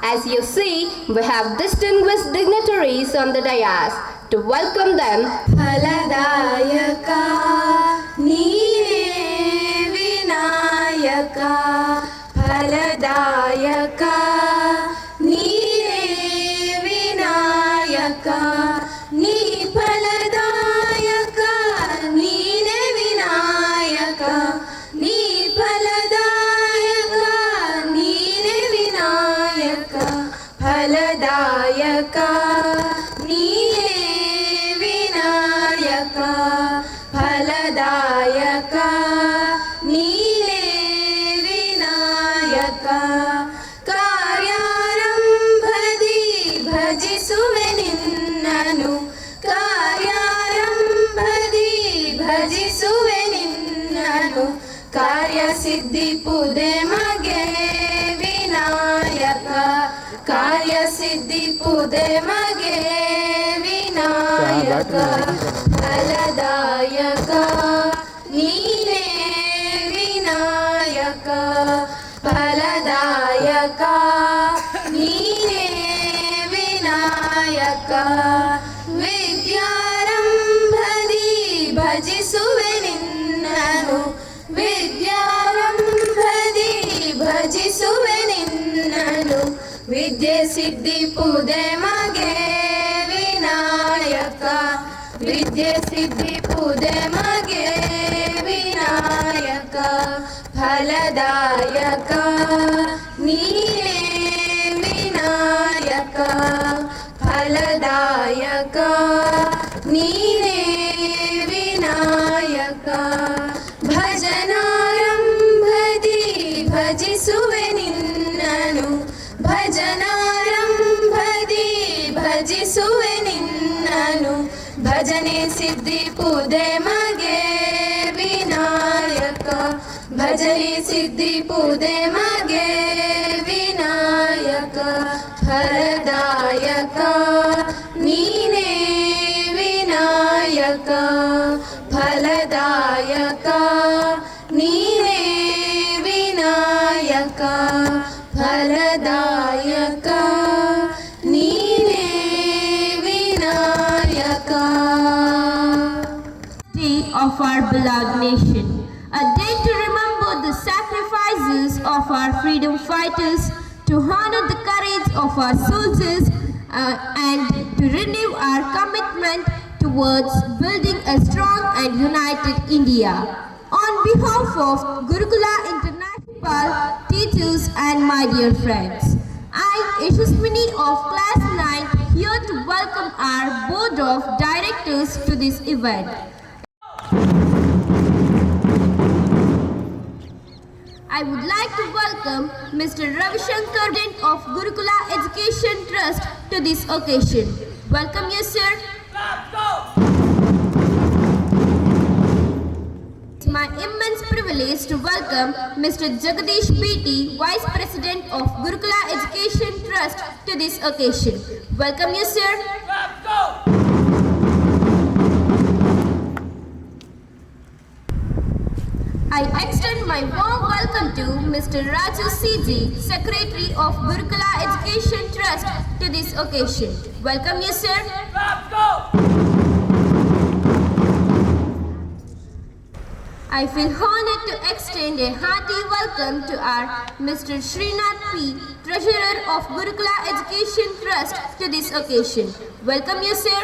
As you see, we have distinguished dignitaries on the dais. To welcome them, ಫಲದಾಯಕ ನೀನೇ ವಿನಾಯಕ ಫಲದಾಯಕ ನೀನೇ ವಿನಾಯಕ ನೀ ಫಲದಾಯಕ ನೀನೇ ವಿನಾಯಕ ನೀ ಫಲದಾಯಕ ನೀನೇ ವಿನಾಯಕ ಫಲದಾಯಕ ನೀನೇ ವಿನಾಯಕ ಫಲದಾಯಕ ನೀನೇ ವಿನಾಯಕ ಕಾರ್ಯಾರಂಭದಿ ಭಜಿಸುವೆ ನಿನ್ನನು ಕಾರ್ಯಾರಂಭದಿ ಭಜಿಸುವೆ ನಿನ್ನನು ಕಾರ್ಯಸಿದ್ಧಿ ಪುದೆ ಮಗೆ ವಿನಾಯಕ ಕಾರ್ಯಸಿದ್ಧಿ ಪುದೆ ಮಗೆ ವಿನಾಯಕ ಫಲದಾಯಕ ನೀನೇ ವಿನಾಯಕ ಫಲದಾಯಕ ನೀನೇ ವಿನಾಯಕ ವಿದ್ಯಾರಂಭದಿ ಭಜಿಸುವೆ ನಿನ್ನನು ವಿದ್ಯಾರಂಭದಿ ಭಜಿಸುವೆ ನಿನ್ನನು ವಿದ್ಯೆ ಸಿದ್ಧಿ ಪುದೆ ಮಗೆ ವಿನಾಯಕ ವಿದ್ಯೆ ಸಿದ್ಧಿ ಪುದೆ ಮಗೆ ವಿನಾಯಕ ಫಲದಾಯಕ ನೀನೇ ವಿನಾಯಕ ಫಲದಾಯಕ ನೀನೇ ವಿನಾಯಕ ಭಜನಾರಂಭದಿ ಭಜಿಸುವೆ ನಿನ್ನನು ಭಜನಾರಂಭದಿ ಭಜಿಸುವೆ ನಿನ್ನನು ಭಜನೆ ಸಿದ್ಧಿ ಪುದೆ ಮಗೆ ವಿನಾಯಕ ಭಜನೆ ಸಿದ್ಧಿ ಪುದೆ ಮಗೆ ವಿನಾಯಕ ಫಲದಾಯಕ ನೀನೇ ವಿನಾಯಕ ಫಲದಾಯಕ ನೀನೇ ವಿನಾಯಕ ಫಲದಾಯಕ ನೀನೇ Vinayaka. Day of our beloved nation, a day to remember the sacrifices of our freedom fighters, to honor the courage of our soldiers, and to renew our commitment towards building a strong and united India. On behalf of Gurukula International teachers and my dear friends, I, Yashaswini of class 9, here to welcome our board of directors to this event. I would like to welcome Mr. Ravishankar Dent of Gurukula Education Trust to this occasion. Welcome you, sir. It's my immense privilege to welcome Mr. Jagadish BT, Vice President of Gurukula Education Trust to this occasion. Welcome you, sir. I extend my warm welcome to Mr. Raju CG, Secretary of Gurukula Education Trust to this occasion. Welcome you, sir. I feel honored to extend a hearty welcome to our Mr. Srinath P, Treasurer of Gurukula Education Trust to this occasion. Welcome you, sir.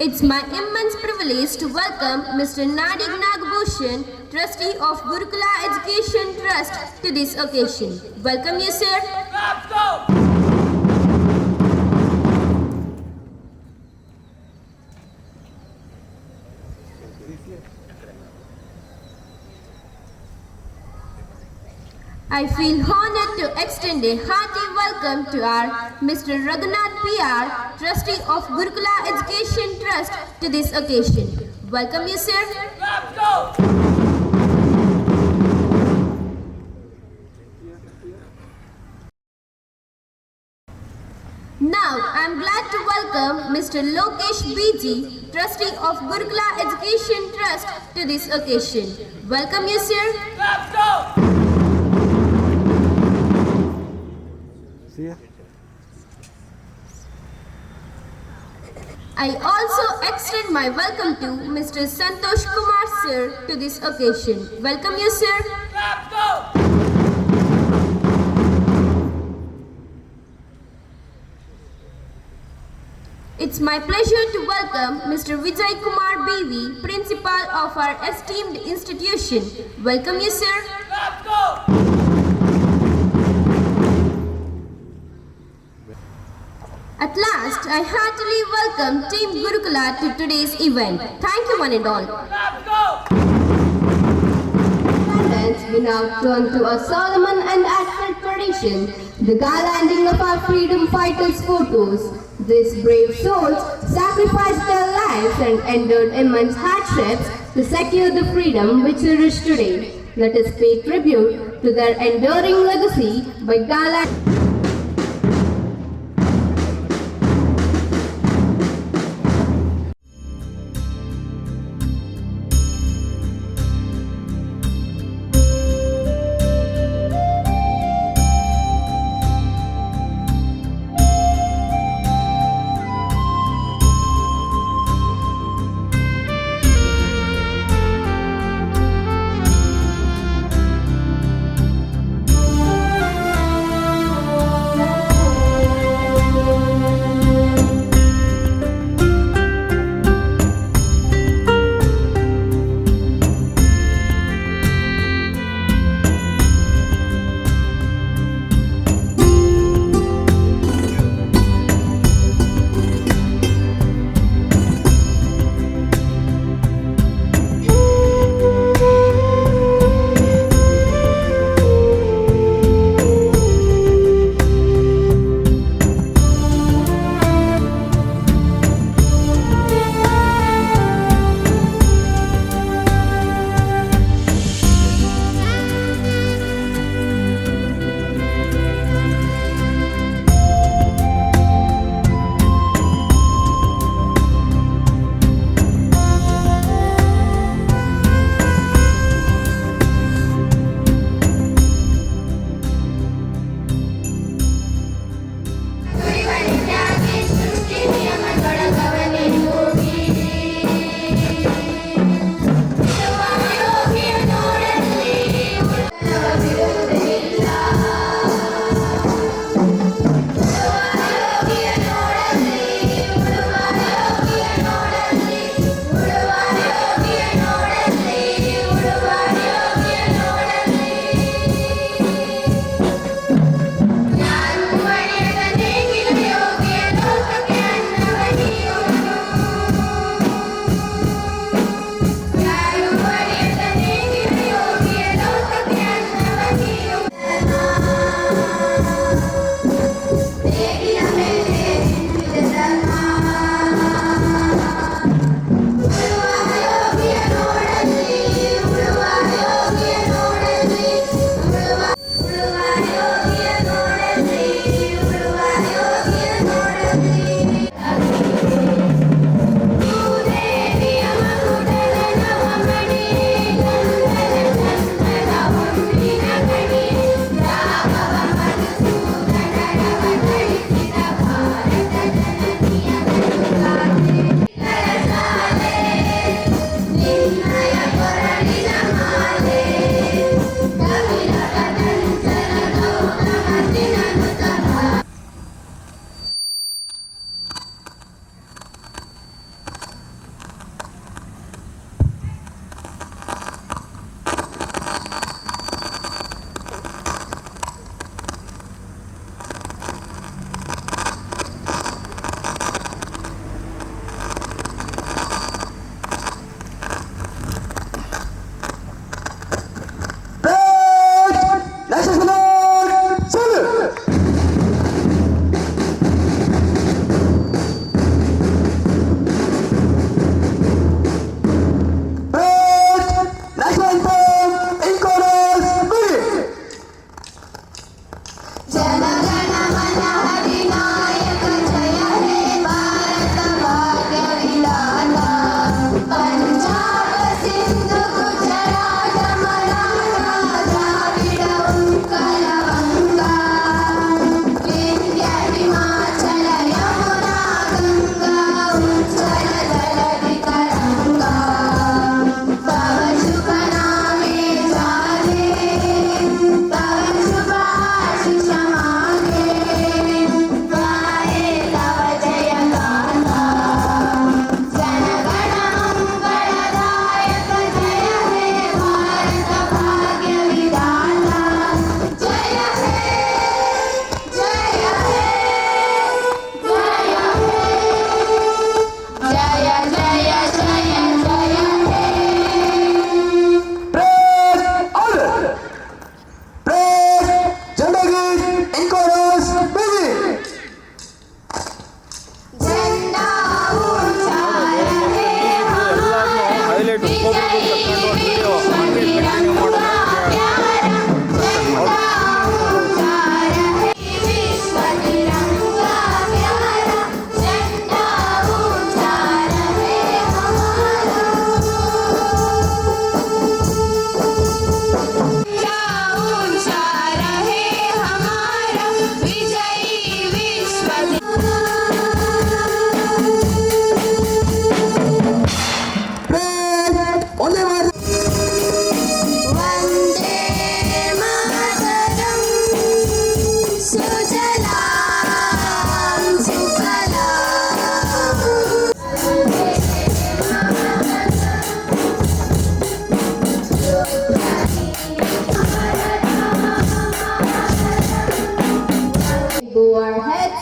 It's my immense privilege to welcome Mr. Nadig Nagbhushan, Trustee of Gurukula Education Trust to this occasion. Welcome you, sir. I feel honored to extend a hearty welcome to our Mr. Raghunath PR, Trustee of Gurukula Education Trust to this occasion. Welcome you, sir. Now, I am glad to welcome Mr. Lokesh BG, Trustee of Gurukula Education Trust, to this occasion. Welcome you, sir. See ya. I also extend my welcome to Mr. Santosh Kumar, sir, to this occasion. Welcome you, sir. It's my pleasure to welcome Mr. Vijay Kumar BV, Principal of our esteemed institution. Welcome you, sir. At last, I heartily welcome Team Gurukula to today's event. Thank you one and all. Friends, we now turn to a Solomon and Ashford tradition, the garlanding of our freedom fighters' photos. These brave souls sacrificed their lives and endured immense hardships to secure the freedom which we reach today. Let us pay tribute to their enduring legacy by garlanding.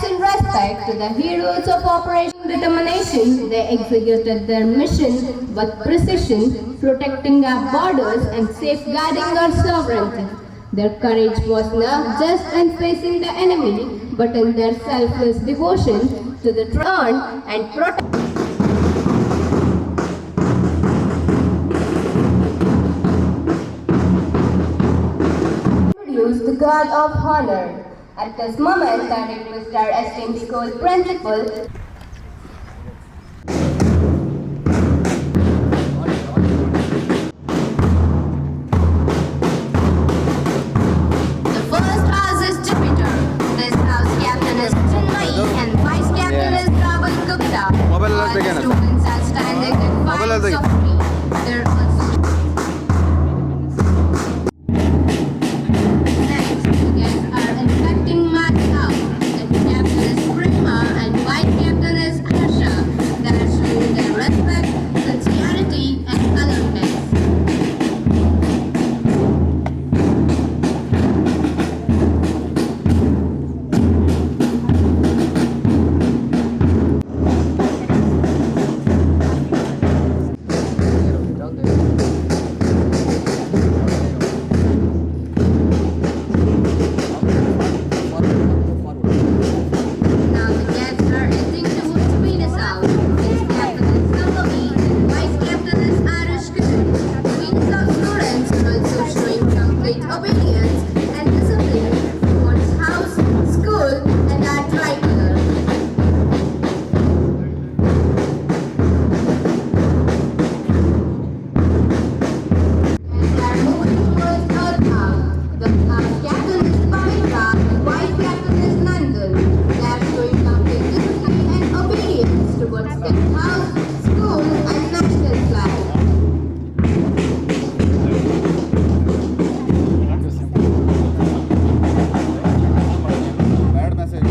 in respect to the heroes of Operation Determination, they executed their mission with precision, protecting our borders and safeguarding our sovereignty. Their courage was not just in facing the enemy, but in their selfless devotion to the throne and protect. Introduce the guard of honor. At this moment, I request our esteemed school principal. The first house is Jupiter. This house captain is Chinmay and vice captain is Rahul Gupta. Mobile All light the again. students are standing in Mobile light files again. of three. There are also next, the guests are inspecting my house. The captain is Prima and vice captain is Harsha. They are showing their respect, sincerity and alertness. Now the guests are heading towards Venus House. Its captain is Sambhavi and vice captain is Arish Kiran. Venus House students are also showing complete obedience and discipline towards house, school and our tricolor. And are moving towards Earth House. The house captain is Pavitra, the vice captain is Nandan. They are showing complete discipline and obedience towards their house, school and national flag. Bad message.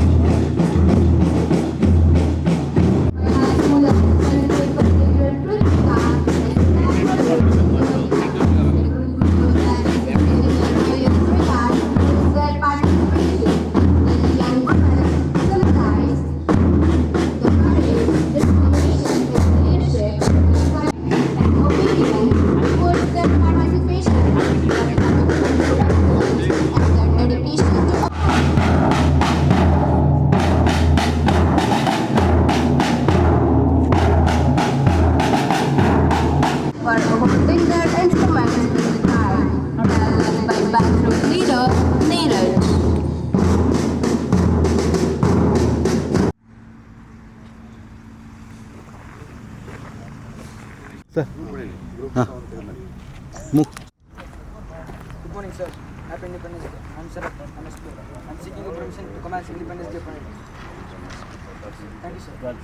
Dedication to for holding their instruments with the time, led by bathroom leader Neeraj. Sir. Move. Good morning, sir. Happy Independence Day. I'm Sarath. I'm a student. I'm seeking your permission to commence Independence Day parade. Thank you, sir.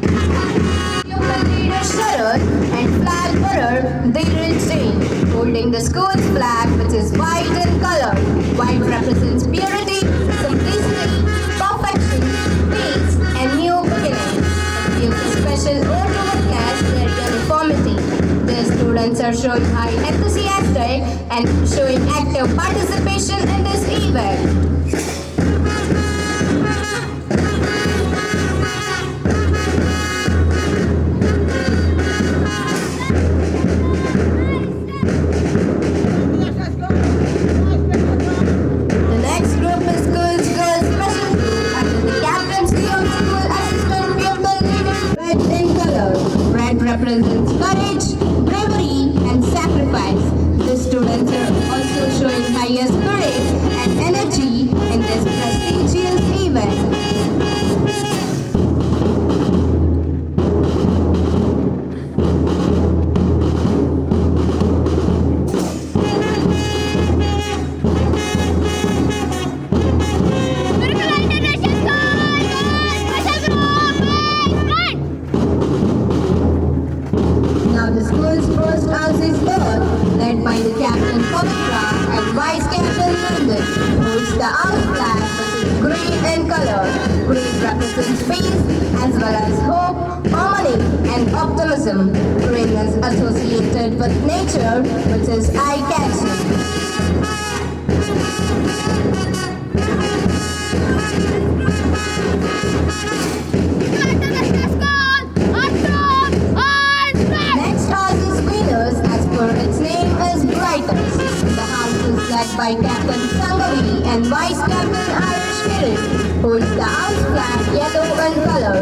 Pupil leader Sharad and flag bearer Dheeraj Jain, holding the school's flag which is white in color. White represents purity, simplicity, perfection, peace and new beginnings. It gives a special oath to witness their uniformity. The students are showing high enthusiastic and showing active participation in this event. The next group is Girls Special Group under the captaincy of school assistant pupil leader. Red in color. Red represents courage, bravery and sacrifice. The students are also showing higher spirit and energy in their the owl flag, which is green in color. Green represents peace as well as hope, harmony, and optimism. Green is associated with nature, which is eye-catching. Next house is Venus, as per its name is brightest. The house is led by Captain Sangavi and Vice Captain Irish Kirin, holds the house flag yellow in color.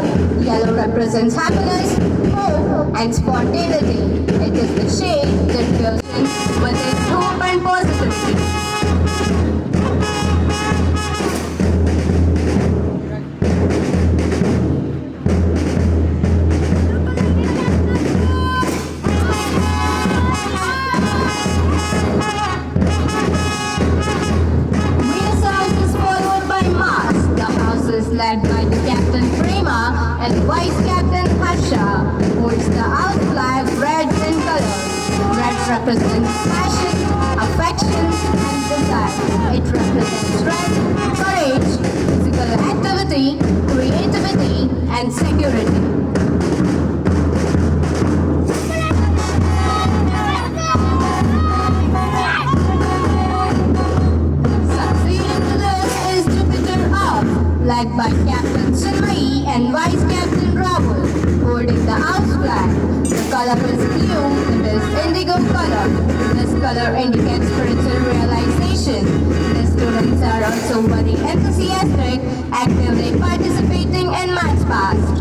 Yellow represents happiness, hope, and spontaneity. It is the shade that fills in with its hope and positivity. Venus house is followed by Mars. The house is led by the Captain Prema and Vice Captain Harsha, holds the house flag red in color. Red represents passion, affection, and desire. It represents strength, courage, physical activity, creativity, and security. Succeeding to this is Jupiter up, led by Captain Chinmay and Vice Captain Rahul, holding the house flag. The color is blue, it is indigo color. This color indicates spiritual realization. The students are also very enthusiastic, actively participating in Maths Past.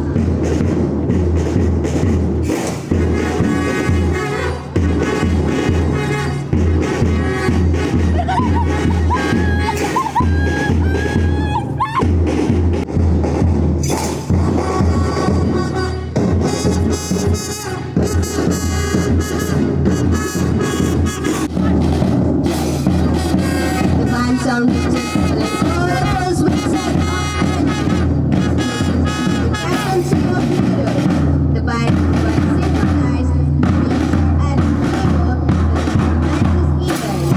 The band sound reaches electronicals with set the band provides synchronized and flavor with this event.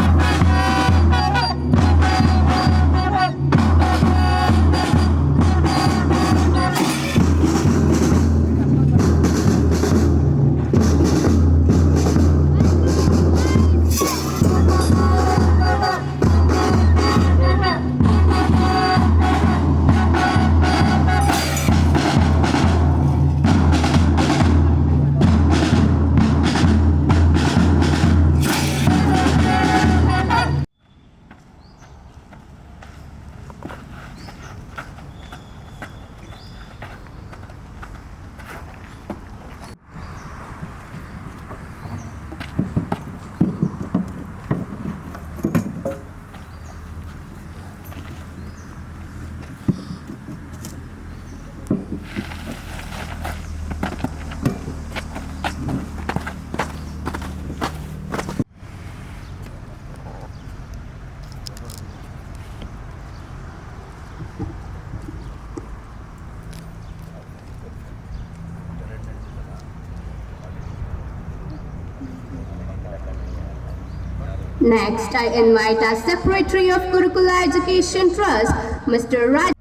Next, I invite our Secretary of Gurukula Education Trust, Mr. Raj.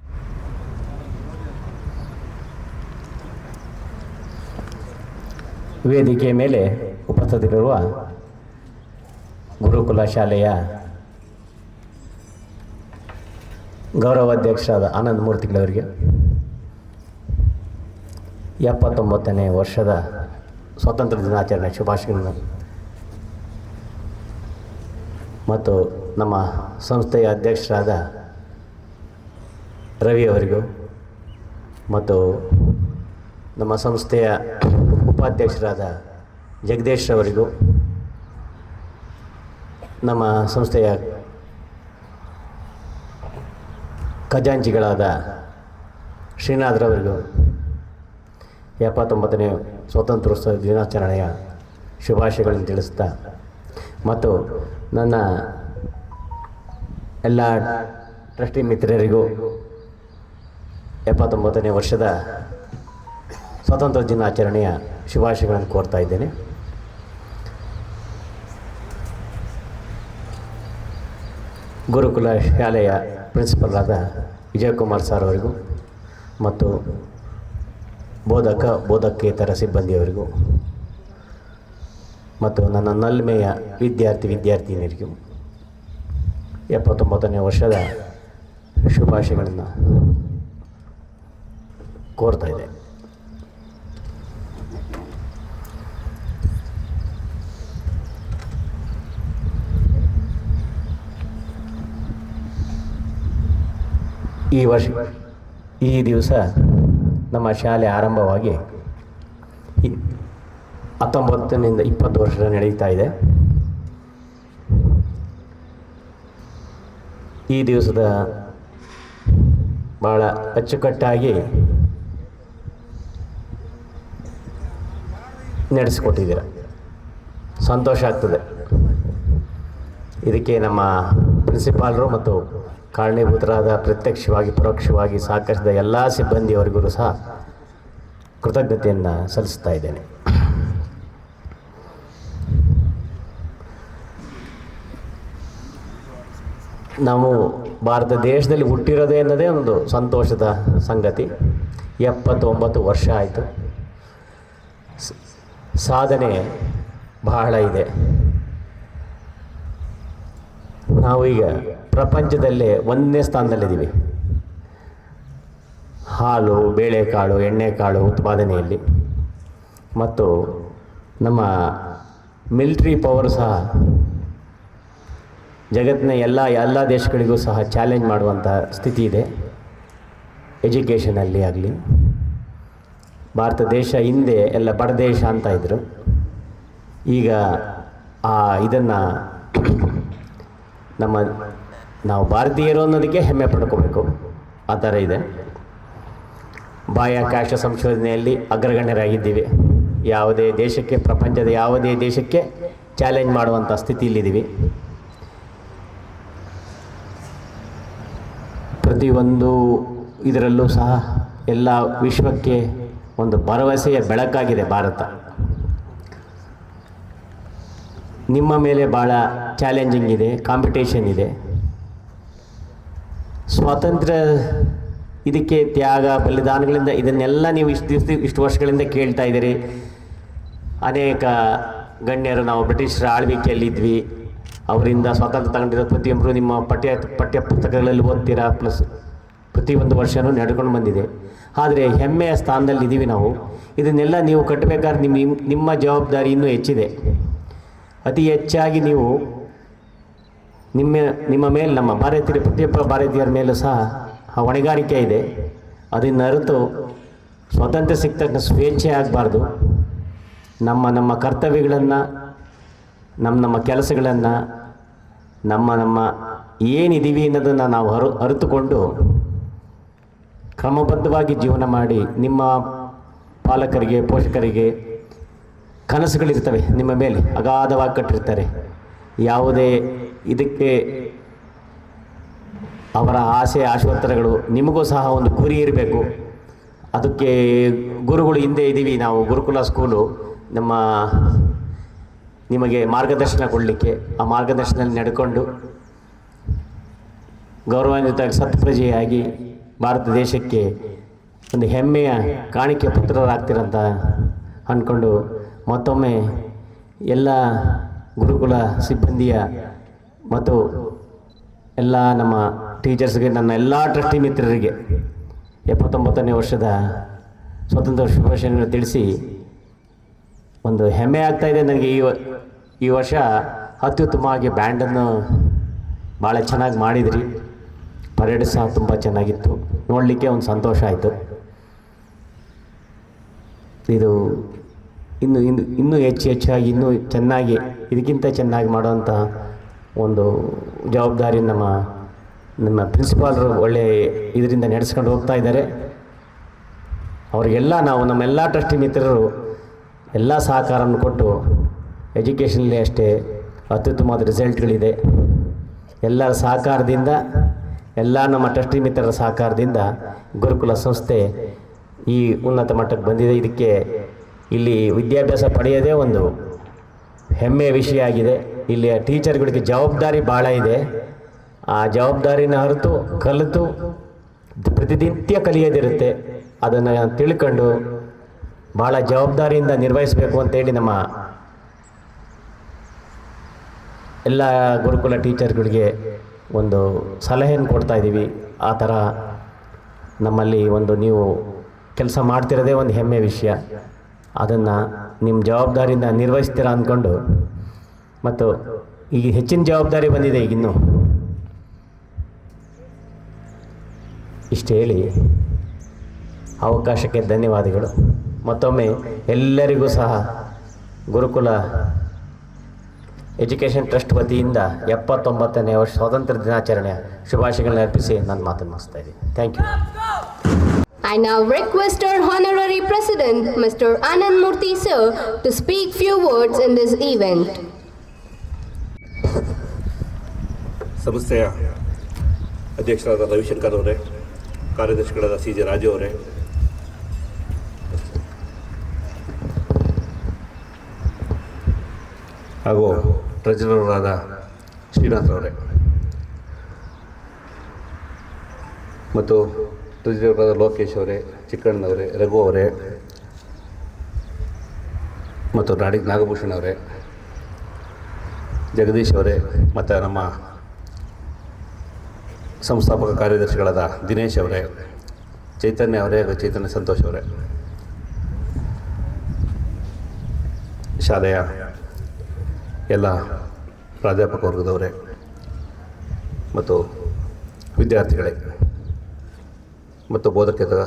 ವೇದಿಕೆಯ ಮೇಲೆ ಉಪಸ್ಥಿತರಿರುವ ಗುರುಕುಲ ಶಾಲೆಯ ಗೌರವಾಧ್ಯಕ್ಷರಾದ ಆನಂದ ಮೂರ್ತಿಗಳವರಿಗೆ 79ನೇ ವರ್ಷದ ಸ್ವಾತಂತ್ರ್ಯ ದಿನಾಚರಣೆ ಶುಭಾಶಯಗಳನ್ನು ಮತ್ತು ನಮ್ಮ ಸಂಸ್ಥೆಯ ಅಧ್ಯಕ್ಷರಾದ ರವಿಯವರಿಗೂ ಮತ್ತು ನಮ್ಮ ಸಂಸ್ಥೆಯ ಉಪಾಧ್ಯಕ್ಷರಾದ ಜಗದೀಶ್ ಅವರಿಗೂ ನಮ್ಮ ಸಂಸ್ಥೆಯ ಖಜಾಂಚಿಗಳಾದ ಶ್ರೀನಾಥ್ರವರಿಗೂ 79ನೇ ಸ್ವಾತಂತ್ರ್ಯೋತ್ಸವ ದಿನಾಚರಣೆಯ ಶುಭಾಶಯಗಳನ್ನು ತಿಳಿಸ್ತಾ ಮತ್ತು ನನ್ನ ಎಲ್ಲ ಟ್ರಸ್ಟಿ ಮಿತ್ರರಿಗೂ 79ನೇ ವರ್ಷದ ಸ್ವಾತಂತ್ರ್ಯ ದಿನಾಚರಣೆಯ ಶುಭಾಶಯಗಳನ್ನು ಕೋರ್ತಾ ಇದ್ದೇನೆ. ಗುರುಕುಲ ಶಾಲೆಯ ಪ್ರಿನ್ಸಿಪಲ್ರಾದ ವಿಜಯಕುಮಾರ್ ಸರ್ ಅವರಿಗೂ ಮತ್ತು ಬೋಧಕೇತರ ಸಿಬ್ಬಂದಿಯವರಿಗೂ ಮತ್ತು ನನ್ನ ನಲ್ಮೆಯ ವಿದ್ಯಾರ್ಥಿನಿಯರಿಗೂ 79ನೇ ವರ್ಷದ ಶುಭಾಶಯಗಳನ್ನು ಕೋರ್ತಾ ಇದೆ. ಈ ದಿವಸ ನಮ್ಮ ಶಾಲೆ ಆರಂಭವಾಗಿ 19ರಿಂದ 20 ವರ್ಷ ನಡೀತಾ ಇದೆ. ಈ ದಿವಸದ ಭಾಳ ಅಚ್ಚುಕಟ್ಟಾಗಿ ನಡೆಸಿಕೊಟ್ಟಿದ್ದೀರ. ಸಂತೋಷ ಆಗ್ತದೆ. ಇದಕ್ಕೆ ನಮ್ಮ ಪ್ರಿನ್ಸಿಪಾಲರು ಮತ್ತು ಕಾರಣೀಭೂತರಾದ ಪ್ರತ್ಯಕ್ಷವಾಗಿ ಪರೋಕ್ಷವಾಗಿ ಸಹಕರಿಸಿದ ಎಲ್ಲ ಸಿಬ್ಬಂದಿಯವರಿಗೂ ಸಹ ಕೃತಜ್ಞತೆಯನ್ನು ಸಲ್ಲಿಸ್ತಾ ಇದ್ದೇನೆ. ನಾವು ಭಾರತ ದೇಶದಲ್ಲಿ ಹುಟ್ಟಿರೋದೇ ಅನ್ನೋದೇ ಒಂದು ಸಂತೋಷದ ಸಂಗತಿ. 79 ವರ್ಷ ಆಯಿತು. ಸಾಧನೆ ಬಹಳ ಇದೆ. ನಾವು ಈಗ ಪ್ರಪಂಚದಲ್ಲೇ 1ನೇ ಸ್ಥಾನದಲ್ಲಿದ್ದೀವಿ. ಹಾಲು, ಬೇಳೆಕಾಳು, ಎಣ್ಣೆಕಾಳು ಉತ್ಪಾದನೆಯಲ್ಲಿ ಮತ್ತು ನಮ್ಮ ಮಿಲಿಟ್ರಿ ಪವರ್ ಸಹ ಜಗತ್ತಿನ ಎಲ್ಲ ದೇಶಗಳಿಗೂ ಸಹ ಚಾಲೆಂಜ್ ಮಾಡುವಂಥ ಸ್ಥಿತಿ ಇದೆ. ಎಜುಕೇಷನಲ್ಲಿ ಆಗಲಿ ಭಾರತ ದೇಶ ಹಿಂದೆ ಎಲ್ಲ ಬಡ ದೇಶ ಅಂತ ಇದ್ದರು. ಈಗ ಇದನ್ನು ನಾವು ಭಾರತೀಯರು ಅನ್ನೋದಕ್ಕೆ ಹೆಮ್ಮೆ ಪಡ್ಕೋಬೇಕು. ಆ ಥರ ಇದೆ. ಬಾಹ್ಯಾಕಾಶ ಸಂಶೋಧನೆಯಲ್ಲಿ ಅಗ್ರಗಣ್ಯರಾಗಿದ್ದೀವಿ. ಯಾವುದೇ ದೇಶಕ್ಕೆ, ಪ್ರಪಂಚದ ಯಾವುದೇ ದೇಶಕ್ಕೆ ಚಾಲೆಂಜ್ ಮಾಡುವಂಥ ಸ್ಥಿತಿಯಲ್ಲಿದ್ದೀವಿ. ಪ್ರತಿಯೊಂದು ಇದರಲ್ಲೂ ಸಹ ಎಲ್ಲ ವಿಶ್ವಕ್ಕೆ ಒಂದು ಭರವಸೆಯ ಬೆಳಕಾಗಿದೆ ಭಾರತ. ನಿಮ್ಮ ಮೇಲೆ ಭಾಳ ಚಾಲೆಂಜಿಂಗ್ ಇದೆ, ಕಾಂಪಿಟೇಷನ್ ಇದೆ. ಸ್ವಾತಂತ್ರ್ಯ ಇದಕ್ಕೆ ತ್ಯಾಗ ಬಲಿದಾನಗಳಿಂದ ಇದನ್ನೆಲ್ಲ ನೀವು ಇಷ್ಟು ವರ್ಷಗಳಿಂದ ಕೇಳ್ತಾ ಇದ್ದೀರಿ. ಅನೇಕ ಗಣ್ಯರು ನಾವು ಬ್ರಿಟಿಷರ ಆಳ್ವಿಕೆಯಲ್ಲಿದ್ವಿ, ಅವರಿಂದ ಸ್ವಾತಂತ್ರ್ಯ ತಗೊಂಡಿರೋ ಪ್ರತಿಯೊಬ್ಬರು ನಿಮ್ಮ ಪಠ್ಯ ಪುಸ್ತಕಗಳಲ್ಲಿ ಓದ್ತೀರಾ. ಪ್ಲಸ್ ಪ್ರತಿಯೊಂದು ವರ್ಷವೂ ನಡ್ಕೊಂಡು ಬಂದಿದೆ. ಆದರೆ ಹೆಮ್ಮೆಯ ಸ್ಥಾನದಲ್ಲಿ ಇದ್ದೀವಿ ನಾವು. ಇದನ್ನೆಲ್ಲ ನೀವು ಕಟ್ಟಬೇಕಾದ್ರೆ ನಿಮ್ಮ ಜವಾಬ್ದಾರಿ ಇನ್ನೂ ಹೆಚ್ಚಿದೆ. ಅತಿ ಹೆಚ್ಚಾಗಿ ನೀವು ನಿಮ್ಮ ಮೇಲೆ, ನಮ್ಮ ಪ್ರತಿಯೊಬ್ಬ ಭಾರತೀಯರ ಮೇಲೂ ಸಹ ಆ ಹೊಣೆಗಾರಿಕೆ ಇದೆ. ಅದನ್ನು ಅರಿತು ಸ್ವಾತಂತ್ರ್ಯ ಸಿಕ್ಕ ತಕ್ಷಣ ಸ್ವೇಚ್ಛೆ ಆಗಬಾರ್ದು. ನಮ್ಮ ಕರ್ತವ್ಯಗಳನ್ನು, ನಮ್ಮ ಕೆಲಸಗಳನ್ನು, ನಮ್ಮ ಏನಿದ್ದೀವಿ ಅನ್ನೋದನ್ನು ನಾವು ಅರಿತುಕೊಂಡು ಕ್ರಮಬದ್ಧವಾಗಿ ಜೀವನ ಮಾಡಿ, ನಿಮ್ಮ ಪಾಲಕರಿಗೆ, ಪೋಷಕರಿಗೆ ಕನಸುಗಳಿರ್ತವೆ, ನಿಮ್ಮ ಮೇಲೆ ಅಗಾಧವಾಗಿ ಕಟ್ಟಿರ್ತಾರೆ. ಯಾವುದೇ ಇದಕ್ಕೆ ಅವರ ಆಸೆ ಆಶೋತ್ತರಗಳು, ನಿಮಗೂ ಸಹ ಒಂದು ಗುರಿ ಇರಬೇಕು. ಅದಕ್ಕೆ ಗುರುಗಳು ಹಿಂದೆ ಇದ್ದೀವಿ ನಾವು. ಗುರುಕುಲ ಸ್ಕೂಲು ನಿಮಗೆ ಮಾರ್ಗದರ್ಶನ ಕೊಡಲಿಕ್ಕೆ, ಆ ಮಾರ್ಗದರ್ಶನದಲ್ಲಿ ನಡ್ಕೊಂಡು ಗೌರವಾನ್ವಿತ ಸತ್ಪ್ರಜೆಯಾಗಿ ಭಾರತ ದೇಶಕ್ಕೆ ಒಂದು ಹೆಮ್ಮೆಯ ಕಾಣಿಕೆ ಪುತ್ರರಾಗ್ತಿರಂತ ಅಂದ್ಕೊಂಡು ಮತ್ತೊಮ್ಮೆ ಎಲ್ಲ ಗುರುಕುಲ ಸಿಬ್ಬಂದಿಯ ಮತ್ತು ಎಲ್ಲ ನಮ್ಮ ಟೀಚರ್ಸ್ಗೆ, ನನ್ನ ಎಲ್ಲ ಟ್ರಸ್ಟಿ ಮಿತ್ರರಿಗೆ 79ನೇ ವರ್ಷದ ಸ್ವಾತಂತ್ರ್ಯ ಶುಭಾಶಯಗಳನ್ನು ತಿಳಿಸಿ ಒಂದು ಹೆಮ್ಮೆ ಆಗ್ತಾಯಿದೆ ನನಗೆ. ಈ ವರ್ಷ ಅತ್ಯುತ್ತಮವಾಗಿ ಬ್ಯಾಂಡನ್ನು ಭಾಳ ಚೆನ್ನಾಗಿ ಮಾಡಿದ್ರಿ. ಪರೇಡ್ ಸಹ ತುಂಬ ಚೆನ್ನಾಗಿತ್ತು. ನೋಡಲಿಕ್ಕೆ ಒಂದು ಸಂತೋಷ ಆಯಿತು. ಇದು ಇನ್ನೂ ಹೆಚ್ಚಾಗಿ ಇನ್ನೂ ಚೆನ್ನಾಗಿ, ಇದಕ್ಕಿಂತ ಚೆನ್ನಾಗಿ ಮಾಡೋವಂಥ ಒಂದು ಜವಾಬ್ದಾರಿ ನಮ್ಮ ಪ್ರಿನ್ಸಿಪಾಲರು ಒಳ್ಳೆ ಇದರಿಂದ ನಡೆಸ್ಕೊಂಡು ಹೋಗ್ತಾ ಇದ್ದಾರೆ. ಅವರಿಗೆಲ್ಲ ನಾವು, ನಮ್ಮೆಲ್ಲ ಟ್ರಸ್ಟಿ ಮಿತ್ರರು ಎಲ್ಲ ಸಹಕಾರವನ್ನು ಕೊಟ್ಟು, ಎಜುಕೇಷನಲ್ಲಿ ಅಷ್ಟೇ ಅತ್ಯುತ್ತಮವಾದ ರಿಸಲ್ಟ್ಗಳಿದೆ. ಎಲ್ಲರ ಸಹಕಾರದಿಂದ, ಎಲ್ಲ ನಮ್ಮ ಟ್ರಸ್ಟಿ ಮಿತ್ರರ ಸಹಕಾರದಿಂದ ಗುರುಕುಲ ಸಂಸ್ಥೆ ಈ ಉನ್ನತ ಮಟ್ಟಕ್ಕೆ ಬಂದಿದೆ. ಇದಕ್ಕೆ ಇಲ್ಲಿ ವಿದ್ಯಾಭ್ಯಾಸ ಪಡೆಯೋದೇ ಒಂದು ಹೆಮ್ಮೆಯ ವಿಷಯ ಆಗಿದೆ. ಇಲ್ಲಿಯ ಟೀಚರ್ಗಳಿಗೆ ಜವಾಬ್ದಾರಿ ಭಾಳ ಇದೆ. ಆ ಜವಾಬ್ದಾರಿನ ಅರಿತು ಕಲಿತು ಪ್ರತಿನಿತ್ಯ ಕಲಿಯೋದಿರುತ್ತೆ. ಅದನ್ನು ತಿಳ್ಕೊಂಡು ಭಾಳ ಜವಾಬ್ದಾರಿಯಿಂದ ನಿರ್ವಹಿಸಬೇಕು ಅಂತೇಳಿ ನಮ್ಮ ಎಲ್ಲ ಗುರುಕುಲ ಟೀಚರ್ಗಳಿಗೆ ಒಂದು ಸಲಹೆಯನ್ನು ಕೊಡ್ತಾ ಇದ್ದೀವಿ. ಆ ಥರ ನಮ್ಮಲ್ಲಿ ಒಂದು ನೀವು ಕೆಲಸ ಮಾಡ್ತಿರೋದೇ ಒಂದು ಹೆಮ್ಮೆ ವಿಷಯ. ಅದನ್ನು ನಿಮ್ಮ ಜವಾಬ್ದಾರಿಯಿಂದ ನಿರ್ವಹಿಸ್ತೀರಾ ಅಂದ್ಕೊಂಡು, ಮತ್ತು ಈಗ ಹೆಚ್ಚಿನ ಜವಾಬ್ದಾರಿ ಬಂದಿದೆ ಈಗಿನ್ನೂ. ಇಷ್ಟು ಹೇಳಿ ಅವಕಾಶಕ್ಕೆ ಧನ್ಯವಾದಗಳು. ಮತ್ತೊಮ್ಮೆ ಎಲ್ಲರಿಗೂ ಸಹ ಗುರುಕುಲ ಎಜುಕೇಷನ್ ಟ್ರಸ್ಟ್ ವತಿಯಿಂದ 79ನೇ ವರ್ಷ ಸ್ವಾತಂತ್ರ್ಯ ದಿನಾಚರಣೆಯ ಶುಭಾಶಯಗಳನ್ನ ಅರ್ಪಿಸಿ ನನ್ನ ಮಾತನ್ನು ಮುಗಿಸ್ತಾ ಇದ್ದೀನಿ. Thank you. I now request our Honorary President, Mr. Anand Murthy Sir, to speak few words in this event. ಸಂಸ್ಥೆಯ ಅಧ್ಯಕ್ಷರಾದ ರವಿಶಂಕರ್ ಅವರೇ, ಕಾರ್ಯದರ್ಶಿಗಳಾದ CJ ರಾಜು ಅವರೇ, ಹಾಗೂ ಟ್ರೆಜರರಾದ ಶ್ರೀನಾಥ್ ಅವರೇ, ಮತ್ತು ಟ್ರೆಜರರಾದ ಲೋಕೇಶ್ ಅವರೇ, ಚಿಕ್ಕಣ್ಣನವರೇ, ರಘು ಅವರೇ, ಮತ್ತು ನಾಗಭೂಷಣ್ ಅವರೇ, ಜಗದೀಶ್ ಅವರೇ, ಮತ್ತು ನಮ್ಮ ಸಂಸ್ಥಾಪಕ ಕಾರ್ಯದರ್ಶಿಗಳಾದ ದಿನೇಶ್ ಅವರೇ, ಚೈತನ್ಯ ಅವರೇ ಹಾಗೂ ಚೈತನ್ಯ ಸಂತೋಷ್ ಅವರೇ, ಶಾಲೆಯ ಎಲ್ಲ ಪ್ರಾಧ್ಯಾಪಕ ವರ್ಗದವರೇ ಮತ್ತು ವಿದ್ಯಾರ್ಥಿಗಳೇ ಮತ್ತು ಬೋಧಕೇತರ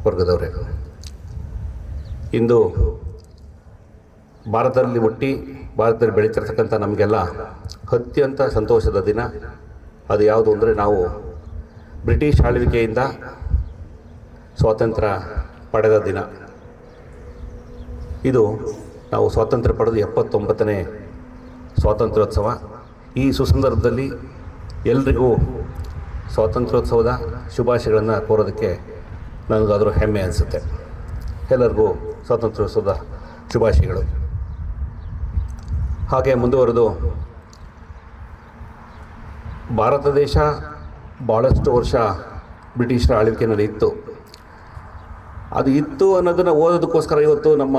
ವರ್ಗದವರೇ, ಇಂದು ಭಾರತದಲ್ಲಿ ಬೆಳೀತಿರ್ತಕ್ಕಂಥ ನಮಗೆಲ್ಲ ಅತ್ಯಂತ ಸಂತೋಷದ ದಿನ. ಅದು ಯಾವುದು ಅಂದರೆ, ನಾವು ಬ್ರಿಟಿಷ್ ಆಳ್ವಿಕೆಯಿಂದ ಸ್ವಾತಂತ್ರ್ಯ ಪಡೆದ ದಿನ. ಇದು ನಾವು ಸ್ವಾತಂತ್ರ್ಯ ಪಡೆದು 79ನೇ ಸ್ವಾತಂತ್ರ್ಯೋತ್ಸವ. ಈ ಸುಸಂದರ್ಭದಲ್ಲಿ ಎಲ್ರಿಗೂ ಸ್ವಾತಂತ್ರ್ಯೋತ್ಸವದ ಶುಭಾಶಯಗಳನ್ನು ಕೋರೋದಕ್ಕೆ ನನಗಾದರೂ ಹೆಮ್ಮೆ ಅನಿಸುತ್ತೆ. ಎಲ್ಲರಿಗೂ ಸ್ವಾತಂತ್ರ್ಯೋತ್ಸವದ ಶುಭಾಶಯಗಳು. ಹಾಗೆ ಮುಂದುವರೆದು, ಭಾರತ ದೇಶ ಭಾಳಷ್ಟು ವರ್ಷ ಬ್ರಿಟಿಷರ ಆಳ್ವಿಕೆಯಲ್ಲಿ ಇತ್ತು. ಅದು ಇತ್ತು ಅನ್ನೋದನ್ನು ಓದೋದಕ್ಕೋಸ್ಕರ ಇವತ್ತು ನಮ್ಮ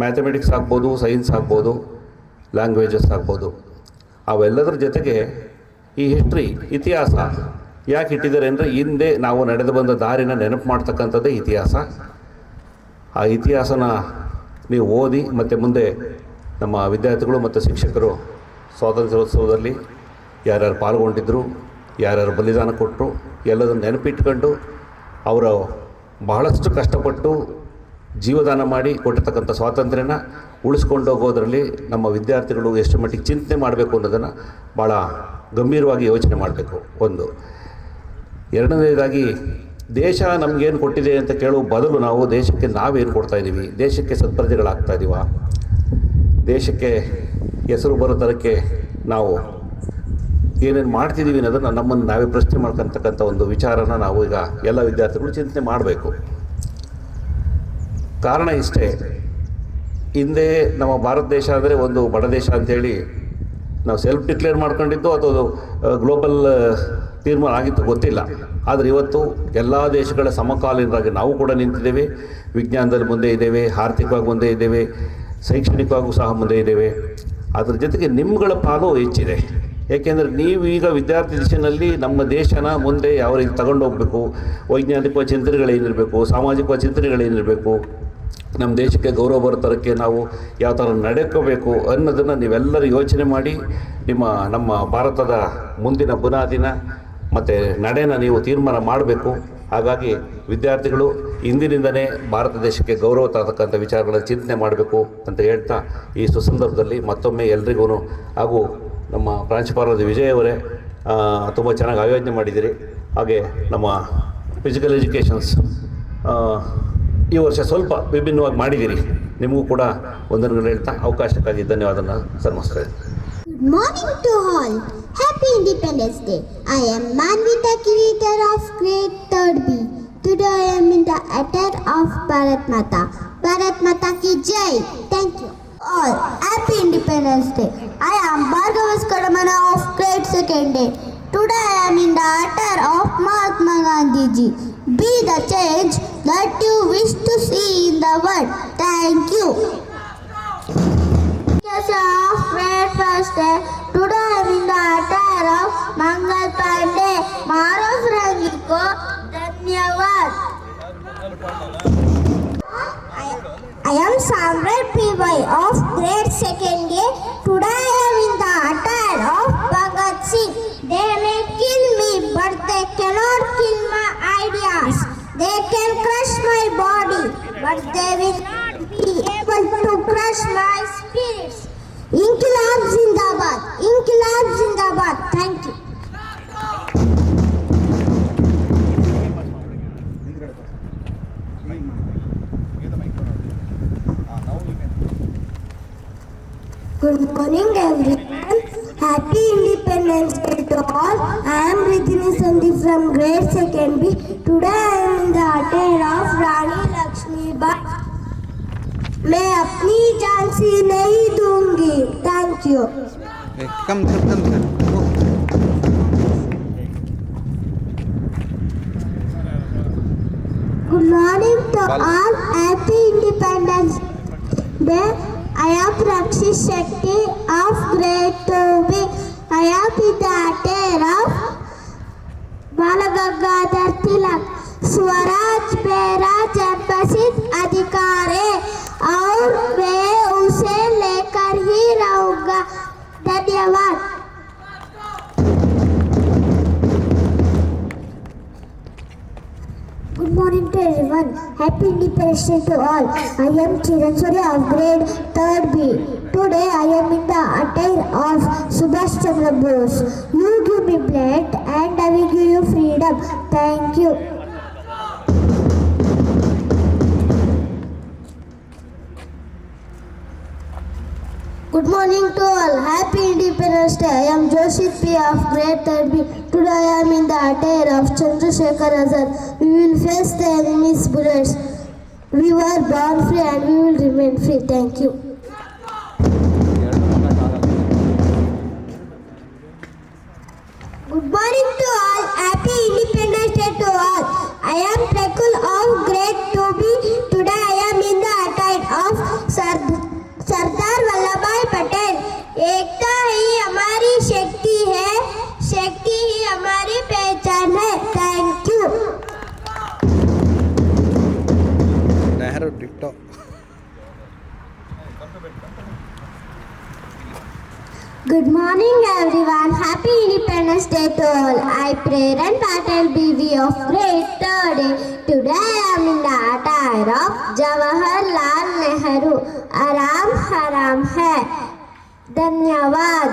ಮ್ಯಾಥಮೆಟಿಕ್ಸ್ ಆಗ್ಬೋದು, ಸೈನ್ಸ್ ಆಗ್ಬೋದು, ಲ್ಯಾಂಗ್ವೇಜಸ್ ಆಗ್ಬೋದು, ಅವೆಲ್ಲದರ ಜೊತೆಗೆ ಈ ಇತಿಹಾಸ ಯಾಕೆ ಇಟ್ಟಿದ್ದಾರೆ ಅಂದರೆ, ಹಿಂದೆ ನಾವು ನಡೆದು ಬಂದ ದಾರಿನ ನೆನಪು ಮಾಡ್ತಕ್ಕಂಥದ್ದೇ ಇತಿಹಾಸ. ಆ ಇತಿಹಾಸನ ನೀವು ಓದಿ ಮತ್ತು ಮುಂದೆ ನಮ್ಮ ವಿದ್ಯಾರ್ಥಿಗಳು ಮತ್ತು ಶಿಕ್ಷಕರು ಸ್ವಾತಂತ್ರ್ಯೋತ್ಸವದಲ್ಲಿ ಯಾರ್ಯಾರು ಪಾಲ್ಗೊಂಡಿದ್ದರು, ಯಾರ್ಯಾರು ಬಲಿದಾನ ಕೊಟ್ಟರು, ಎಲ್ಲದನ್ನು ನೆನಪಿಟ್ಕೊಂಡು ಅವರು ಬಹಳಷ್ಟು ಕಷ್ಟಪಟ್ಟು ಜೀವದಾನ ಮಾಡಿ ಕೊಟ್ಟಿರ್ತಕ್ಕಂಥ ಸ್ವಾತಂತ್ರ್ಯನ ಉಳಿಸ್ಕೊಂಡು ಹೋಗೋದರಲ್ಲಿ ನಮ್ಮ ವಿದ್ಯಾರ್ಥಿಗಳು ಎಷ್ಟು ಮಟ್ಟಿಗೆ ಚಿಂತನೆ ಮಾಡಬೇಕು ಅನ್ನೋದನ್ನು ಭಾಳ ಗಂಭೀರವಾಗಿ ಯೋಚನೆ ಮಾಡಬೇಕು. ಒಂದು. ಎರಡನೇದಾಗಿ, ದೇಶ ನಮಗೇನು ಕೊಟ್ಟಿದೆ ಅಂತ ಕೇಳುವ ಬದಲು ನಾವು ದೇಶಕ್ಕೆ ನಾವೇನು ಕೊಡ್ತಾಯಿದ್ದೀವಿ, ದೇಶಕ್ಕೆ ಸತ್ಪ್ರಜೆಗಳಾಗ್ತಾಯಿದ್ದೀವ, ದೇಶಕ್ಕೆ ಹೆಸರು ಬರೋ ಥರಕ್ಕೆ ನಾವು ಏನೇನು ಮಾಡ್ತಿದ್ದೀವಿ ಅನ್ನೋದನ್ನು ನಮ್ಮನ್ನು ನಾವೇ ಪ್ರಶ್ನೆ ಮಾಡ್ಕೊತಕ್ಕಂಥ ಒಂದು ವಿಚಾರನ ನಾವು ಈಗ ಎಲ್ಲ ವಿದ್ಯಾರ್ಥಿಗಳು ಚಿಂತನೆ ಮಾಡಬೇಕು. ಕಾರಣ ಇಷ್ಟೇ, ಹಿಂದೆ ನಮ್ಮ ಭಾರತ ದೇಶ ಅಂದರೆ ಒಂದು ಬಡ ದೇಶ ಅಂಥೇಳಿ ನಾವು ಸೆಲ್ಫ್ ಡಿಕ್ಲೇರ್ ಮಾಡ್ಕೊಂಡಿದ್ದು ಅಥವಾ ಗ್ಲೋಬಲ್ ತೀರ್ಮಾನ ಆಗಿತ್ತು ಗೊತ್ತಿಲ್ಲ. ಆದರೆ ಇವತ್ತು ಎಲ್ಲ ದೇಶಗಳ ಸಮಕಾಲೀನರಾಗಿ ನಾವು ಕೂಡ ನಿಂತಿದ್ದೇವೆ. ವಿಜ್ಞಾನದಲ್ಲಿ ಮುಂದೆ ಇದ್ದೇವೆ, ಆರ್ಥಿಕವಾಗಿ ಮುಂದೆ ಇದ್ದೇವೆ, ಶೈಕ್ಷಣಿಕವಾಗೂ ಸಹ ಮುಂದೆ ಇದ್ದೇವೆ. ಅದ್ರ ಜೊತೆಗೆ ನಿಮ್ಮಗಳ ಪಾಲು ಹೆಚ್ಚಿದೆ. ಏಕೆಂದರೆ ನೀವು ಈಗ ವಿದ್ಯಾರ್ಥಿ ದಿಶೆಯಲ್ಲಿ ನಮ್ಮ ದೇಶನ ಮುಂದೆ ಯಾವ ರೀತಿ ತಗೊಂಡು ಹೋಗಬೇಕು, ವೈಜ್ಞಾನಿಕ ಚಿಂತನೆಗಳೇನಿರಬೇಕು, ಸಾಮಾಜಿಕ ಚಿಂತನೆಗಳೇನಿರಬೇಕು, ನಮ್ಮ ದೇಶಕ್ಕೆ ಗೌರವ ಬರೋ ಥರಕ್ಕೆ ನಾವು ಯಾವ ಥರ ನಡೆಕೋಬೇಕು ಅನ್ನೋದನ್ನು ನೀವೆಲ್ಲರೂ ಯೋಚನೆ ಮಾಡಿ ನಮ್ಮ ಭಾರತದ ಮುಂದಿನ ಬುನಾದಿನ ಮತ್ತು ನಡೆನ ನೀವು ತೀರ್ಮಾನ ಮಾಡಬೇಕು. ಹಾಗಾಗಿ ವಿದ್ಯಾರ್ಥಿಗಳು ಇಂದಿನಿಂದಲೇ ಭಾರತ ದೇಶಕ್ಕೆ ಗೌರವ ತರತಕ್ಕಂಥ ವಿಚಾರಗಳನ್ನು ಚಿಂತನೆ ಮಾಡಬೇಕು ಅಂತ ಹೇಳ್ತಾ, ಈ ಸುಸಂದರ್ಭದಲ್ಲಿ ಮತ್ತೊಮ್ಮೆ ಎಲ್ರಿಗೂ ಹಾಗೂ ನಮ್ಮ ಪ್ರಾಂಶುಪಾಲರಾದ ವಿಜಯ್ ಅವರೇ ತುಂಬ ಚೆನ್ನಾಗಿ ಆಯೋಜನೆ ಮಾಡಿದ್ದೀರಿ. ಹಾಗೆ ನಮ್ಮ ಫಿಸಿಕಲ್ ಎಜುಕೇಷನ್ಸ್ ಈ ವರ್ಷ ಸ್ವಲ್ಪ ವಿಭಿನ್ನವಾಗಿ ಮಾಡಿದ್ದೀರಿ. ನಿಮಗೂ ಕೂಡ ಒಂದನ್ನು ಹೇಳ್ತಾ ಅವಕಾಶಕ್ಕಾಗಿ ಧನ್ಯವಾದನ ಸಲ್ಲಿಸ್ತಾ ಇದ್ದೀನಿ. Good morning to all. Happy Independence Day. I am Manvita Kiriter of grade 3rd B. Today I am in the attire of Bharat Mata. Bharat Mata ki jai. Thank you. All. Happy Independence Day. I am Bhargavas Kadamana of grade 2nd A. Today I am in the attire of Mahatma Gandhi ji. Be the change that you wish to see in the world. Thank you. Of Great First Day. Today I am in the attire of Mangal Pandey. Maro Frangi ko Dhanyavad. I am Samrat PY of grade 2nd A. Today I am in the attire of Bhagat Singh. They may kill me, but they cannot kill my ideas. They can crush my body, but they will not be able to crush my spirits. Inkilab Zindabad! Inkilab Zindabad! Thank you. Good morning everyone. Happy Independence Day to all. I am Ridhini Sandhi from grade 2nd B. Today I am in the attire of Rani Lakshmi Bai. मैं अपनी जान से नहीं दूंगी. Thank you. Come. Good morning to all. Happy Independence Day. I am Rakshi Shetty of grade 2B. I am in the attire of Balagangadhar Tilak. Swaraj मेरा जन्मसिद्ध अधिकार है और मैं उसे लेकर ही रहूंगा. धन्यवाद. Good morning to everyone. Happy Independence Day to all. I am Chiran Surya of grade 3rd B. Today I am in the attire of Subhash Chandra Bose. You give me blood and I will give you freedom. Thank you. Good morning to all. Happy Independence Day. I am Joshit P of grade 3rd B. Today I am in the attire of Chandrasekhar Azad. We will face the enemy's bullets. We were born free and we will remain free. Thank you. Good morning to all. Happy Independence Day to all. I am Prakul of grade 2B. Today I am in the attire of Sardar Vallabh भाई पटेल. एकता ही हमारी शक्ति है, शक्ति ही हमारी पहचान है. Thank you. Nehru Ditto. Good morning everyone. Happy Independence Day to all. I Preran Patel BV of grade 3rd A. Today I am in the attire of Jawaharlal Nehru. आराम हराम है. धन्यवाद.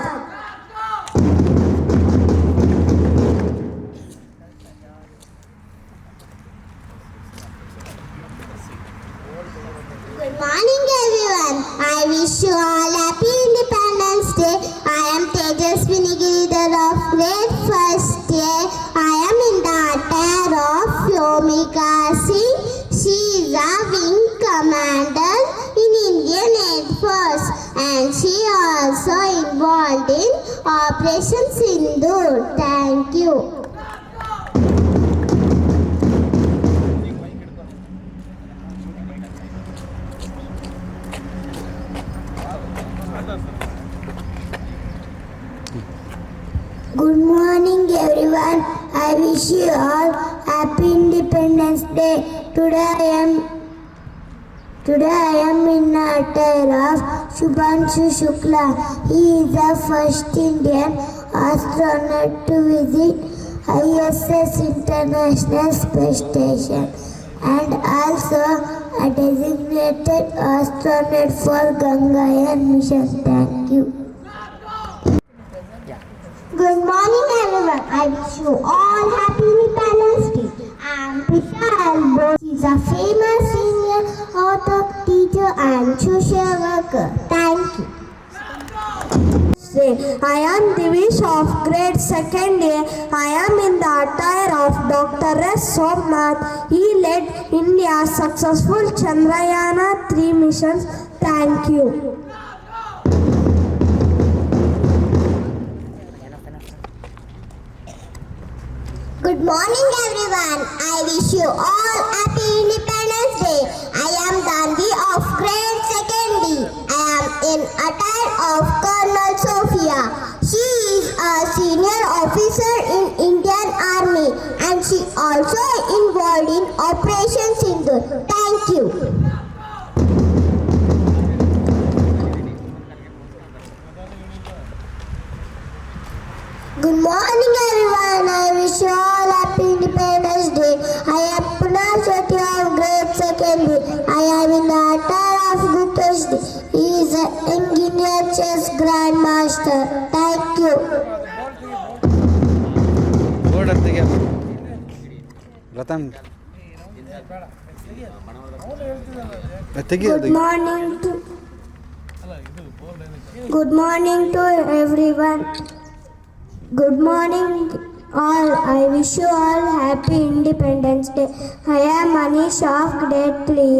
Good morning everyone. I wish you all happy Independence Day. I am Tejaswini Giridhar of grade 1st A. I am in the attire of Yomika Singh. She is a wing commander in Indian Air Force and she also involved in Operation Sindoor. Thank you. Good morning everyone. I wish you all happy Independence Day. Today I am in the attire of Shubhanshu Shukla. He is the first Indian astronaut to visit ISS International Space Station and also a designated astronaut for Gangayaan mission. Thank you. Good morning everyone. I wish you all happy Independence Day. I am Prisha Albo. She is a famous senior author, teacher and social worker. Thank you. I am Divish of grade 2nd A. I am in the attire of Dr. S. Somnath. He led India's successful Chandrayaan 3 missions. Thank you. Good morning everyone. I wish you all happy Independence Day. I am Gandhi of grade 2nd D. I am in attire of Colonel Sophia. She is a senior officer in Indian Army and she also involved in Operation Sindhu. Thank you. Good morning everyone. I wish you all happy Independence Day. I am Punal Shetty of grade 2nd D. I am in the attire of Gukesh D. He is an engineer chess grandmaster. Thank you. Board ಅದು ತೆಗಿಯಲ್ಲ ರತನ್ ತೆಗಿಯೋದು Good morning to everyone. Good morning all. I wish you all happy Independence Day. I am Manish of grade 3.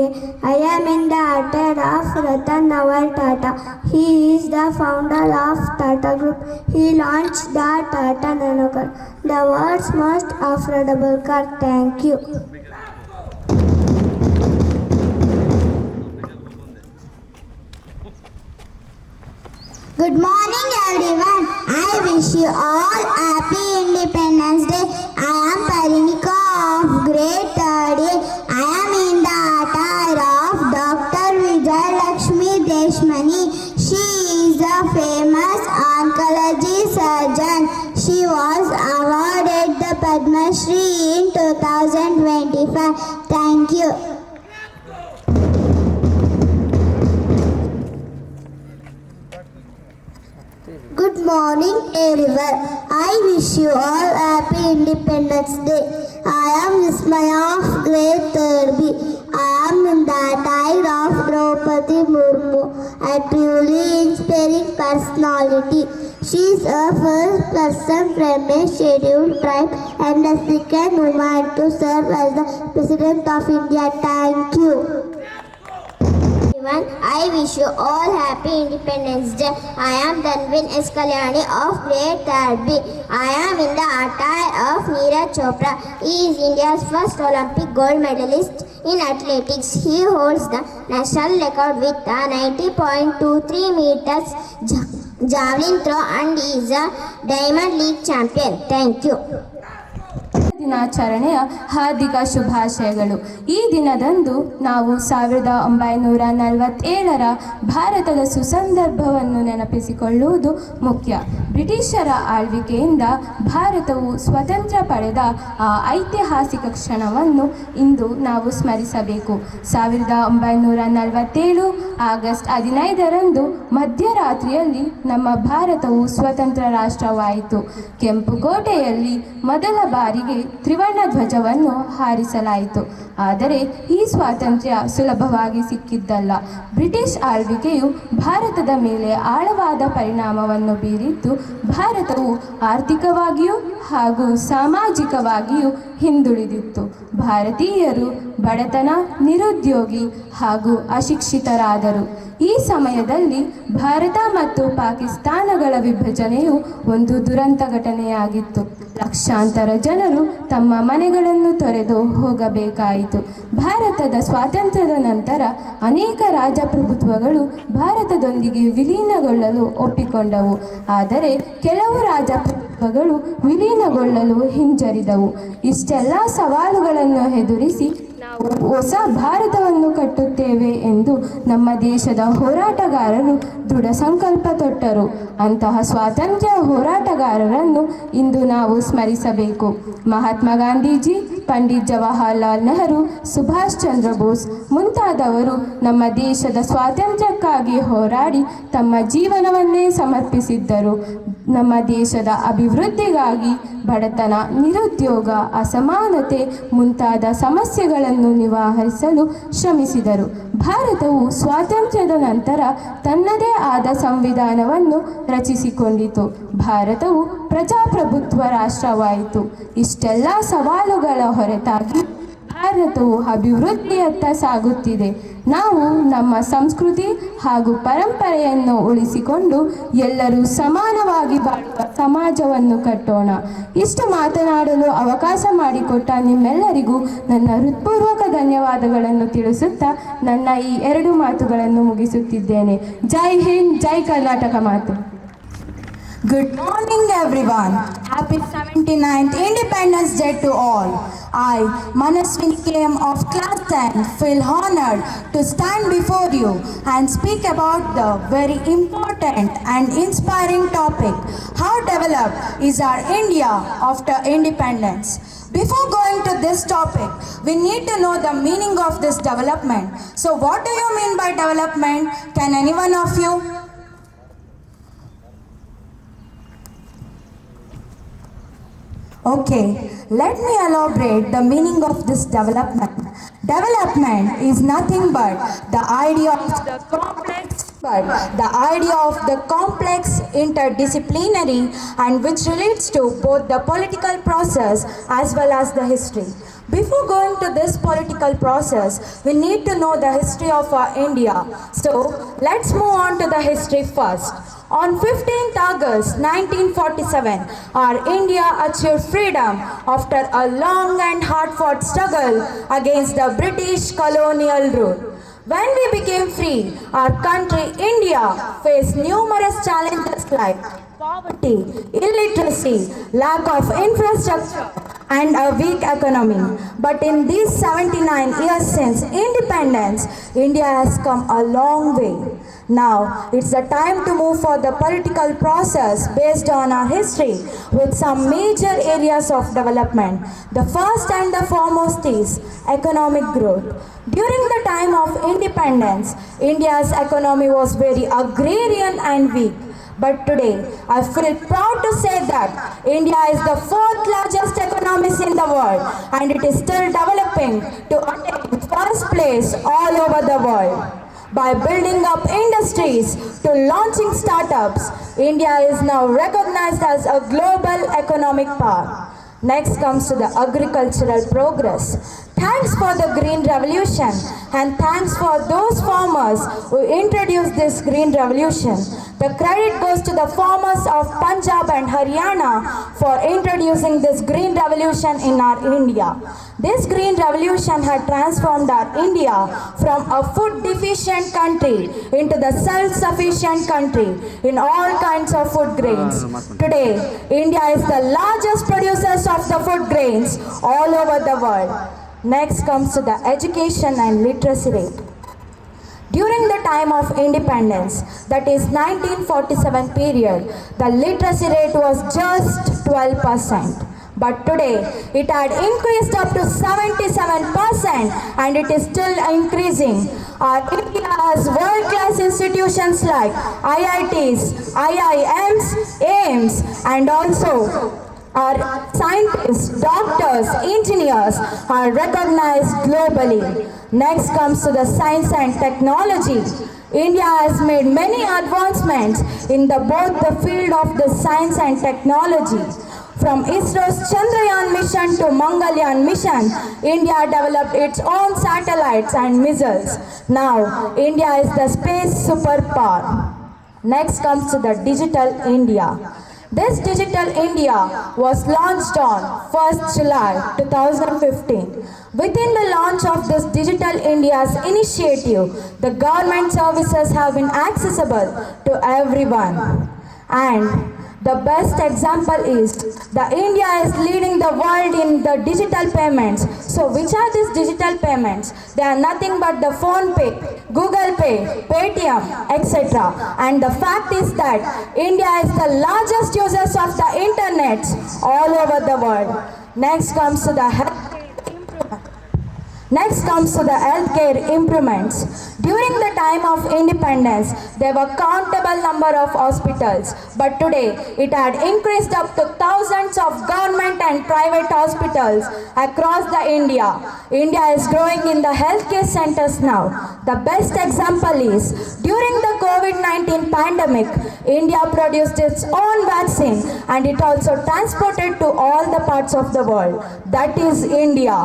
I am in the attire of Ratan Naval Tata. He is the founder of Tata Group. He launched the Tata Nano car, the world's most affordable car. Thank you. Good morning everyone. I wish you all happy Independence Day. I am Parinika of grade 3rd. I am in the attire of Dr. Vijay Lakshmi Deshmani. She is a famous oncology surgeon. She was awarded the Padma Shri in 2025. Thank you. Good morning everyone. I wish you all happy Independence Day. I am Vismaya of grade 3rd B. I am in the attire of Draupadi Murmu, a truly inspiring personality. She is a first person from a scheduled tribe and the second woman to serve as the President of India. Thank you. I wish you all happy Independence Day. I am Dhanvin S. Kalyani of grade 3rd B. I am in the attire of Neeraj Chopra. He is India's first Olympic gold medalist in athletics. He holds the national record with a 90.23 meters javelin throw and is a Diamond League champion. Thank you. ದಿನಾಚರಣೆಯ ಹಾರ್ದಿಕ ಶುಭಾಶಯಗಳು. ಈ ದಿನದಂದು ನಾವು 1947ರ ಭಾರತದ ಸುಸಂದರ್ಭವನ್ನು ನೆನಪಿಸಿಕೊಳ್ಳುವುದು ಮುಖ್ಯ. ಬ್ರಿಟಿಷರ ಆಳ್ವಿಕೆಯಿಂದ ಭಾರತವು ಸ್ವತಂತ್ರ ಪಡೆದ ಆ ಐತಿಹಾಸಿಕ ಕ್ಷಣವನ್ನು ಇಂದು ನಾವು ಸ್ಮರಿಸಬೇಕು. 1947 ಆಗಸ್ಟ್ 15ರಂದು ಮಧ್ಯರಾತ್ರಿಯಲ್ಲಿ ನಮ್ಮ ಭಾರತವು ಸ್ವತಂತ್ರ ರಾಷ್ಟ್ರವಾಯಿತು. ಕೆಂಪುಕೋಟೆಯಲ್ಲಿ ಮೊದಲ ಬಾರಿಗೆ ತ್ರಿವರ್ಣ ಧ್ವಜವನ್ನು ಹಾರಿಸಲಾಯಿತು. ಆದರೆ ಈ ಸ್ವಾತಂತ್ರ್ಯ ಸುಲಭವಾಗಿ ಸಿಕ್ಕಿದ್ದಲ್ಲ. ಬ್ರಿಟಿಷ್ ಆಳ್ವಿಕೆಯು ಭಾರತದ ಮೇಲೆ ಆಳವಾದ ಪರಿಣಾಮವನ್ನು ಬೀರಿದ್ದು ಭಾರತವು ಆರ್ಥಿಕವಾಗಿಯೂ ಹಾಗೂ ಸಾಮಾಜಿಕವಾಗಿಯೂ ಹಿಂದುಳಿದಿತ್ತು. ಭಾರತೀಯರು ಬಡತನ, ನಿರುದ್ಯೋಗಿ ಹಾಗೂ ಅಶಿಕ್ಷಿತರಾದರು. ಈ ಸಮಯದಲ್ಲಿ ಭಾರತ ಮತ್ತು ಪಾಕಿಸ್ತಾನಗಳ ವಿಭಜನೆಯು ಒಂದು ದುರಂತ ಘಟನೆಯಾಗಿತ್ತು. ಲಕ್ಷಾಂತರ ಜನರು ತಮ್ಮ ಮನೆಗಳನ್ನು ತೊರೆದು ಹೋಗಬೇಕಾಯಿತು. ಭಾರತದ ಸ್ವಾತಂತ್ರ್ಯದ ನಂತರ ಅನೇಕ ರಾಜಪ್ರಭುತ್ವಗಳು ಭಾರತದೊಂದಿಗೆ ವಿಲೀನಗೊಳ್ಳಲು ಒಪ್ಪಿಕೊಂಡವು. ಆದರೆ ಕೆಲವು ರಾಜಪ್ರಭುತ್ವಗಳು ವಿಲೀನಗೊಳ್ಳಲು ಹಿಂಜರಿದವು. ಇಷ್ಟೆಲ್ಲ ಸವಾಲುಗಳನ್ನು ಎದುರಿಸಿ ನಾವು ಹೊಸ ಭಾರತವನ್ನು ಕಟ್ಟುತ್ತೇವೆ ಎಂದು ನಮ್ಮ ದೇಶದ ಹೋರಾಟಗಾರರು ದೃಢ ಸಂಕಲ್ಪ ತೊಟ್ಟರು. ಅಂತಹ ಸ್ವಾತಂತ್ರ್ಯ ಹೋರಾಟಗಾರರನ್ನು ಇಂದು ನಾವು ಸ್ಮರಿಸಬೇಕು. ಮಹಾತ್ಮ ಗಾಂಧೀಜಿ, ಪಂಡಿತ್ ಜವಾಹರ್ಲಾಲ್ ನೆಹರು, ಸುಭಾಷ್ ಚಂದ್ರ ಬೋಸ್ ಮುಂತಾದವರು ನಮ್ಮ ದೇಶದ ಸ್ವಾತಂತ್ರ್ಯಕ್ಕಾಗಿ ಹೋರಾಡಿ ತಮ್ಮ ಜೀವನವನ್ನೇ ಸಮರ್ಪಿಸಿದ್ದರು. ನಮ್ಮ ದೇಶದ ಅಭಿವೃದ್ಧಿಗಾಗಿ ಬಡತನ, ನಿರುದ್ಯೋಗ, ಅಸಮಾನತೆ ಮುಂತಾದ ಸಮಸ್ಯೆಗಳನ್ನು ನಿವಾರಿಸಲು ಶ್ರಮಿಸಿದರು. ಭಾರತವು ಸ್ವಾತಂತ್ರ್ಯದ ನಂತರ ತನ್ನದೇ ಆದ ಸಂವಿಧಾನವನ್ನು ರಚಿಸಿಕೊಂಡಿತು. ಭಾರತವು ಪ್ರಜಾಪ್ರಭುತ್ವ ರಾಷ್ಟ್ರವಾಯಿತು. ಇಷ್ಟೆಲ್ಲ ಸವಾಲುಗಳ ಹೊರತಾಗಿ ಭಾರತವು ಅಭಿವೃದ್ಧಿಯತ್ತ ಸಾಗುತ್ತಿದೆ. ನಾವು ನಮ್ಮ ಸಂಸ್ಕೃತಿ ಹಾಗೂ ಪರಂಪರೆಯನ್ನು ಉಳಿಸಿಕೊಂಡು ಎಲ್ಲರೂ ಸಮಾನವಾಗಿ ಬಾಳುವ ಸಮಾಜವನ್ನು ಕಟ್ಟೋಣ. ಇಷ್ಟು ಮಾತನಾಡಲು ಅವಕಾಶ ಮಾಡಿಕೊಟ್ಟ ನಿಮ್ಮೆಲ್ಲರಿಗೂ ನನ್ನ ಹೃತ್ಪೂರ್ವಕ ಧನ್ಯವಾದಗಳನ್ನು ತಿಳಿಸುತ್ತಾ ನನ್ನ ಈ 2 ಮಾತುಗಳನ್ನು ಮುಗಿಸುತ್ತಿದ್ದೇನೆ. ಜೈ ಹಿಂದ್, ಜೈ ಕರ್ನಾಟಕ ಮಾತೆ. Good morning everyone. Happy 79th Independence Day to all. I, Manaswini KM of Class 10, feel honored to stand before you and speak about the very important and inspiring topic, how developed is our India after independence. Before going to this topic, we need to know the meaning of this development. So what do you mean by development? Can anyone of you? Okay, let me elaborate the meaning of this development. Development is nothing but the idea of the complex interdisciplinary and which relates to both the political process as well as the history. Before going to this political process, we need to know the history of our India. So, let's move on to the history first. On 15th August 1947, our India achieved freedom after a long and hard-fought struggle against the British colonial rule. When we became free, our country, India, faced numerous challenges like poverty, illiteracy, lack of infrastructure, and a weak economy. But in these 79 years since independence, India has come a long way. Now, it's the time to move for the political process based on our history with some major areas of development. The first and the foremost is economic growth. During the time of independence, India's economy was very agrarian and weak. But today, I feel proud to say that India is the 4th largest economy in the world and it is still developing to attain first place all over the world. By building up industries to launching startups, India is now recognized as a global economic power. Next comes to the agricultural progress. Thanks for the Green Revolution and thanks for those farmers who introduced this Green Revolution. The credit goes to the farmers of Punjab and Haryana for introducing this Green Revolution in our India. This Green Revolution had transformed our India from a food deficient country into the self-sufficient country in all kinds of food grains. Today, India is the largest producers of the food grains all over the world. Next comes to the education and literacy rate. During the time of independence, that is 1947 period, the literacy rate was just 12%. But today, it had increased up to 77% and it is still increasing. Our India has world-class institutions like IITs, IIMs, AIMS, and also our scientists, doctors, engineers are recognized globally. Next comes to the science and technology. India has made many advancements in both the field of the science and technology. From ISRO's Chandrayaan mission to Mangalyaan mission, India developed its own satellites and missiles. Now, India is the space superpower. Next comes to the Digital India. This Digital India was launched on 1st July 2015. Within the launch of this Digital India's initiative, the government services have been accessible to everyone. And the best example is that India is leading the world in the digital payments. So which are these digital payments? They are nothing but the Phone Pay, Google Pay, Paytm, etc. And the fact is that India is the largest users of the internet all over the world. Next comes to the healthcare improvements. During the time of independence, there were countable number of hospitals, but today it had increased up to thousands of government and private hospitals across the India. India is growing in the healthcare centers now. The best example is during the COVID-19 pandemic, India produced its own vaccine and it also transported to all the parts of the world. That is India.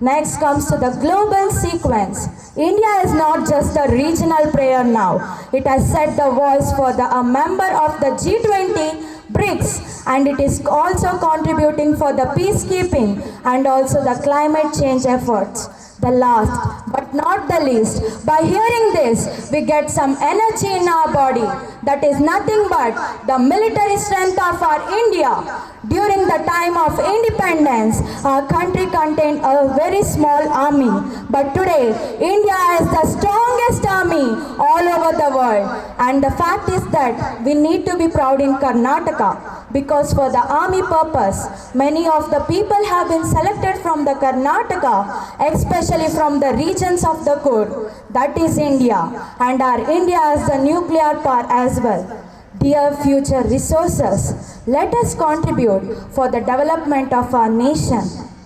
Next comes to the global sequence. India is not just a regional player now. It has set the voice for a member of the G20, BRICS, and it is also contributing for the peacekeeping and also the climate change efforts. The last but not the least, by hearing this, we get some energy in our body that is nothing but the military strength of our India. During the time of independence, our country contained a very small army. But today, India is the strongest army all over the world. And the fact is that we need to be proud in Karnataka, because for the army purpose, many of the people have been selected from the Karnataka, especially from the regions of the Kur. That is India. And our India has the nuclear power as well. Dear future resources, let us contribute for the development of our nation,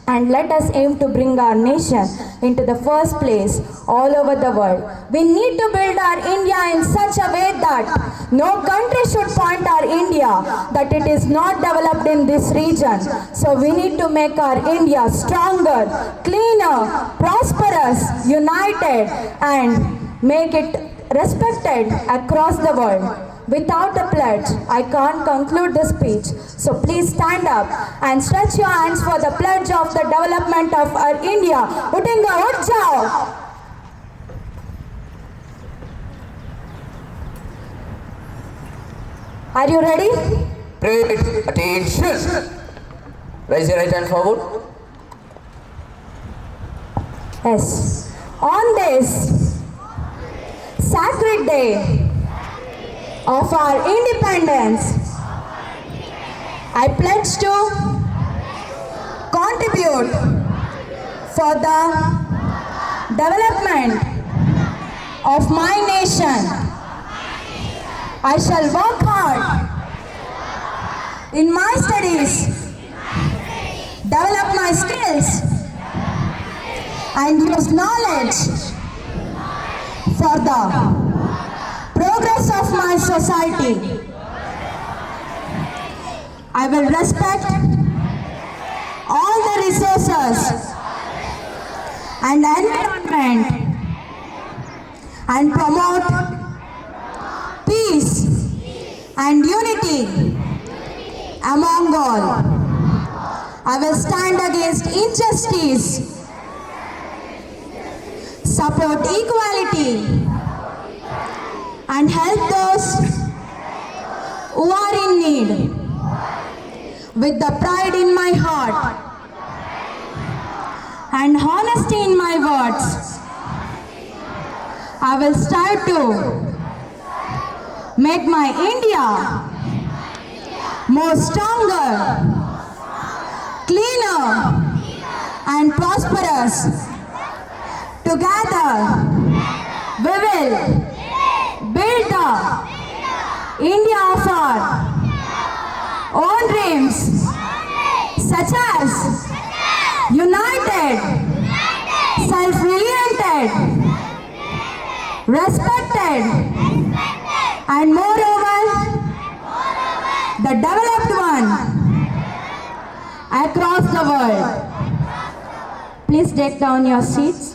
and let us aim to bring our nation into the first place all over the world. We need to build our India in such a way that no country should point our India that it is not developed in this region. So we need to make our India stronger, cleaner, prosperous, united, and make it respected across the world. Without a pledge, I can't conclude the speech. So please stand up and stretch your hands for the pledge of the development of our India. Utinga Utjao! Are you ready? Pay attention. Raise your right hand forward. Yes. On this sacred day of our independence, I pledge to contribute for the development of my nation. I shall work hard in my studies, develop my skills, and use knowledge for the progress of my society. I will respect all the resources and environment and promote peace and unity among all. I will stand against injustice, support equality, and help those who are in need. With the pride in my heart and honesty in my words, I will strive to make my India more stronger, cleaner, and prosperous. Together, we will build the India of our own dreams, such as united, self-reliant, respected, and moreover, the developed one across the world. Please take down your seats.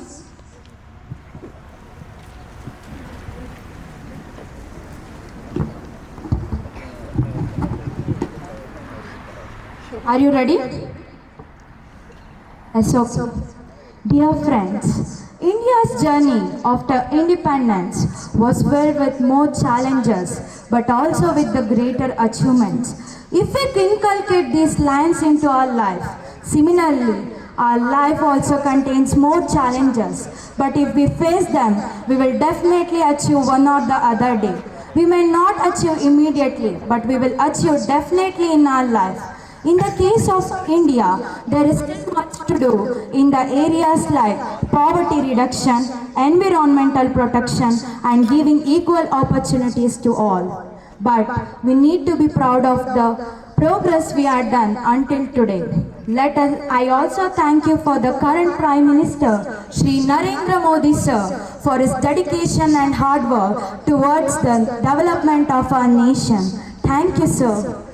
Are you ready? Yes, okay. Dear friends, India's journey after independence was filled with more challenges, but also with the greater achievements. If we inculcate these lines into our life, similarly, our life also contains more challenges, but if we face them, we will definitely achieve one or the other day. We may not achieve immediately, but we will achieve definitely in our life. In the case of India, there is still much to do in the areas like poverty reduction, environmental protection, and giving equal opportunities to all. But we need to be proud of the progress we have done until today. I also thank you for the current Prime Minister, Shri Narendra Modi sir, for his dedication and hard work towards the development of our nation. Thank you, sir.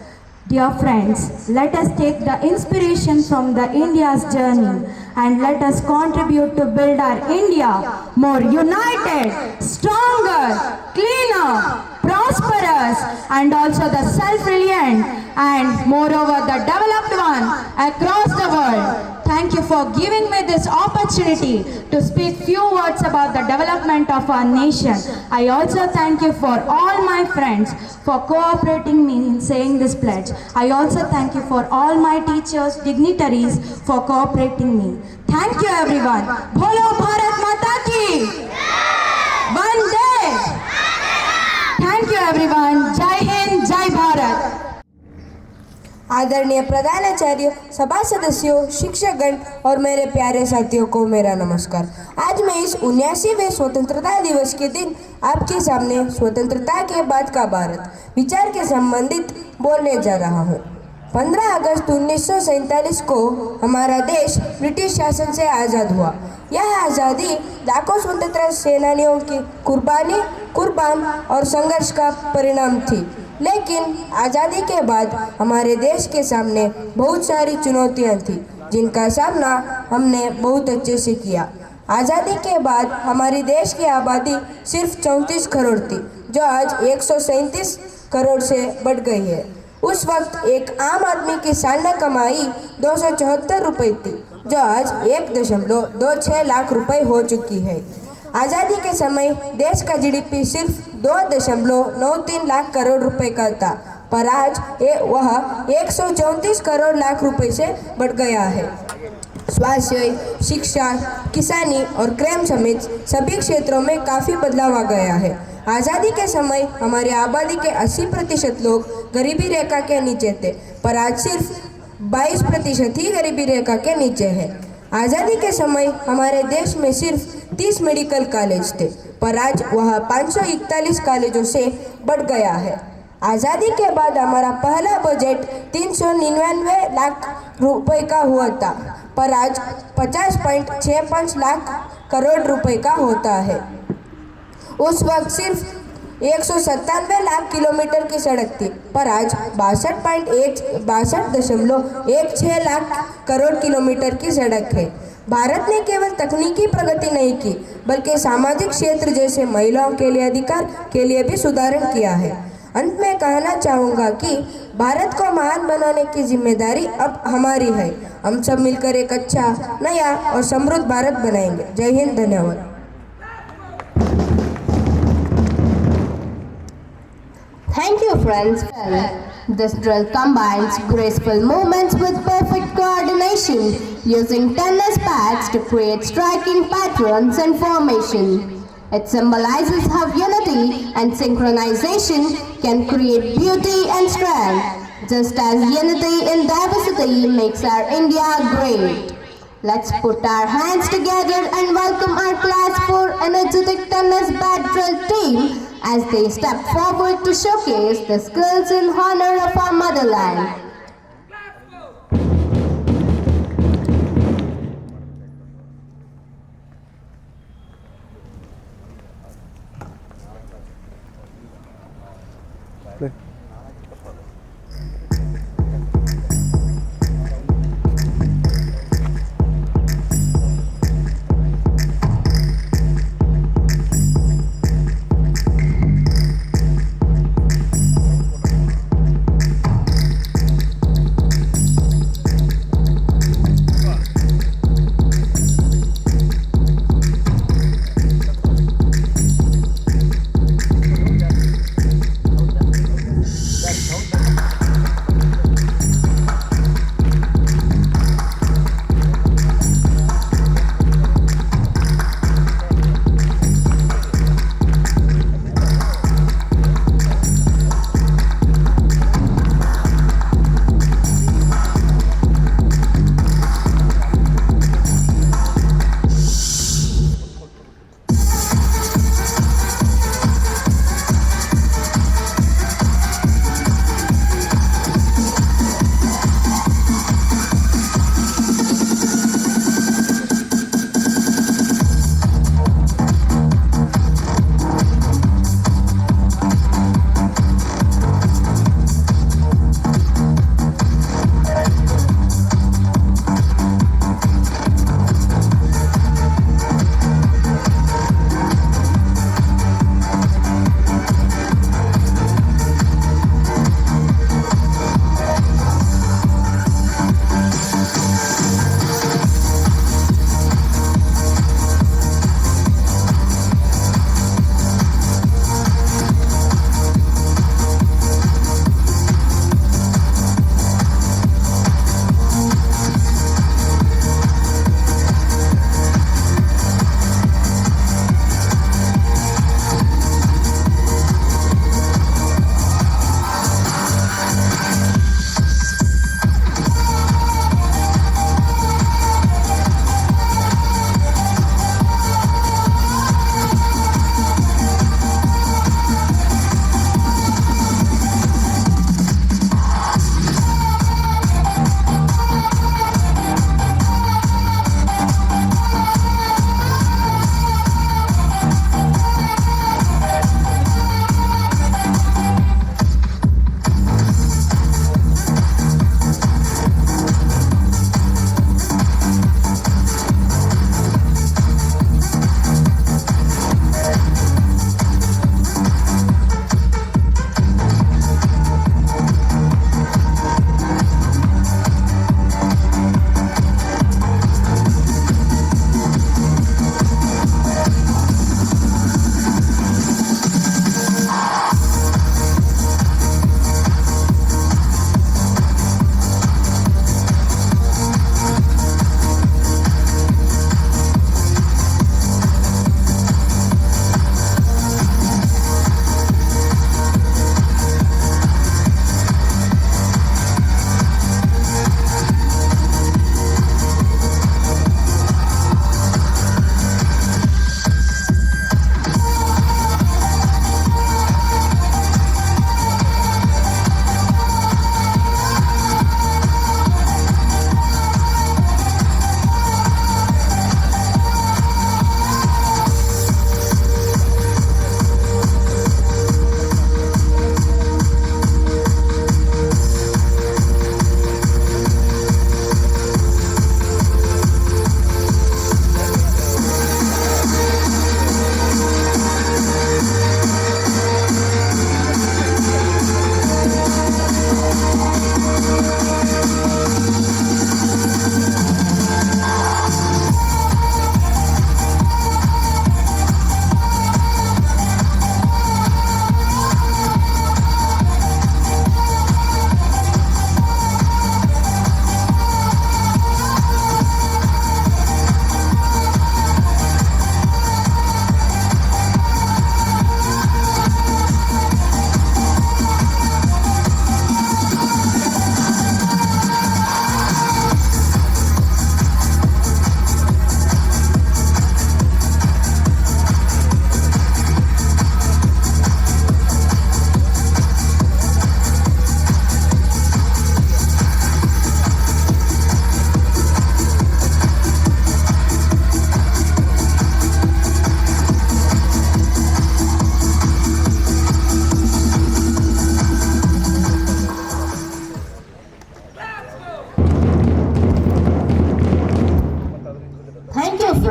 Dear friends, let us take the inspiration from the India's journey and let us contribute to build our India more united, stronger, cleaner, prosperous, and also the self-reliant and moreover the developed one across the world. Thank you for giving me this opportunity to speak few words about the development of our nation. I also thank you for all my friends for cooperating me in saying this pledge. I also thank you for all my teachers, dignitaries for cooperating me. Thank you everyone. Bolo Bharat Mata ki! Vande! Thank you everyone. Jai Hind, Jai Bharat. आदरणीय प्रधानाचार्य, सभा सदस्यों, शिक्षकगण और मेरे प्यारे साथियों को मेरा नमस्कार। आज मैं इस 79वें स्वतंत्रता दिवस के दिन आपके सामने स्वतंत्रता के बाद का भारत विचार के संबंधित बोलने जा रहा हूँ। 15 अगस्त 1947 को हमारा देश ब्रिटिश शासन से आज़ाद हुआ। यह आज़ादी लाखों स्वतंत्रता सेनानियों की कुर्बान और संघर्ष का परिणाम थी। लेकिन आज़ादी के बाद हमारे देश के सामने बहुत सारी चुनौतियां थीं, जिनका सामना हमने बहुत अच्छे से किया। आज़ादी के बाद हमारे देश की आबादी सिर्फ 34 करोड़ थी, जो आज 137 करोड़ से बढ़ गई है। उस वक्त एक आम आदमी की सालाना कमाई 274 रुपये थी, जो आज 1.26 लाख रुपए हो चुकी है। आज़ादी के समय देश का जीडीपी सिर्फ 2.93 लाख करोड़ रुपए का था, पर आज वह 134 करोड़ लाख रुपए से बढ़ गया है। स्वास्थ्य, शिक्षा, किसानी और क्राइम समेत सभी क्षेत्रों में काफ़ी बदलाव आ गया है। आज़ादी के समय हमारी आबादी के 80% लोग गरीबी रेखा के नीचे थे, पर आज सिर्फ 22% ही गरीबी रेखा के नीचे है। आज़ादी के समय हमारे देश में सिर्फ 30 मेडिकल कॉलेज थे, पर आज वह 541 कॉलेजों से बढ़ गया है। आज़ादी के बाद हमारा पहला बजट 399 लाख रुपए का हुआ था, पर आज 50.65 लाख करोड़ रुपए का होता है। उस वक्त सिर्फ 197 लाख किलोमीटर की सड़क थी, पर आज 62.16 लाख करोड़ किलोमीटर की सड़क है। भारत ने केवल तकनीकी प्रगति नहीं की, बल्कि सामाजिक क्षेत्र जैसे महिलाओं के लिए अधिकार के लिए भी सुधारण किया है। अंत में कहना चाहूँगा कि भारत को महान बनाने की जिम्मेदारी अब हमारी है। हम सब मिलकर एक अच्छा, नया और समृद्ध भारत बनाएंगे। जय हिंद, धन्यवाद। Thank you, friends. This drill combines graceful movements with perfect coordination, using tennis pads to create striking patterns and formation. It symbolizes how unity and synchronization can create beauty and strength, just as unity in diversity makes our India great. Let's put our hands together and welcome our Class 4 energetic tennis bat drill team as they step forward to showcase the skills in honor of our motherland.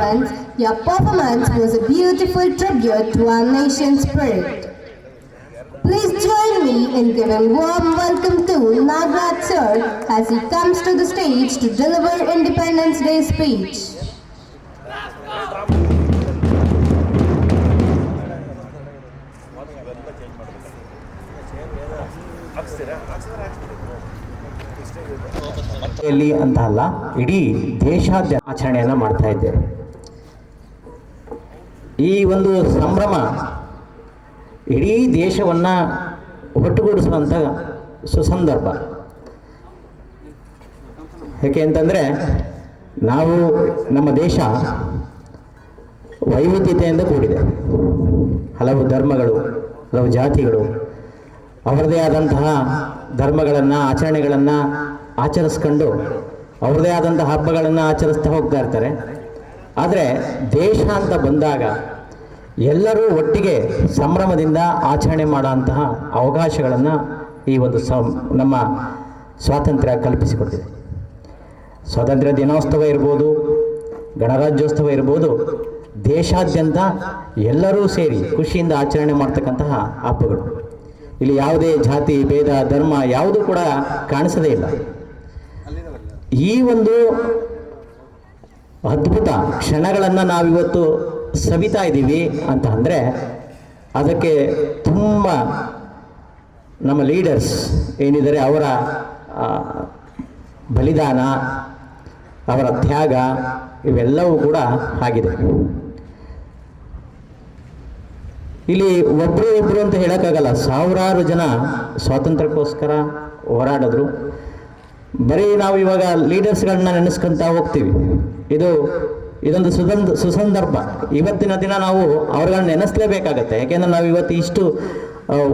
friends, your performance was a beautiful tribute to our nation's spirit. Please join me in giving warm welcome to Nagraj sir as he comes to the stage to deliver Independence Day speech. ಅಂತ ಅಲ್ಲ, ಇಡೀ ದೇಶಾದ್ಯಂತ ಆಚರಣೆಯನ್ನು ಮಾಡ್ತಾ ಇದ್ದೇವೆ. ಈ ಒಂದು ಸಂಭ್ರಮ ಇಡೀ ದೇಶವನ್ನು ಒಟ್ಟುಗೂಡಿಸುವಂಥ ಸುಸಂದರ್ಭ. ಯಾಕೆ ಅಂತಂದರೆ ನಾವು ನಮ್ಮ ದೇಶ ವೈವಿಧ್ಯತೆಯಿಂದ ಕೂಡಿದೆ. ಹಲವು ಧರ್ಮಗಳು, ಹಲವು ಜಾತಿಗಳು ಅವರದೇ ಆದಂತಹ ಧರ್ಮಗಳನ್ನು, ಆಚರಣೆಗಳನ್ನು ಆಚರಿಸ್ಕೊಂಡು ಅವ್ರದ್ದೇ ಆದಂತಹ ಹಬ್ಬಗಳನ್ನು ಆಚರಿಸ್ತಾ ಹೋಗ್ತಾ ಇರ್ತಾರೆ. ಆದರೆ ದೇಶ ಅಂತ ಬಂದಾಗ ಎಲ್ಲರೂ ಒಟ್ಟಿಗೆ ಸಂಭ್ರಮದಿಂದ ಆಚರಣೆ ಮಾಡೋಂತಹ ಅವಕಾಶಗಳನ್ನು ಈ ಒಂದು ನಮ್ಮ ಸ್ವಾತಂತ್ರ್ಯ ಕಲ್ಪಿಸಿಕೊಟ್ಟಿದೆ. ಸ್ವಾತಂತ್ರ್ಯ ದಿನೋತ್ಸವ ಇರ್ಬೋದು, ಗಣರಾಜ್ಯೋತ್ಸವ ಇರ್ಬೋದು, ದೇಶಾದ್ಯಂತ ಎಲ್ಲರೂ ಸೇರಿ ಖುಷಿಯಿಂದ ಆಚರಣೆ ಮಾಡ್ತಕ್ಕಂತಹ ಹಬ್ಬಗಳು. ಇಲ್ಲಿ ಯಾವುದೇ ಜಾತಿ ಭೇದ ಧರ್ಮ ಯಾವುದೂ ಕೂಡ ಕಾಣಿಸದೇ ಇಲ್ಲ. ಈ ಒಂದು ಅದ್ಭುತ ಕ್ಷಣಗಳನ್ನು ನಾವಿವತ್ತು ಸವಿತಾ ಇದ್ದೀವಿ ಅಂತ ಅಂದರೆ ಅದಕ್ಕೆ ತುಂಬ ನಮ್ಮ ಲೀಡರ್ಸ್ ಏನಿದ್ದಾರೆ ಅವರ ಬಲಿದಾನ, ಅವರ ತ್ಯಾಗ ಇವೆಲ್ಲವೂ ಕೂಡ ಆಗಿದೆ. ಇಲ್ಲಿ ಒಬ್ಬರು ಇಬ್ಬರು ಅಂತ ಹೇಳೋಕ್ಕಾಗಲ್ಲ, ಸಾವಿರಾರು ಜನ ಸ್ವಾತಂತ್ರ್ಯಕ್ಕೋಸ್ಕರ ಹೋರಾಡಿದ್ರು. ಬರೀ ನಾವು ಇವಾಗ ಲೀಡರ್ಸ್ಗಳನ್ನ ನೆನೆಸ್ಕೊಂತ ಹೋಗ್ತೀವಿ. ಇದೊಂದು ಸುಸಂದರ್ಭ. ಇವತ್ತಿನ ದಿನ ನಾವು ಅವ್ರುಗಳನ್ನ ನೆನೆಸಲೇಬೇಕಾಗತ್ತೆ. ಯಾಕೆಂದರೆ ನಾವು ಇವತ್ತು ಇಷ್ಟು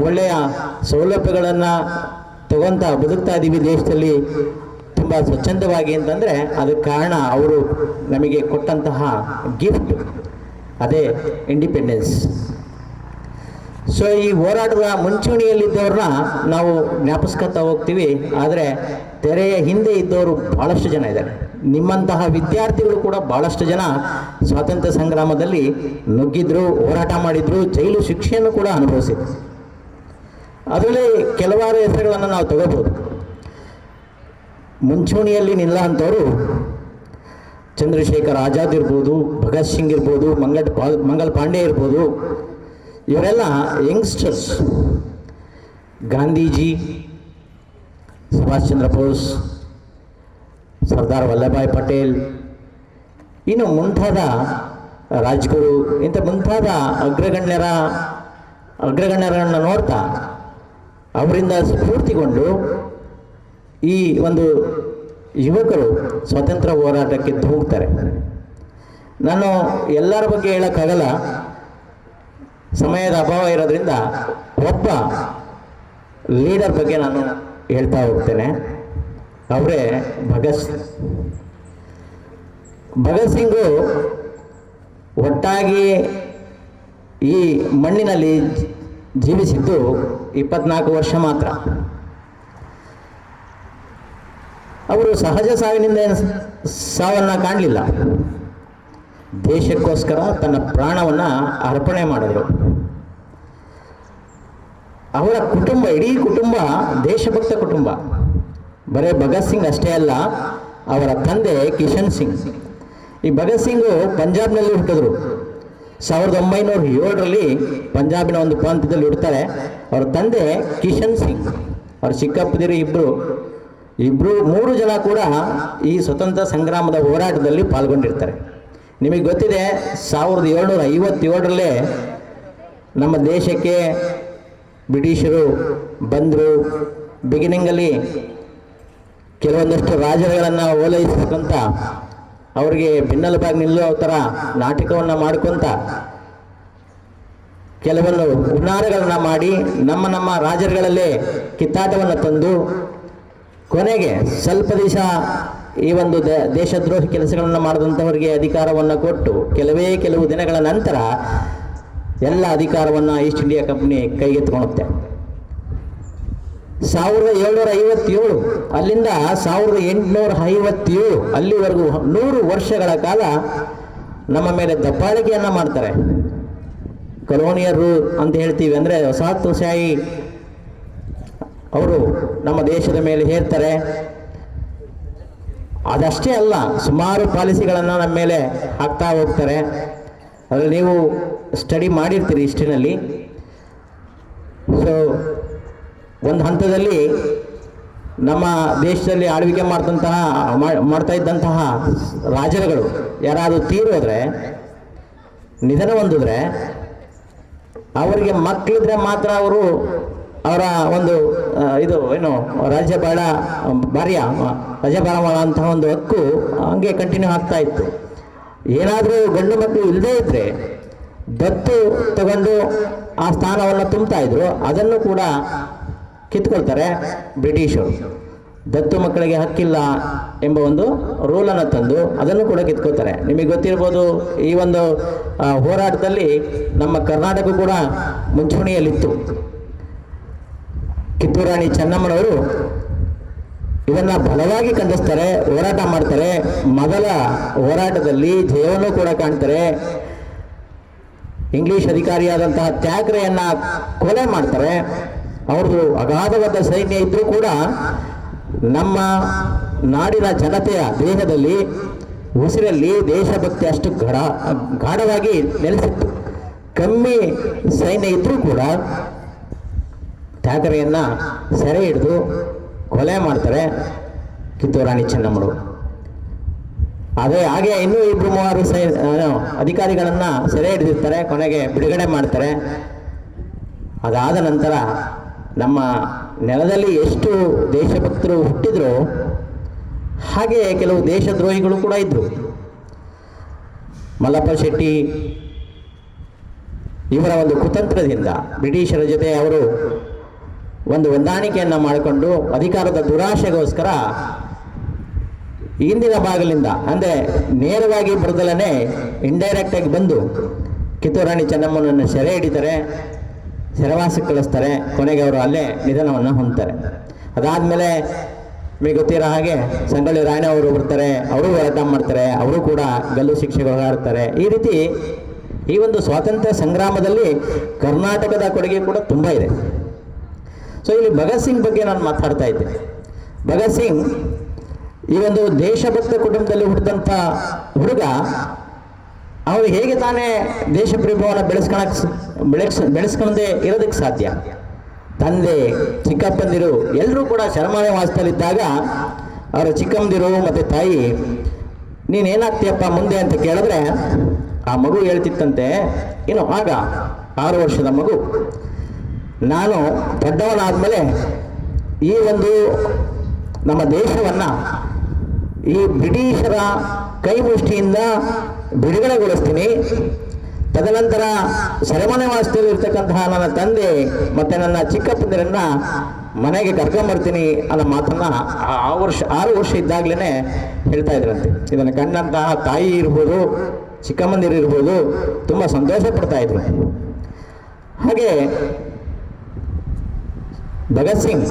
ಒಳ್ಳೆಯ ಸೌಲಭ್ಯಗಳನ್ನು ತಗೊಂತ ಬದುಕ್ತಾ ಇದ್ದೀವಿ ದೇಶದಲ್ಲಿ ತುಂಬ ಸ್ವಚ್ಛಂದವಾಗಿ ಅಂತಂದರೆ ಅದಕ್ಕೆ ಕಾರಣ ಅವರು ನಮಗೆ ಕೊಟ್ಟಂತಹ ಗಿಫ್ಟ್, ಅದೇ ಇಂಡಿಪೆಂಡೆನ್ಸ್. ಸೊ ಈ ಹೋರಾಟದ ಮುಂಚೂಣಿಯಲ್ಲಿದ್ದವ್ರನ್ನ ನಾವು ಜ್ಞಾಪಿಸ್ಕೊತಾ ಹೋಗ್ತೀವಿ. ಆದರೆ ತೆರೆಯ ಹಿಂದೆ ಇದ್ದವರು ಭಾಳಷ್ಟು ಜನ ಇದ್ದಾರೆ. ನಿಮ್ಮಂತಹ ವಿದ್ಯಾರ್ಥಿಗಳು ಕೂಡ ಭಾಳಷ್ಟು ಜನ ಸ್ವಾತಂತ್ರ್ಯ ಸಂಗ್ರಾಮದಲ್ಲಿ ನುಗ್ಗಿದ್ರು, ಹೋರಾಟ ಮಾಡಿದ್ರು, ಜೈಲು ಶಿಕ್ಷೆಯನ್ನು ಕೂಡ ಅನುಭವಿಸಿದ್ರು. ಅದರಲ್ಲಿ ಕೆಲವಾರು ಹೆಸರುಗಳನ್ನು ನಾವು ತಗೋಬೋದು. ಮುಂಚೂಣಿಯಲ್ಲಿ ನಿಲ್ಲ ಅಂಥವರು ಚಂದ್ರಶೇಖರ್ ಆಜಾದ್ ಇರ್ಬೋದು, ಭಗತ್ ಸಿಂಗ್ ಇರ್ಬೋದು, ಮಂಗಲ್ ಪಾಂಡೆ ಇರ್ಬೋದು. ಇವರೆಲ್ಲ ಯಂಗ್ಸ್ಟರ್ಸ್. ಗಾಂಧೀಜಿ, ಸುಭಾಷ್ ಚಂದ್ರ ಬೋಸ್, ಸರ್ದಾರ್ ವಲ್ಲಭಾಯ್ ಪಟೇಲ್, ಇನ್ನು ಮುಂತಾದ ರಾಜ್ಗುರು, ಇಂಥ ಮುಂತಾದ ಅಗ್ರಗಣ್ಯರನ್ನು ನೋಡ್ತಾ ಅವರಿಂದ ಸ್ಫೂರ್ತಿಗೊಂಡು ಈ ಒಂದು ಯುವಕರು ಸ್ವಾತಂತ್ರ್ಯ ಹೋರಾಟಕ್ಕೆ ಧುಮುಕ್ತಾರೆ. ನಾನು ಎಲ್ಲರ ಬಗ್ಗೆ ಹೇಳೋಕ್ಕಾಗಲ್ಲ, ಸಮಯದ ಅಭಾವ ಇರೋದ್ರಿಂದ ಒಬ್ಬ ಲೀಡರ್ ಬಗ್ಗೆ ನಾನು ಹೇಳ್ತಾ ಹೋಗ್ತೇನೆ. ಅವರೇ ಭಗತ್ ಸಿಂಗು ಒಟ್ಟಾಗಿ ಈ ಮಣ್ಣಿನಲ್ಲಿ ಜೀವಿಸಿದ್ದು 24 ವರ್ಷ ಮಾತ್ರ. ಅವರು ಸಹಜ ಸಾವಿನಿಂದ ಸಾವನ್ನು ಕಾಣಲಿಲ್ಲ. ದೇಶಕ್ಕೋಸ್ಕರ ತನ್ನ ಪ್ರಾಣವನ್ನು ಅರ್ಪಣೆ ಮಾಡಿದರು. ಅವರ ಕುಟುಂಬ, ಇಡೀ ಕುಟುಂಬ ದೇಶಭಕ್ತ ಕುಟುಂಬ. ಬರೇ ಭಗತ್ ಸಿಂಗ್ ಅಷ್ಟೇ ಅಲ್ಲ, ಅವರ ತಂದೆ ಕಿಶನ್ ಸಿಂಗ್. ಈ ಭಗತ್ ಸಿಂಗು ಪಂಜಾಬ್ನಲ್ಲಿ ಹುಟ್ಟಿದ್ರು. 1907ರಲ್ಲಿ ಪಂಜಾಬಿನ ಒಂದು ಪ್ರಾಂತ್ಯದಲ್ಲಿ ಹುಡ್ತಾರೆ. ಅವರ ತಂದೆ ಕಿಶನ್ ಸಿಂಗ್, ಅವ್ರ ಚಿಕ್ಕಪ್ಪದಿರು ಇಬ್ಬರು 3 ಜನ ಕೂಡ ಈ ಸ್ವತಂತ್ರ ಸಂಗ್ರಾಮದ ಹೋರಾಟದಲ್ಲಿ ಪಾಲ್ಗೊಂಡಿರ್ತಾರೆ. ನಿಮಗೆ ಗೊತ್ತಿದೆ, 1757ರಲ್ಲೇ ನಮ್ಮ ದೇಶಕ್ಕೆ ಬ್ರಿಟಿಷರು ಬಂದರು. ಬಿಗಿನಿಂಗಲ್ಲಿ ಕೆಲವೊಂದಷ್ಟು ರಾಜರುಗಳನ್ನು ಓಲೈಸಕ್ಕಂತ, ಅವರಿಗೆ ಬೆನ್ನೆಲುಬಾಗಿ ನಿಲ್ಲೋ ಥರ ನಾಟಕವನ್ನು ಮಾಡ್ಕೊತ ಕೆಲವೊಂದು ಹುನ್ನಾರಗಳನ್ನು ಮಾಡಿ ನಮ್ಮ ರಾಜರುಗಳಲ್ಲೇ ಕಿತ್ತಾಟವನ್ನು ತಂದು ಕೊನೆಗೆ ಸ್ವಲ್ಪ ದಿವಸ ಈ ಒಂದು ದೇಶದ್ರೋಹಿ ಕೆಲಸಗಳನ್ನು ಮಾಡಿದಂಥವರಿಗೆ ಅಧಿಕಾರವನ್ನು ಕೊಟ್ಟು ಕೆಲವು ದಿನಗಳ ನಂತರ ಎಲ್ಲ ಅಧಿಕಾರವನ್ನು ಈಸ್ಟ್ ಇಂಡಿಯಾ ಕಂಪ್ನಿ ಕೈಗೆತ್ತಿಕೊಳ್ಳುತ್ತೆ. 1757 ಅಲ್ಲಿಂದ 1857 ಅಲ್ಲಿವರೆಗೂ 100 ವರ್ಷಗಳ ಕಾಲ ನಮ್ಮ ಮೇಲೆ ದಬ್ಬಾಳಿಕೆಯನ್ನು ಮಾಡ್ತಾರೆ. ಕಲೋನಿಯರು ಅಂತ ಹೇಳ್ತೀವಿ, ಅಂದರೆ ವಸಾಹತುಶಾಹಿ ಅವರು ನಮ್ಮ ದೇಶದ ಮೇಲೆ ಹೇರ್ತಾರೆ. ಅದಷ್ಟೇ ಅಲ್ಲ, ಸುಮಾರು ಪಾಲಿಸಿಗಳನ್ನು ನಮ್ಮ ಮೇಲೆ ಹಾಕ್ತಾ ಹೋಗ್ತಾರೆ. ಅದರಲ್ಲಿ ನೀವು ಸ್ಟಡಿ ಮಾಡಿರ್ತೀರಿ ಹಿಸ್ಟ್ರಿನಲ್ಲಿ. ಸೊ ಒಂದು ಹಂತದಲ್ಲಿ ನಮ್ಮ ದೇಶದಲ್ಲಿ ಆಳ್ವಿಕೆ ಮಾಡ್ತಾ ಇದ್ದಂತಹ ರಾಜರುಗಳು ಯಾರಾದರೂ ತೀರೋದ್ರೆ, ನಿಧನ ಹೊಂದಿದ್ರೆ, ಅವರಿಗೆ ಮಕ್ಕಳಿದ್ರೆ ಮಾತ್ರ ಅವರು ಅವರ ಒಂದು ಇದು ಏನು ರಾಜ್ಯಭಾರ ಅಂತಹ ಒಂದು ಹಕ್ಕು ಹಂಗೆ ಕಂಟಿನ್ಯೂ ಆಗ್ತಾ ಇತ್ತು. ಏನಾದರೂ ಗಂಡು ಮಕ್ಕಳು ಇಲ್ಲದೇ ಇದ್ದರೆ ದತ್ತು ತಗೊಂಡು ಆ ಸ್ಥಾನವನ್ನು ತುಂಬ್ತಾ ಇದ್ರು. ಅದನ್ನು ಕೂಡ ಕಿತ್ಕೊಳ್ತಾರೆ ಬ್ರಿಟಿಷರು. ದತ್ತು ಮಕ್ಕಳಿಗೆ ಹಕ್ಕಿಲ್ಲ ಎಂಬ ಒಂದು ರೂಲನ್ನು ತಂದು ಅದನ್ನು ಕೂಡ ಕಿತ್ಕೊಳ್ತಾರೆ. ನಿಮಗೆ ಗೊತ್ತಿರ್ಬೋದು, ಈ ಒಂದು ಹೋರಾಟದಲ್ಲಿ ನಮ್ಮ ಕರ್ನಾಟಕ ಕೂಡ ಮುಂಚೂಣಿಯಲ್ಲಿತ್ತು. ಕಿತ್ತೂರು ರಾಣಿ ಚೆನ್ನಮ್ಮನವರು ಇದನ್ನು ಬಲವಾಗಿ ಖಂಡಿಸ್ತಾರೆ, ಹೋರಾಟ ಮಾಡ್ತಾರೆ. ಮೊದಲ ಹೋರಾಟದಲ್ಲಿ ಜಯವನ್ನು ಕೂಡ ಕಾಣ್ತಾರೆ. ಇಂಗ್ಲಿಷ್ ಅಧಿಕಾರಿಯಾದಂತಹ ಥ್ಯಾಕ್ರೆಯನ್ನು ಕೊಲೆ ಮಾಡ್ತಾರೆ. ಅವ್ರದ್ದು ಅಗಾಧವಾದ ಸೈನ್ಯ ಇದ್ದರೂ ಕೂಡ ನಮ್ಮ ನಾಡಿನ ಜನತೆಯ ದೇಹದಲ್ಲಿ, ಉಸಿರಲ್ಲಿ ದೇಶಭಕ್ತಿ ಅಷ್ಟು ಗಾಢವಾಗಿ ನೆಲೆಸಿತ್ತು. ಕಮ್ಮಿ ಸೈನ್ಯ ಇದ್ದರೂ ಕೂಡ ಥ್ಯಾಕ್ರೆಯನ್ನು ಸೆರೆ ಹಿಡಿದು ಕೊಲೆ ಮಾಡ್ತಾರೆ ಕಿತ್ತೂರು ರಾಣಿ ಚೆನ್ನಮ್ಮನವರು. ಹಾಗೆ ಇನ್ನೂ 2-3 ಅಧಿಕಾರಿಗಳನ್ನು ಸೆರೆ ಹಿಡಿದಿರ್ತಾರೆ, ಕೊನೆಗೆ ಬಿಡುಗಡೆ ಮಾಡ್ತಾರೆ. ಅದಾದ ನಂತರ ನಮ್ಮ ನೆಲದಲ್ಲಿ ಎಷ್ಟು ದೇಶಭಕ್ತರು ಹುಟ್ಟಿದ್ರು, ಹಾಗೆ ಕೆಲವು ದೇಶದ್ರೋಹಿಗಳು ಕೂಡ ಇದ್ದರು. ಮಲ್ಲಪ್ಪ ಶೆಟ್ಟಿ ಇವರ ಒಂದು ಕುತಂತ್ರದಿಂದ ಬ್ರಿಟಿಷರ ಜೊತೆ ಅವರು ಒಂದು ಹೊಂದಾಣಿಕೆಯನ್ನು ಮಾಡಿಕೊಂಡು ಅಧಿಕಾರದ ದುರಾಶೆಗೋಸ್ಕರ ಹಿಂದಿನ ಬಾಗಿಲಿಂದ, ಅಂದರೆ ನೇರವಾಗಿ ಬರದಲೇ ಇಂಡೈರೆಕ್ಟಾಗಿ ಬಂದು ಕಿತ್ತೂರು ರಾಣಿ ಚೆನ್ನಮ್ಮನನ್ನು ಸೆರೆ ಹಿಡಿತಾರೆ, ಸೆರೆವಾಸಕ್ಕೆ ಕಳಿಸ್ತಾರೆ. ಕೊನೆಗೆ ಅವರು ಅಲ್ಲೇ ನಿಧನವನ್ನು ಹೊಂದ್ತಾರೆ. ಅದಾದಮೇಲೆ ನಿಮಗೆ ಗೊತ್ತಿರೋ ಹಾಗೆ ಸಂಗೊಳ್ಳಿ ರಾಯಣ್ಣ ಅವರು ಬರ್ತಾರೆ, ಅವರು ಹೋರಾಟ ಮಾಡ್ತಾರೆ, ಅವರು ಕೂಡ ಗಲ್ಲು ಶಿಕ್ಷೆಗೆ ಹೋರಾಡ್ತಾರೆ. ಈ ರೀತಿ ಈ ಒಂದು ಸ್ವಾತಂತ್ರ್ಯ ಸಂಗ್ರಾಮದಲ್ಲಿ ಕರ್ನಾಟಕದ ಕೊಡುಗೆ ಕೂಡ ತುಂಬ ಇದೆ. ಸೊ ಇಲ್ಲಿ ಭಗತ್ ಸಿಂಗ್ ಬಗ್ಗೆ ನಾನು ಮಾತಾಡ್ತಾ ಇದ್ದೆ. ಭಗತ್ ಸಿಂಗ್ ಈ ಒಂದು ದೇಶಭಕ್ತ ಕುಟುಂಬದಲ್ಲಿ ಹುಟ್ಟಿದಂಥ ಹುಡುಗ, ಅವನು ಹೇಗೆ ತಾನೇ ದೇಶ ಪ್ರೇಮವನ್ನು ಬೆಳೆಸ್ಕೊಳ್ಳದೆ ಇರೋದಕ್ಕೆ ಸಾಧ್ಯ? ತಂದೆ, ಚಿಕ್ಕಪ್ಪಂದಿರು ಎಲ್ಲರೂ ಕೂಡ ಸೆರೆಮನೆವಾಸದಲ್ಲಿದ್ದಾಗ ಅವರ ಚಿಕ್ಕಮ್ಮಂದಿರು ಮತ್ತು ತಾಯಿ, ನೀನೇನಾಗ್ತೀಯಪ್ಪ ಮುಂದೆ ಅಂತ ಕೇಳಿದ್ರೆ ಆ ಮಗು ಹೇಳ್ತಿತ್ತಂತೆ, ಏನು ಆಗ 6 ವರ್ಷದ ಮಗು, ನಾನು ದೊಡ್ಡವನಾದ್ಮೇಲೆ ಈ ಒಂದು ನಮ್ಮ ದೇಶವನ್ನು ಈ ಬ್ರಿಟಿಷರ ಕೈ ಮುಷ್ಟಿಯಿಂದ ಬಿಡುಗಡೆಗೊಳಿಸ್ತೀನಿ. ತದನಂತರ ಸೆರೆಮನೆವಾಸದಲ್ಲಿ ಇರ್ತಕ್ಕಂತಹ ನನ್ನ ತಂದೆ ಮತ್ತು ನನ್ನ ಚಿಕ್ಕಪ್ಪಂದಿರನ್ನ ಮನೆಗೆ ಕರ್ಕೊಂಬರ್ತೀನಿ ಅನ್ನೋ ಮಾತನ್ನು 6 ವರ್ಷ ಇದ್ದಾಗಲೇ ಹೇಳ್ತಾ ಇದ್ರಂತೆ. ಇದನ್ನು ಕಂಡಂತಹ ತಾಯಿ ಇರ್ಬೋದು, ಚಿಕ್ಕಮ್ಮಂದಿರು ಇರ್ಬೋದು, ತುಂಬ ಸಂತೋಷ ಪಡ್ತಾ ಇದ್ರು. ಹಾಗೆ ಭಗತ್ ಸಿಂಗ್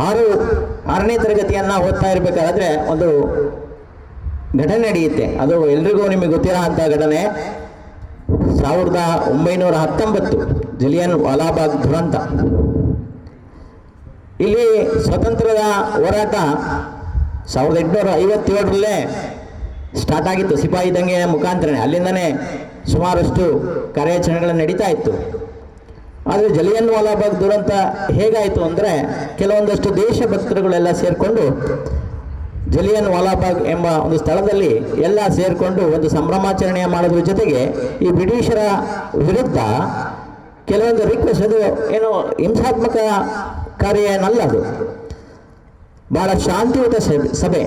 6ನೇ ತರಗತಿಯನ್ನು ಓದ್ತಾ ಇರಬೇಕಾದ್ರೆ ಒಂದು ಘಟನೆ ನಡೆಯುತ್ತೆ. ಅದು ಎಲ್ರಿಗೂ ನಿಮಗೆ ಗೊತ್ತಿರೋ ಅಂಥ ಘಟನೆ. 1919 ಜಲಿಯನ್ ವಾಲಾಬಾಗ್ ದುರಂತ. ಇಲ್ಲಿ ಸ್ವತಂತ್ರದ ಹೋರಾಟ 1857ರಲ್ಲೇ ಸ್ಟಾರ್ಟ್ ಆಗಿತ್ತು. ಸಿಪಾಯಿ ದಂಗೆ ಮುಖಾಂತರನೇ ಅಲ್ಲಿಂದನೇ ಸುಮಾರಷ್ಟು ಕಾರ್ಯಾಚರಣೆಗಳು ನಡೀತಾ ಇತ್ತು. ಆದರೆ ಜಲಿಯನ್ ವಾಲಾಬಾಗ್ ದುರಂತ ಹೇಗಾಯಿತು ಅಂದರೆ, ಕೆಲವೊಂದಷ್ಟು ದೇಶಭಕ್ತರುಗಳೆಲ್ಲ ಸೇರಿಕೊಂಡು ಜಲಿಯನ್ ವಾಲಾಬಾಗ್ ಎಂಬ ಒಂದು ಸ್ಥಳದಲ್ಲಿ ಎಲ್ಲ ಸೇರಿಕೊಂಡು ಒಂದು ಸಂಭ್ರಮಾಚರಣೆಯ ಮಾಡೋದ್ರ ಜೊತೆಗೆ ಈ ಬ್ರಿಟಿಷರ ವಿರುದ್ಧ ಕೆಲವೊಂದು ರಿಕ್ವೆಸ್ಟ್, ಅದು ಏನೋ ಹಿಂಸಾತ್ಮಕ ಕಾರ್ಯ ಏನಲ್ಲ, ಅದು ಬಹಳ ಶಾಂತಿಯುತ ಸಭೆ.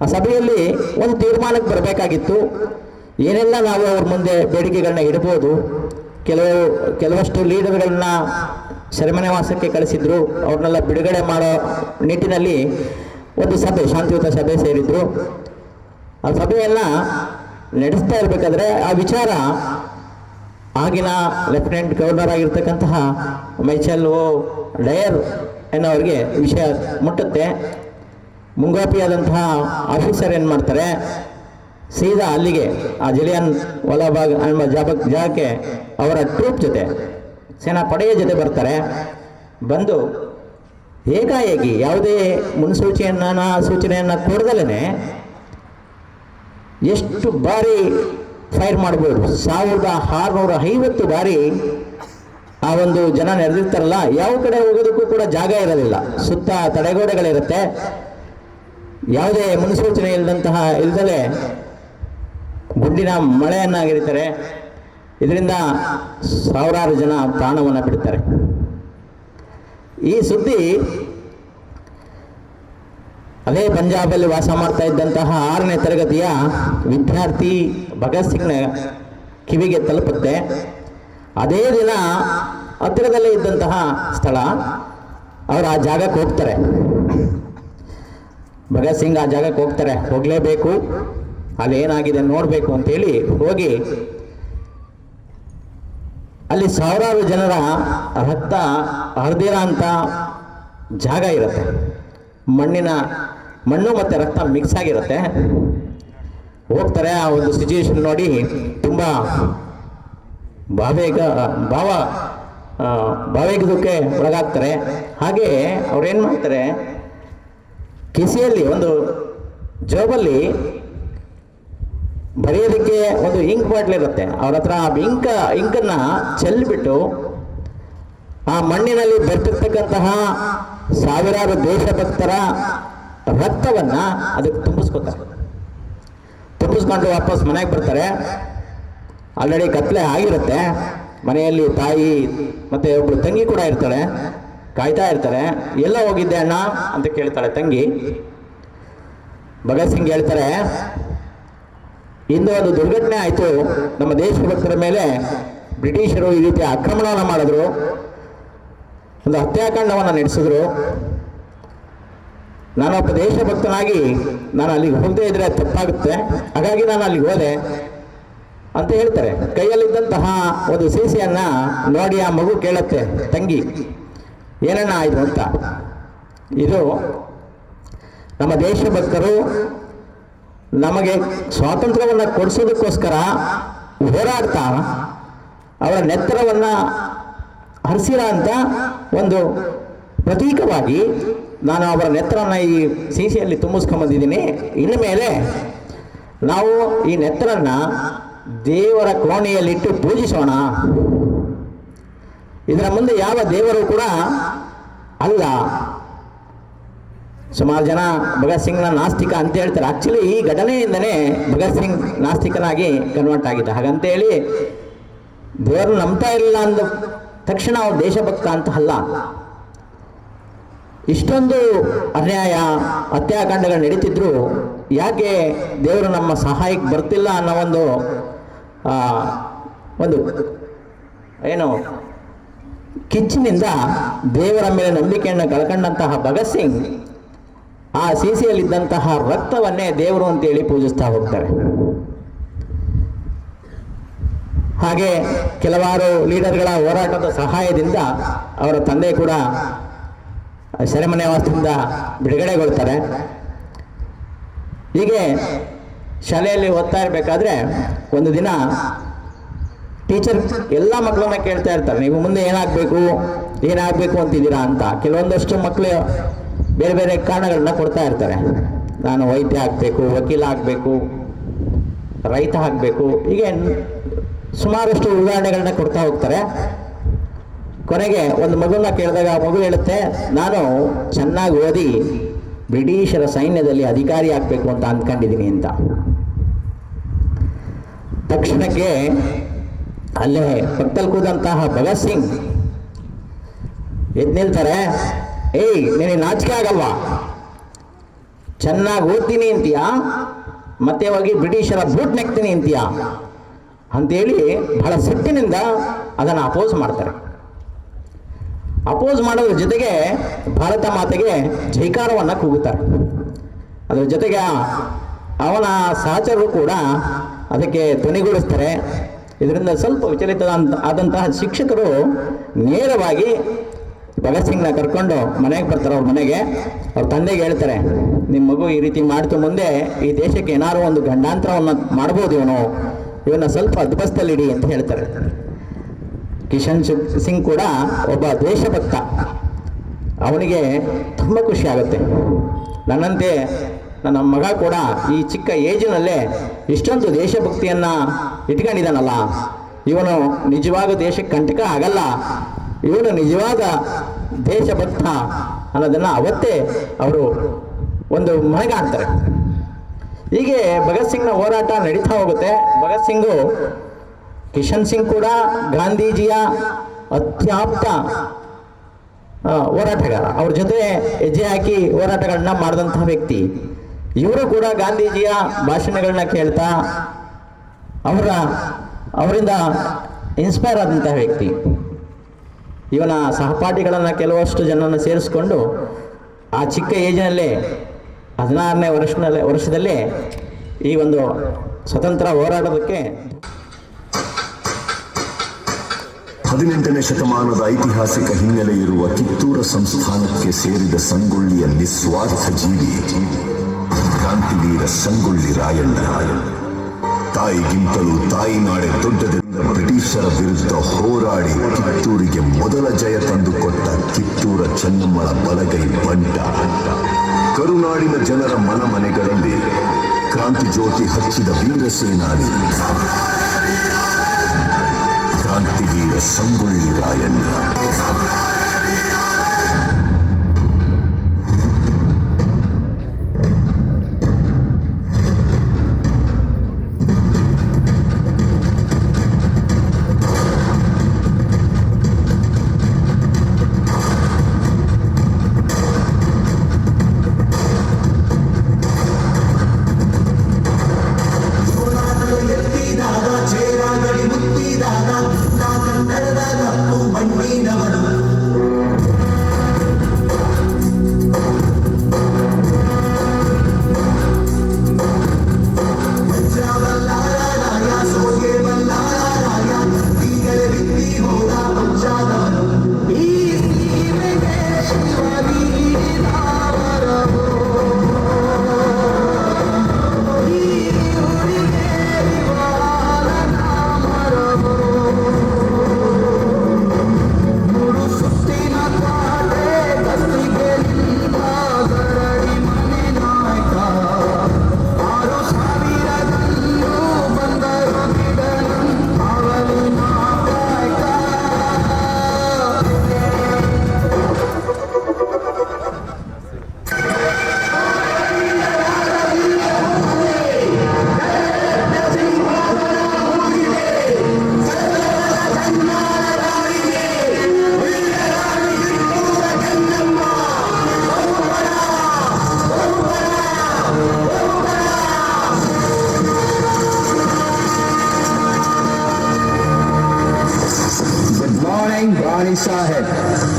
ಆ ಸಭೆಯಲ್ಲಿ ಒಂದು ತೀರ್ಮಾನಕ್ಕೆ ಬರಬೇಕಾಗಿತ್ತು. ಏನೆಲ್ಲ ನಾವು ಅವ್ರ ಮುಂದೆ ಬೇಡಿಕೆಗಳನ್ನ ಇಡ್ಬೋದು. ಕೆಲವಷ್ಟು ಲೀಡರ್ಗಳನ್ನ ಸೆರೆಮನೆವಾಸಕ್ಕೆ ಕಳಿಸಿದ್ರು. ಅವ್ರನ್ನೆಲ್ಲ ಬಿಡುಗಡೆ ಮಾಡೋ ನಿಟ್ಟಿನಲ್ಲಿ ಒಂದು ಸಭೆ, ಶಾಂತಿಯುತ ಸಭೆ ಸೇರಿದ್ರು. ಆ ಸಭೆಯನ್ನು ನಡೆಸ್ತಾ ಇರಬೇಕಾದ್ರೆ ಆ ವಿಚಾರ ಆಗಿನ ಲೆಫ್ಟಿನೆಂಟ್ ಗವರ್ನರ್ ಆಗಿರ್ತಕ್ಕಂತಹ ಮೈಚೆಲ್ ಓ ಡಯರ್ ಎನ್ನುವರಿಗೆ ವಿಷಯ ಮುಟ್ಟುತ್ತೆ. ಮುಂಗಾಪಿಯಾದಂತಹ ಆಫೀಸರ್ ಏನು ಮಾಡ್ತಾರೆ, ಸೀದಾ ಅಲ್ಲಿಗೆ ಆ ಜಲಿಯನ್ ವಾಲಾಬಾಗ್ ಎಂಬ ಜಾಗಕ್ಕೆ ಅವರ ಟ್ರೂಪ್ ಜೊತೆ ಸೇನಾ ಪಡೆಯ ಜೊತೆ ಬರ್ತಾರೆ. ಬಂದು ಏಕಾಏಕಿ ಯಾವುದೇ ಸೂಚನೆಯನ್ನು ಕೊಡದಲೇ ಎಷ್ಟು ಬಾರಿ ಫೈರ್ ಮಾಡ್ಬೋದು, 1650 ಬಾರಿ ಆ ಒಂದು ಜನ ನೆರೆದಿರ್ತಾರಲ್ಲ, ಯಾವ ಕಡೆ ಹೋಗೋದಕ್ಕೂ ಕೂಡ ಜಾಗ ಇರೋದಿಲ್ಲ, ಸುತ್ತ ತಡೆಗೋಡೆಗಳಿರುತ್ತೆ. ಯಾವುದೇ ಮುನ್ಸೂಚನೆ ಇಲ್ದಲೇ ಗುಂಡಿನ ಮಳೆಯನ್ನಾಗಿರ್ತಾರೆ. ಇದರಿಂದ ಸಾವಿರಾರು ಜನ ಪ್ರಾಣವನ್ನು ಬಿಡ್ತಾರೆ. ಈ ಸುದ್ದಿ ಅದೇ ಪಂಜಾಬಲ್ಲಿ ವಾಸ ಮಾಡ್ತಾ ಇದ್ದಂತಹ 6ನೇ ತರಗತಿಯ ವಿದ್ಯಾರ್ಥಿ ಭಗತ್ ಸಿಂಗ್ನ ಕಿವಿಗೆ ತಲುಪುತ್ತೆ. ಅದೇ ದಿನ ಹತ್ತಿರದಲ್ಲೇ ಇದ್ದಂತಹ ಸ್ಥಳ, ಅವರು ಆ ಜಾಗಕ್ಕೆ ಹೋಗ್ತಾರೆ. ಭಗತ್ ಸಿಂಗ್ ಆ ಜಾಗಕ್ಕೆ ಹೋಗ್ತಾರೆ. ಹೋಗಲೇಬೇಕು, ಅಲ್ಲಿ ಏನಾಗಿದೆ ನೋಡಬೇಕು ಅಂತೇಳಿ ಹೋಗಿ ಅಲ್ಲಿ ಸಾವಿರಾರು ಜನರ ರಕ್ತ ಹರಿದಿರೋ ಅಂಥ ಜಾಗ ಇರುತ್ತೆ. ಮಣ್ಣು ಮತ್ತು ರಕ್ತ ಮಿಕ್ಸ್ ಆಗಿರುತ್ತೆ. ಹೋಗ್ತಾರೆ. ಆ ಒಂದು ಸಿಚುವೇಶನ್ ನೋಡಿ ತುಂಬ ಭಾವೇಗಕ್ಕೆ ಒಳಗಾಗ್ತಾರೆ. ಹಾಗೆ ಅವ್ರೇನು ಮಾಡ್ತಾರೆ, ಕಿಸೆಯಲ್ಲಿ ಒಂದು ಜೋಬಲ್ಲಿ ಬರೆಯೋದಕ್ಕೆ ಒಂದು ಇಂಕ್ ಬಾಟ್ಲ್ ಇರುತ್ತೆ ಅವ್ರ ಹತ್ರ. ಆ ಇಂಕನ್ನು ಚೆಲ್ಲಿಬಿಟ್ಟು ಆ ಮಣ್ಣಿನಲ್ಲಿ ಬೆರೆತಿರ್ತಕ್ಕಂತಹ ಸಾವಿರಾರು ದೇಶಭಕ್ತರ ರಕ್ತವನ್ನು ಅದಕ್ಕೆ ತುಂಬಿಸ್ಕೊಂಡು ವಾಪಸ್ ಮನೆಗೆ ಬರ್ತಾರೆ. ಆಲ್ರೆಡಿ ಕತ್ಲೆ ಆಗಿರುತ್ತೆ. ಮನೆಯಲ್ಲಿ ತಾಯಿ ಮತ್ತು ಒಬ್ಬಳು ತಂಗಿ ಕೂಡ ಇರ್ತಾಳೆ, ಕಾಯ್ತಾ ಇರ್ತಾರೆ. ಎಲ್ಲ ಹೋಗಿದ್ದೆ ಅಣ್ಣ ಅಂತ ಕೇಳ್ತಾಳೆ ತಂಗಿ. ಭಗತ್ ಸಿಂಗ್ ಹೇಳ್ತಾರೆ, ಇಂದು ಒಂದು ದುರ್ಘಟನೆ ಆಯಿತು, ನಮ್ಮ ದೇಶಭಕ್ತರ ಮೇಲೆ ಬ್ರಿಟಿಷರು ಈ ರೀತಿ ಆಕ್ರಮಣವನ್ನು ಮಾಡಿದ್ರು, ಒಂದು ಹತ್ಯಾಕಾಂಡವನ್ನು ನಡೆಸಿದ್ರು. ನಾನೊಬ್ಬ ದೇಶಭಕ್ತನಾಗಿ ನಾನು ಅಲ್ಲಿಗೆ ಹೋಗದೇ ಇದ್ರೆ ತಪ್ಪಾಗುತ್ತೆ, ಹಾಗಾಗಿ ನಾನು ಅಲ್ಲಿಗೆ ಹೋದೆ ಅಂತ ಹೇಳ್ತಾರೆ. ಕೈಯಲ್ಲಿದ್ದಂತಹ ಒಂದು ಸೀಸೆಯನ್ನು ನೋಡಿ ಆ ಮಗು ಕೇಳುತ್ತೆ, ತಂಗಿ ಏನಣ್ಣ ಆಯಿತು ಅಂತ. ಇದು ನಮ್ಮ ದೇಶಭಕ್ತರು ನಮಗೆ ಸ್ವಾತಂತ್ರ್ಯವನ್ನು ಕೊಡಿಸೋದಕ್ಕೋಸ್ಕರ ಹೋರಾಡ್ತಾ ಅವರ ನೆತ್ತರವನ್ನು ಹರಿಸಿರೋ ಅಂತ ಒಂದು ಪ್ರತೀಕವಾಗಿ ನಾನು ಅವರ ನೆತ್ತರನ್ನು ಈ ಸೀಸೆಯಲ್ಲಿ ತುಂಬಿಸ್ಕೊಂಬಂದಿದ್ದೀನಿ. ಇನ್ನು ಮೇಲೆ ನಾವು ಈ ನೆತ್ತರನ್ನು ದೇವರ ಕೋಣೆಯಲ್ಲಿಟ್ಟು ಪೂಜಿಸೋಣ. ಇದರ ಮುಂದೆ ಯಾವ ದೇವರು ಕೂಡ ಅಲ್ಲ. ಸುಮಾರು ಜನ ಭಗತ್ ಸಿಂಗ್ನ ನಾಸ್ತಿಕ ಅಂತ ಹೇಳ್ತಾರೆ. ಆ್ಯಕ್ಚುಲಿ ಈ ಘಟನೆಯಿಂದನೇ ಭಗತ್ ಸಿಂಗ್ ನಾಸ್ತಿಕನಾಗಿ ಕನ್ವರ್ಟ್ ಆಗಿದ್ದ. ಹಾಗಂತೇಳಿ ದೇವರು ನಂಬ್ತಾ ಇರಲಿಲ್ಲ ಅಂದ ತಕ್ಷಣ ಅವ್ರು ದೇಶಭಕ್ತ ಅಂತ ಅಲ್ಲ. ಇಷ್ಟೊಂದು ಅನ್ಯಾಯ ಹತ್ಯಾಕಾಂಡಗಳು ನಡೀತಿದ್ರು ಯಾಕೆ ದೇವರು ನಮ್ಮ ಸಹಾಯಕ್ಕೆ ಬರ್ತಿಲ್ಲ ಅನ್ನೋ ಒಂದು ಏನು ಕಿಚ್ಚಿನಿಂದ ದೇವರ ಮೇಲೆ ನಂಬಿಕೆಯನ್ನು ಕಳ್ಕೊಂಡಂತಹ ಭಗತ್ ಸಿಂಗ್ ಆ ಸೀಸೆಯಲ್ಲಿದ್ದಂತಹ ರಕ್ತವನ್ನೇ ದೇವರು ಅಂತೇಳಿ ಪೂಜಿಸ್ತಾ ಹೋಗ್ತಾರೆ. ಹಾಗೆ ಕೆಲವಾರು ಲೀಡರ್ಗಳ ಹೋರಾಟದ ಸಹಾಯದಿಂದ ಅವರ ತಂದೆ ಕೂಡ ಸೆರೆಮನೆವಾಸದಿಂದ ಬಿಡುಗಡೆಗೊಳ್ತಾರೆ. ಹೀಗೆ ಶಾಲೆಯಲ್ಲಿ ಓದ್ತಾ ಇರಬೇಕಾದ್ರೆ ಒಂದು ದಿನ ಟೀಚರ್ ಎಲ್ಲ ಮಕ್ಕಳನ್ನ ಕೇಳ್ತಾ ಇರ್ತಾರೆ, ನೀವು ಮುಂದೆ ಏನಾಗಬೇಕು ಅಂತಿದ್ದೀರಾ ಅಂತ. ಕೆಲವೊಂದಷ್ಟು ಮಕ್ಕಳು ಬೇರೆ ಬೇರೆ ಕಾರಣಗಳನ್ನ ಕೊಡ್ತಾ ಇರ್ತಾರೆ. ನಾನು ವೈದ್ಯ ಆಗಬೇಕು, ವಕೀಲ ಆಗಬೇಕು, ರೈತ ಆಗಬೇಕು, ಹೀಗೆ ಸುಮಾರಷ್ಟು ಉದಾಹರಣೆಗಳನ್ನ ಕೊಡ್ತಾ ಹೋಗ್ತಾರೆ. ಕೊನೆಗೆ ಒಂದು ಮಗುನ ಕೇಳಿದಾಗ ಆ ಮಗು ಹೇಳುತ್ತೆ, ನಾನು ಚೆನ್ನಾಗಿ ಓದಿ ಬ್ರಿಟಿಷರ ಸೈನ್ಯದಲ್ಲಿ ಅಧಿಕಾರಿ ಆಗಬೇಕು ಅಂತ ಅಂದ್ಕೊಂಡಿದ್ದೀನಿ ಅಂತ. ತಕ್ಷಣಕ್ಕೆ ಅಲ್ಲೇ ಪಕ್ಕದಲ್ಲಿ ಕೂದಂತಹ ಭಗತ್ ಸಿಂಗ್ ಎದ್ದು ನಿಲ್ತಾರೆ. ಏಯ್, ನಿನಗೆ ನಾಚಿಕೆ ಆಗಲ್ವಾ? ಚೆನ್ನಾಗಿ ಓದ್ತೀನಿ ಅಂತೀಯಾ, ಮತ್ತೆ ಹೋಗಿ ಬ್ರಿಟಿಷರ ಬೂಟ್ ನೆಕ್ತೀನಿ ಅಂತೀಯಾ ಅಂತೇಳಿ ಬಹಳ ಸಿಟ್ಟಿನಿಂದ ಅದನ್ನು ಅಪೋಸ್ ಮಾಡ್ತಾರೆ. ಅಪೋಸ್ ಮಾಡೋದ್ರ ಜೊತೆಗೆ ಭಾರತ ಮಾತೆಗೆ ಜೈಕಾರವನ್ನು ಕೂಗುತ್ತಾರೆ. ಅದರ ಜೊತೆಗೆ ಅವನ ಸಹಚರರು ಕೂಡ ಅದಕ್ಕೆ ಧ್ವನಿಗೂಡಿಸ್ತಾರೆ. ಇದರಿಂದ ಸ್ವಲ್ಪ ವಿಚಲಿತ ಆದಂತಹ ಶಿಕ್ಷಕರು ನೇರವಾಗಿ ಭಗತ್ ಸಿಂಗ್ನ ಕರ್ಕೊಂಡು ಮನೆಗೆ ಬರ್ತಾರೆ. ಅವ್ರ ಮನೆಗೆ ಅವ್ರ ತಂದೆಗೆ ಹೇಳ್ತಾರೆ, ನಿಮ್ಮ ಮಗು ಈ ರೀತಿ ಮಾಡ್ತು, ಮುಂದೆ ಈ ದೇಶಕ್ಕೆ ಏನಾದ್ರು ಒಂದು ಗಂಡಾಂತರವನ್ನು ಮಾಡ್ಬೋದು, ಇವನ್ನ ಸ್ವಲ್ಪ ಅದ್ಭಸ್ತಲ್ಲಿಡಿ ಅಂತ ಹೇಳ್ತಾರೆ. ಕಿಶನ್ ಸಿಂಗ್ ಕೂಡ ಒಬ್ಬ ದೇಶಭಕ್ತ. ಅವನಿಗೆ ತುಂಬ ಖುಷಿ ಆಗುತ್ತೆ, ನನ್ನಂತೆ ನನ್ನ ಮಗ ಕೂಡ ಈ ಚಿಕ್ಕ ಏಜಿನಲ್ಲೇ ಇಷ್ಟೊಂದು ದೇಶಭಕ್ತಿಯನ್ನು ಇಟ್ಕೊಂಡಿದ್ದಾನಲ್ಲ, ಇವನು ನಿಜವಾದ ದೇಶಕ್ಕೆ ಕಂಟಕ ಆಗಲ್ಲ, ಇವನು ನಿಜವಾದ ದೇಶಭಕ್ತ ಅನ್ನೋದನ್ನು ಅವತ್ತೇ ಅವರು ಒಂದು ಮನಗಾಣ್ತಾರೆ. ಹೀಗೆ ಭಗತ್ ಸಿಂಗ್ನ ಹೋರಾಟ ನಡೀತಾ ಹೋಗುತ್ತೆ. ಭಗತ್ ಸಿಂಗು, ಕಿಶನ್ ಸಿಂಗ್ ಕೂಡ ಗಾಂಧೀಜಿಯ ಅತ್ಯಾಪ್ತ ಹೋರಾಟಗಾರ, ಅವ್ರ ಜೊತೆ ಹೆಜ್ಜೆ ಹಾಕಿ ಹೋರಾಟಗಳನ್ನ ಮಾಡಿದಂತಹ ವ್ಯಕ್ತಿ. ಇವರು ಕೂಡ ಗಾಂಧೀಜಿಯ ಭಾಷಣಗಳನ್ನ ಕೇಳ್ತಾ ಅವರಿಂದ ಇನ್ಸ್ಪೈರ್ ಆದಂತಹ ವ್ಯಕ್ತಿ. ಇವನ ಸಹಪಾಠಿಗಳನ್ನು ಕೆಲವಷ್ಟು ಜನನ ಸೇರಿಸ್ಕೊಂಡು ಆ ಚಿಕ್ಕ ಏಜಿನಲ್ಲೇ 16ನೇ ವರ್ಷದಲ್ಲೇ ಈ ಒಂದು ಸ್ವತಂತ್ರ ಹೋರಾಟಕ್ಕೆ 18ನೇ ಶತಮಾನದ ಐತಿಹಾಸಿಕ ಹಿನ್ನೆಲೆ ಇರುವ ಕಿತ್ತೂರ ಸಂಸ್ಥಾನಕ್ಕೆ ಸೇರಿದ ಸಂಗೊಳ್ಳಿಯ ನಿಸ್ವಾರ್ಥ ಜೀವಿ ಕ್ರಾಂತಿವೀರ ಸಂಗೊಳ್ಳಿ ರಾಯಣ್ಣ. ತಾಯಿಗಿಂತಲೂ ತಾಯಿನಾಡೆ ದೊಡ್ಡದೆಂದ ಬ್ರಿಟಿಷರ ವಿರುದ್ಧ ಹೋರಾಡಿ ಕಿತ್ತೂರಿಗೆ ಮೊದಲ ಜಯ ತಂದುಕೊಟ್ಟ ಕಿತ್ತೂರ ಚೆನ್ನಮ್ಮಳ ಬಲಗೈ ಬಂಟ. ಕರುನಾಡಿನ ಜನರ ಮನೆಗಳಲ್ಲಿ ಕ್ರಾಂತಿ ಜ್ಯೋತಿ ಹಚ್ಚಿದ ವೀರ ಸೇನಾನಿ ಕ್ರಾಂತಿವೀರ ಸಂಗೊಳ್ಳಿ ರಾಯಣ್ಣ.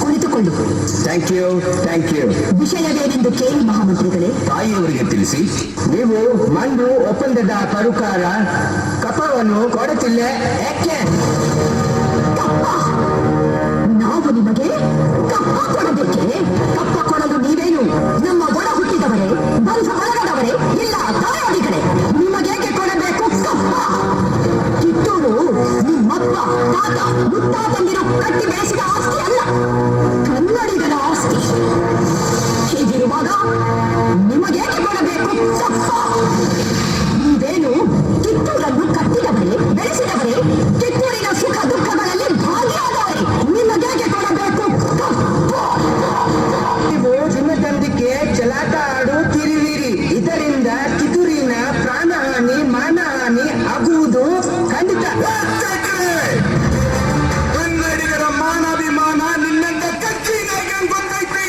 ಕುಳಿತುಕೊಳ್ಳಿ. Thank you. ವಿಷಯವೇನೆಂದು ಕೇಳಿ ಮಹಾಮಂತ್ರಿಗಳೇ. ತಾಯಿಯವರಿಗೆ ತಿಳಿಸಿ. ನೀವು ಮಂಡು ಒಪ್ಪಂದದ ಪ್ರಕಾರ ಕಪ್ಪವನ್ನು ಕೊಡುತ್ತಿಲ್ಲ, ಯಾಕೆ? ನಾವು ನಿಮಗೆ ಕಪ್ಪ ಕೊಡಬೇಕೆ? ಕಪ್ಪ ಕೊಡಲು ನೀವೇನು ನಮ್ಮ ಒಳ ಹುಟ್ಟಿದವರೇ, ಬಂಧು ಬಳಗದವರೇ, ಇಲ್ಲ ತಾಯಿಗಳೇ? ನಿಮಗೇಕೆ ಕೊಡಬೇಕು ಕಪ್ಪ? ಕಿತ್ತೂರು ನಿಮ್ಮಪ್ಪ ತಾತ ಮುತ್ತಾತಂದಿರು ಕಟ್ಟಿ ಬೆಳೆಸಿದ ಆಸ್ತಿ ಅಲ್ಲ, ಕನ್ನಡಿಗರ ಆಸ್ತಿ. ಹೀಗಿರುವಾಗ ನಿಮಗೇಕೆ ಕೊಡಬೇಕು ಕಪ್ಪ? ನೀವೇನು ಕಿತ್ತೂರನ್ನು ಕಟ್ಟಿದವರೇ, ಬೆಳೆಸಿದವರೇ, ಕಿತ್ತೂರಿನ ಸುಖ ದುಃಖಗಳಲ್ಲಿ ಭಾಗಿಯಾದವರೇ, ನಿಮಗೇಕೆ ಕೊಡಬೇಕು ಕಪ್ಪ? ನೀವು ಚಿನ್ನದಂದಿಗೆ ಚಲಾಟ ಆಡುತ್ತಿರುವಿರಿ. ಇದರಿಂದ ಕಿತ್ತೂರಿನ ಪ್ರಾಣಹಾನಿ ಮಾನಹಾನಿ ಆಗುವುದು ಖಂಡಿತ. ಕನ್ನಡಿಗರ ಮಾನಾಭಿಮಾನ ನಿನ್ನಿಂದ ಕಚ್ಚಿನ ಗೊತ್ತೈತಿ.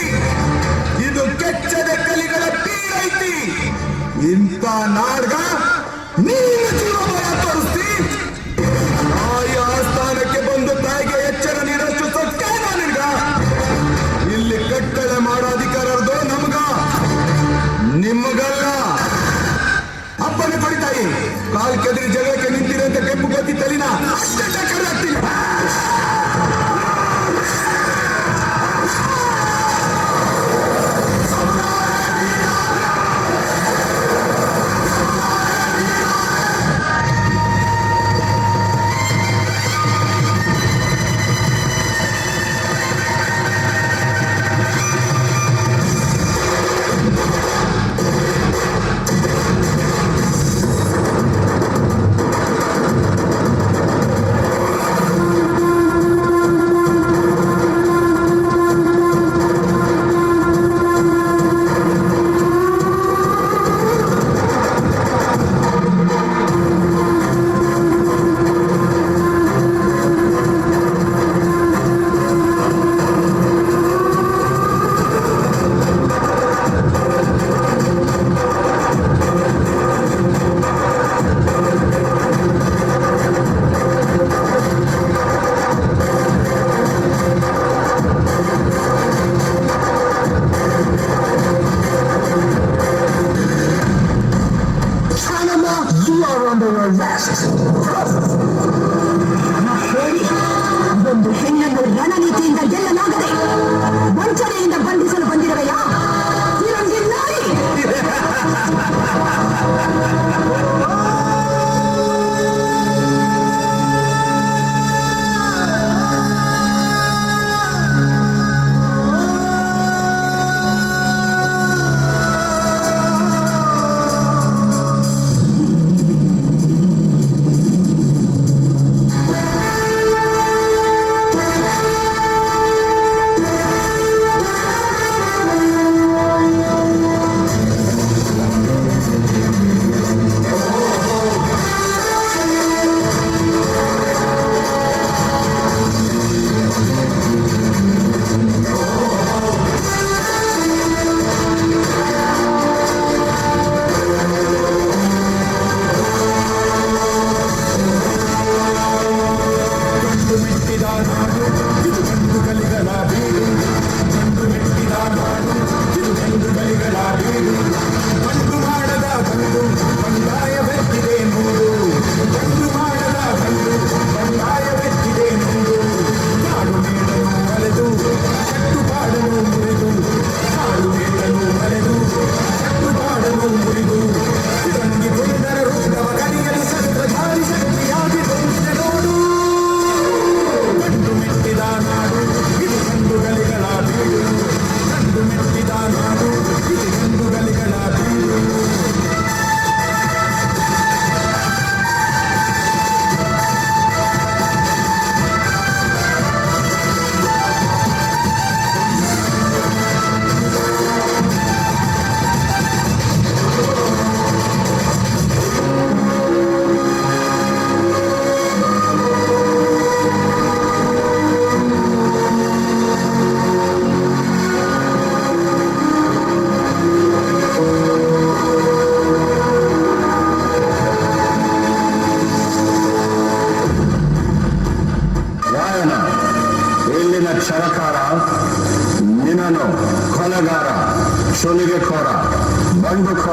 ಇದು ಕೆಚ್ಚದ ಕಲಿಗಳ ತೀರೈತಿ. ಇಂಥ ನಾಡ್ಗ ನೀನು ಜೀವಭಯ ತೋರಿಸ್ತಿ. ತಾಯಿ ಆಸ್ಥಾನಕ್ಕೆ ಬಂದು ತಾಯಿಗೆ ಎಚ್ಚರ ನೀಡಷ್ಟು ಸತ್ಯಾನ ನಿನ್ಗ. ಇಲ್ಲಿ ಕಟ್ಟಳೆ ಮಾಡೋ ಅಧಿಕಾರದ್ದು ನಮ್ಗ, ನಿಮಗಲ್ಲ. ಅಪ್ಪನ ಕೊಡಿತಾಯಿ ಕಾಲ್ ಕೆದರಿ ಜಗಕ್ಕೆ ನಿಂತಿರಂತ ಕೆಂಪು ಗತಿ ತಲಿನ ಅಷ್ಟೇ ಕರಾಗ್ತೀನಿ.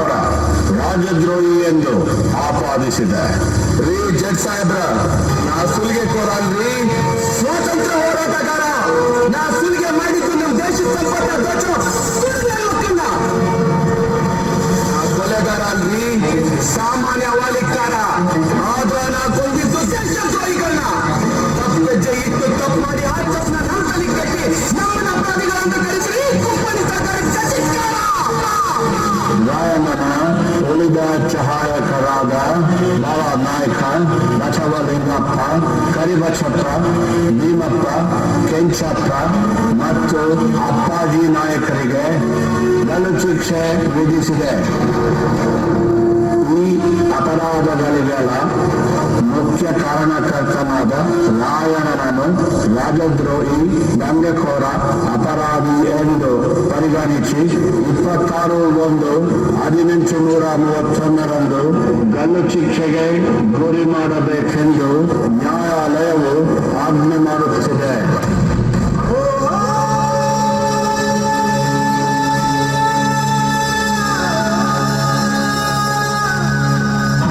ಕುಮಾರ್ ಅವರ ರಾಜದ್ರೋಹಿ ಎಂದು ಆಪಾದಿಸಿದೆ. ರೀ ಜಡ್ ಸಾಹೇಬ್ರ, ನಾ ಸುಲಿಗೆ ಕೋರ ಅಲ್ರಿ, ಸ್ವಾತಂತ್ರ್ಯ ಹೋರಾಟಗಾರ. ನಾ ಸುಲಿಗೆ ಮಾಡಿದ್ದು ನಮ್ಮ ದೇಶದ ಸಂಪತ್ತ ದೋಚೋ ಮಕ್ಕಳನ್ನ. ನಾ ಕೊಲೆಗಾರ ಅಲ್ರಿ, ಸಾಮಾನ್ಯ ವಾಲಿಕಾರ. ಆದ್ರೆ ನಾ ಕೊಂದಿದ್ದು ದೇಶದ್ರೋಹಿಗಳನ್ನ. ತಪ್ಪು ಹೆಜ್ಜೆ ಇಟ್ಟು ತಪ್ಪು ಮಾಡಿ ಆ ತಪ್ಪನ್ನ ನಮ್ಮ ತಲೆಗೆ ಕಟ್ಟಿ ನಮ್ಮನ್ನ ಅಪರಾಧಿಗಳಂತ ಕರೆಸಿ ಕುಂಪಣಿ ಸರ್ಕಾರಕ್ಕೆ ಚಚಿತ್ಕಾರ. ರಾಯಣ್ಣನ ಉಳಿದ ಸಹಾಯಕರಾದ ಬಾವ ನಾಯಕ, ಬಸವಲಿಂಗಪ್ಪ, ಕರಿಬಸಪ್ಪ, ಭೀಮಪ್ಪ, ಕೆಂಚಪ್ಪ ಮತ್ತು ಅಪ್ಪಾಜಿ ನಾಯಕರಿಗೆ ಗಲ್ಲು ಶಿಕ್ಷೆ ವಿಧಿಸಿದೆ. ಈ ಅಪರಾಧಗಳಿಗೆಲ್ಲ ಮುಖ್ಯ ಕಾರಣಕರ್ತನಾದ ರಾಯಣ್ಣನನ್ನು ರಾಜದ್ರೋಹಿ, ದಂಗೆಕೋರ, ಅಪರಾಧಿ ಎಂದು ಪರಿಗಣಿಸಿ 26/1/1831 ಗಲ್ಲು ಶಿಕ್ಷೆಗೆ ಗುರಿ ಮಾಡಬೇಕೆಂದು ನ್ಯಾಯಾಲಯವು ಆಜ್ಞೆ ಮಾಡುತ್ತಿದೆ.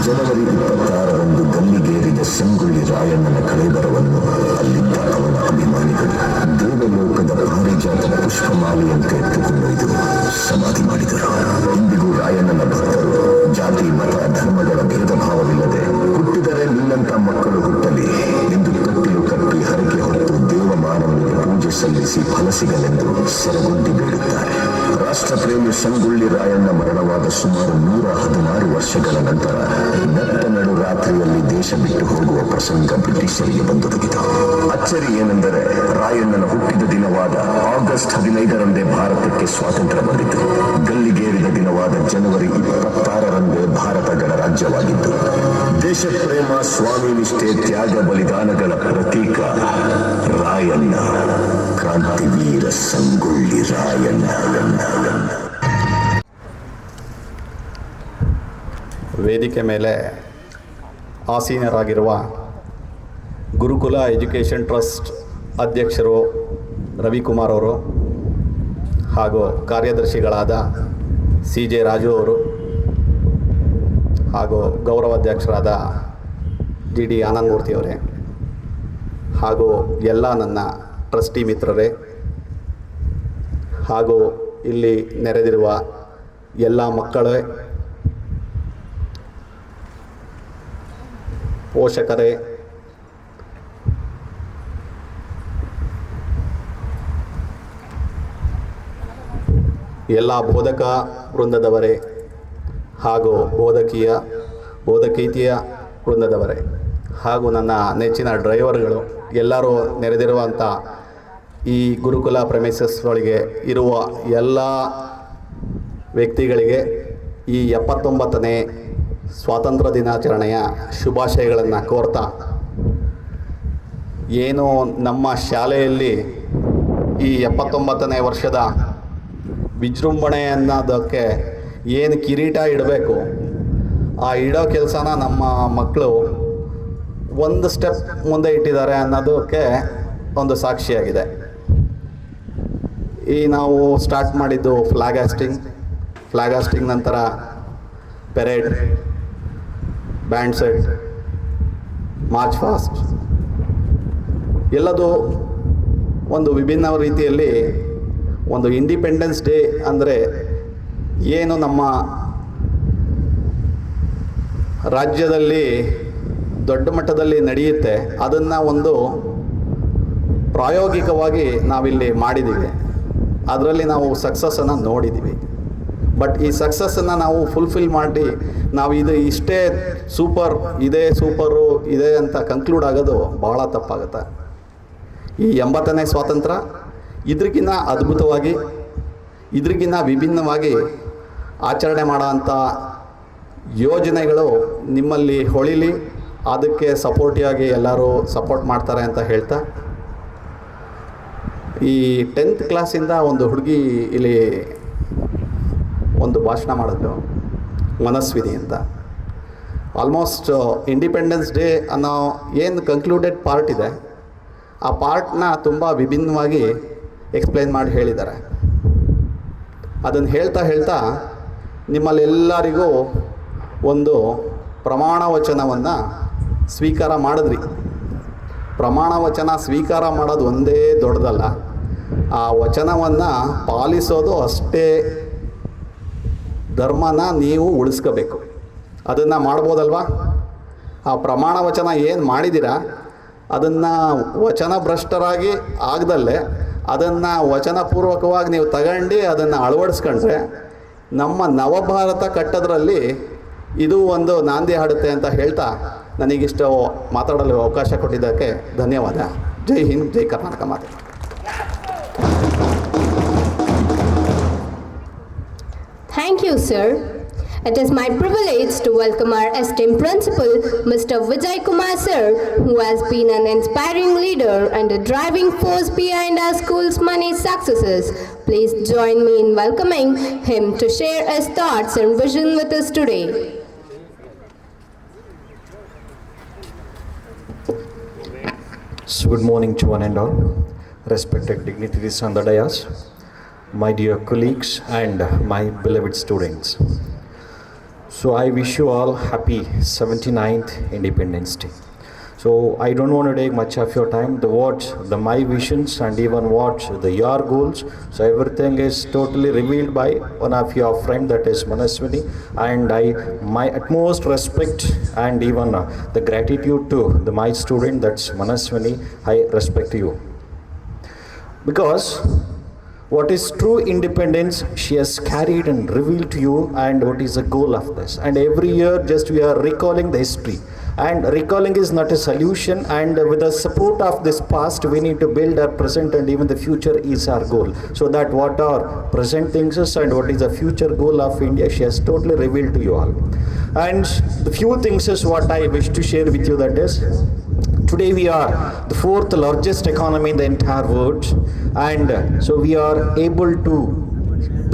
ಜನವರಿ 26ರಂದು ಗಲ್ಲಿಗೇರಿದ ಸಂಗೊಳ್ಳಿ ರಾಯಣ್ಣನ ಕಳೆಬರವನ್ನು ಅಲ್ಲಿದ್ದ ಅವನ ಅಭಿಮಾನಿಗಳು ದೇವಲೋಕದ ಪಾರಿಜಾತ ಪುಷ್ಪಮಾಲೆಯಂತೆ ಎತ್ತುಕೊಂಡೊಯ್ದು ಸಮಾಧಿ ಮಾಡಿದರು. ಇಂದಿಗೂ ರಾಯಣ್ಣನ ಭಕ್ತರು ಜಾತಿ, ಮತ, ಧರ್ಮಗಳ ಭೇದ ಭಾವವಿಲ್ಲದೆ ಹುಟ್ಟಿದರೆ ನಿನ್ನಂತ ಮಕ್ಕಳು ಹುಟ್ಟಲಿ ಎಂದು ತೊಟ್ಟಿಲು ಕಟ್ಟಿ ಹರಕೆ ಹೊತ್ತು ದೇವಮಾನವನಿಗೆ ಪೂಜೆ ಸಲ್ಲಿಸಿ ಫಲ ಸಿಗಲೆಂದು ಸರಗೊಂಡಿ ಬೇಡುತ್ತಾರೆ. ರಾಷ್ಟ್ರಪ್ರೇಮಿ ಸಂಗೊಳ್ಳಿ ರಾಯಣ್ಣ ಮರಣವಾದ ಸುಮಾರು 116 ವರ್ಷಗಳ ನಂತರ ನಟ್ಟ ನಡು ರಾತ್ರಿಯಲ್ಲಿ ದೇಶ ಬಿಟ್ಟು ಹೋಗುವ ಪ್ರಸಂಗ ಬ್ರಿಟಿಷರಿಗೆ ಬಂದೊದಗಿತು. ಅಚ್ಚರಿ ಏನೆಂದರೆ ರಾಯಣ್ಣನ ಹುಟ್ಟಿದ ದಿನವಾದ ಆಗಸ್ಟ್ 15ರಂದೇ ಭಾರತಕ್ಕೆ ಸ್ವಾತಂತ್ರ್ಯ ಬಂದಿತು. ಗಲ್ಲಿಗೇರಿದ ದಿನವಾದ ಜನವರಿ 26ರಂದೇ ಭಾರತ ಗಣರಾಜ್ಯವಾಗಿತ್ತು. ದೇಶ ಪ್ರೇಮ, ಸ್ವಾಮಿ ನಿಷ್ಠೆ, ತ್ಯಾಗ, ಬಲಿದಾನಗಳ ಪ್ರತೀಕ ರಾಯಣ್ಣ, ಕ್ರಾಂತಿವೀರ ಸಂಗೊಳ್ಳಿ ರಾಯಣ್ಣ. ವೇದಿಕೆ ಮೇಲೆ ಆಸೀನರಾಗಿರುವ ಗುರುಕುಲ ಎಜುಕೇಷನ್ ಟ್ರಸ್ಟ್ ಅಧ್ಯಕ್ಷರು ರವಿಕುಮಾರ್ ಅವರು ಹಾಗೂ ಕಾರ್ಯದರ್ಶಿಗಳಾದ CJ ರಾಜು ಅವರು ಹಾಗೂ ಗೌರವಾಧ್ಯಕ್ಷರಾದ GD ಆನಂದಮೂರ್ತಿ ಅವರೇ ಹಾಗೂ ಎಲ್ಲ ನನ್ನ ಟ್ರಸ್ಟಿ ಮಿತ್ರರೇ ಹಾಗೂ ಇಲ್ಲಿ ನೆರೆದಿರುವ ಎಲ್ಲ ಮಕ್ಕಳೇ, ಪೋಷಕರೇ, ಎಲ್ಲ ಬೋಧಕ ವೃಂದದವರೇ ಹಾಗೂ ಬೋಧಕೀತಿಯ ವೃಂದದವರೇ ಹಾಗೂ ನನ್ನ ನೆಚ್ಚಿನ ಡ್ರೈವರ್ಗಳು ಎಲ್ಲರೂ ನೆರೆದಿರುವಂಥ ಈ ಗುರುಕುಲ ಪ್ರೆಮಿಸಸ್ ಒಳಗೆ ಇರುವ ಎಲ್ಲ ವ್ಯಕ್ತಿಗಳಿಗೆ ಈ 79ನೇ ಸ್ವಾತಂತ್ರ್ಯ ದಿನಾಚರಣೆಯ ಶುಭಾಶಯಗಳನ್ನು ಕೋರ್ತಾ, ಏನು ನಮ್ಮ ಶಾಲೆಯಲ್ಲಿ ಈ 79ನೇ ವರ್ಷದ ವಿಜೃಂಭಣೆ ಅನ್ನೋದಕ್ಕೆ ಏನು ಕಿರೀಟ ಇಡಬೇಕು, ಆ ಇಡೋ ಕೆಲಸನ ನಮ್ಮ ಮಕ್ಕಳು ಒಂದು ಸ್ಟೆಪ್ ಮುಂದೆ ಇಟ್ಟಿದ್ದಾರೆ ಅನ್ನೋದಕ್ಕೆ ಒಂದು ಸಾಕ್ಷಿಯಾಗಿದೆ. ಈ ನಾವು ಸ್ಟಾರ್ಟ್ ಮಾಡಿದ್ದು ಫ್ಲಾಗ್ ಹಾಸ್ಟಿಂಗ್ ನಂತರ parade, band set, March fast ಎಲ್ಲದು ಒಂದು ವಿಭಿನ್ನ ರೀತಿಯಲ್ಲಿ ಒಂದು ಇಂಡಿಪೆಂಡೆನ್ಸ್ ಡೇ ಅಂದರೆ ಏನು ನಮ್ಮ ರಾಜ್ಯದಲ್ಲಿ ದೊಡ್ಡ ಮಟ್ಟದಲ್ಲಿ ನಡೆಯುತ್ತೆ ಅದನ್ನು ಒಂದು ಪ್ರಾಯೋಗಿಕವಾಗಿ ನಾವಿಲ್ಲಿ ಮಾಡಿದ್ದೀವಿ. ಅದರಲ್ಲಿ ನಾವು ಸಕ್ಸಸ್ಸನ್ನು ನೋಡಿದ್ದೀವಿ. ಬಟ್ ಈ ಸಕ್ಸಸ್ಸನ್ನು ನಾವು ಫುಲ್ಫಿಲ್ ಮಾಡಿ ನಾವು ಇದು ಇಷ್ಟೇ ಸೂಪರು ಇದೆ ಅಂತ ಕನ್ಕ್ಲೂಡ್ ಆಗೋದು ಭಾಳ ತಪ್ಪಾಗುತ್ತೆ. ಈ 80ನೇ ಸ್ವಾತಂತ್ರ್ಯ ಇದ್ರಿಗಿನ್ನ ಅದ್ಭುತವಾಗಿ, ಇದ್ರಿಗಿನ್ನ ವಿಭಿನ್ನವಾಗಿ ಆಚರಣೆ ಮಾಡೋಂಥ ಯೋಜನೆಗಳು ನಿಮ್ಮಲ್ಲಿ ಹೊಳಿಲಿ, ಅದಕ್ಕೆ ಸಪೋರ್ಟಿಯಾಗಿ ಎಲ್ಲರೂ ಸಪೋರ್ಟ್ ಮಾಡ್ತಾರೆ ಅಂತ ಹೇಳ್ತಾ, ಈ 10th ಕ್ಲಾಸಿಂದ ಒಂದು ಹುಡುಗಿ ಇಲ್ಲಿ ಒಂದು ಭಾಷಣ ಮಾಡಿದ್ರು, ಮನಸ್ವಿನಿ ಅಂತ. ಆಲ್ಮೋಸ್ಟ್ ಇಂಡಿಪೆಂಡೆನ್ಸ್ ಡೇ ಅನ್ನೋ ಏನು ಕನ್ಕ್ಲೂಡೆಡ್ ಪಾರ್ಟ್ ಇದೆ, ಆ ಪಾರ್ಟ್ನ ತುಂಬ ವಿಭಿನ್ನವಾಗಿ ಎಕ್ಸ್ಪ್ಲೈನ್ ಮಾಡಿ ಹೇಳಿದ್ದಾರೆ. ಅದನ್ನು ಹೇಳ್ತಾ ನಿಮ್ಮಲ್ಲೆಲ್ಲರಿಗೂ ಒಂದು ಪ್ರಮಾಣ ವಚನವನ್ನು ಸ್ವೀಕಾರ ಮಾಡಿದ್ರಿ. ಪ್ರಮಾಣ ವಚನ ಸ್ವೀಕಾರ ಮಾಡೋದು ಒಂದೇ ದೊಡ್ಡದಲ್ಲ, ಆ ವಚನವನ್ನು ಪಾಲಿಸೋದು ಅಷ್ಟೇ ಧರ್ಮನ ನೀವು ಉಳಿಸ್ಕೋಬೇಕು. ಅದನ್ನು ಮಾಡ್ಬೋದಲ್ವಾ? ಆ ಪ್ರಮಾಣ ವಚನ ಏನು ಮಾಡಿದ್ದೀರಾ ಅದನ್ನು ವಚನ ಭ್ರಷ್ಟರಾಗಿ ಆಗದಲ್ಲೇ ಅದನ್ನು ವಚನಪೂರ್ವಕವಾಗಿ ನೀವು ತಗೊಂಡು ಅದನ್ನು ಅಳವಡಿಸ್ಕೊಂಡ್ರೆ ನಮ್ಮ ನವಭಾರತ ಕಟ್ಟೋದ್ರಲ್ಲಿ ಇದು ಒಂದು ನಾಂದಿ ಹಾಡುತ್ತೆ ಅಂತ ಹೇಳ್ತಾ ನನಗಿಷ್ಟು ಮಾತಾಡಲು ಅವಕಾಶ ಕೊಟ್ಟಿದ್ದಕ್ಕೆ ಧನ್ಯವಾದ. ಜೈ ಹಿಂದ್, ಜೈ ಕರ್ನಾಟಕ ಮಾತೆ. Thank you, sir. It is my privilege to welcome our esteemed principal, Mr. Vijay Kumar sir, who has been an inspiring leader and a driving force behind our school's many successes. Please join me in welcoming him to share his thoughts and vision with us today. So good morning to one and all, respected dignitaries on the dais, my dear colleagues and my beloved students. So I wish you all happy 79th Independence Day. So I don't want to take much of your time. My visions and even your goals. So everything is totally revealed by one of your friend, that is Manaswini. And my utmost respect and even the gratitude to my student, that's Manaswini. I respect you. Because what is true independence, she has carried and revealed to you, and what is the goal of this. And every year just we are recalling the history. And recalling is not a solution, and with the support of this past, we need to build our present, and even the future is our goal. So that what our present things is and what is the future goal of India, she has totally revealed to you all. And the few things is what I wish to share with you, that is, today we are the fourth largest economy in the entire world, and so we are able to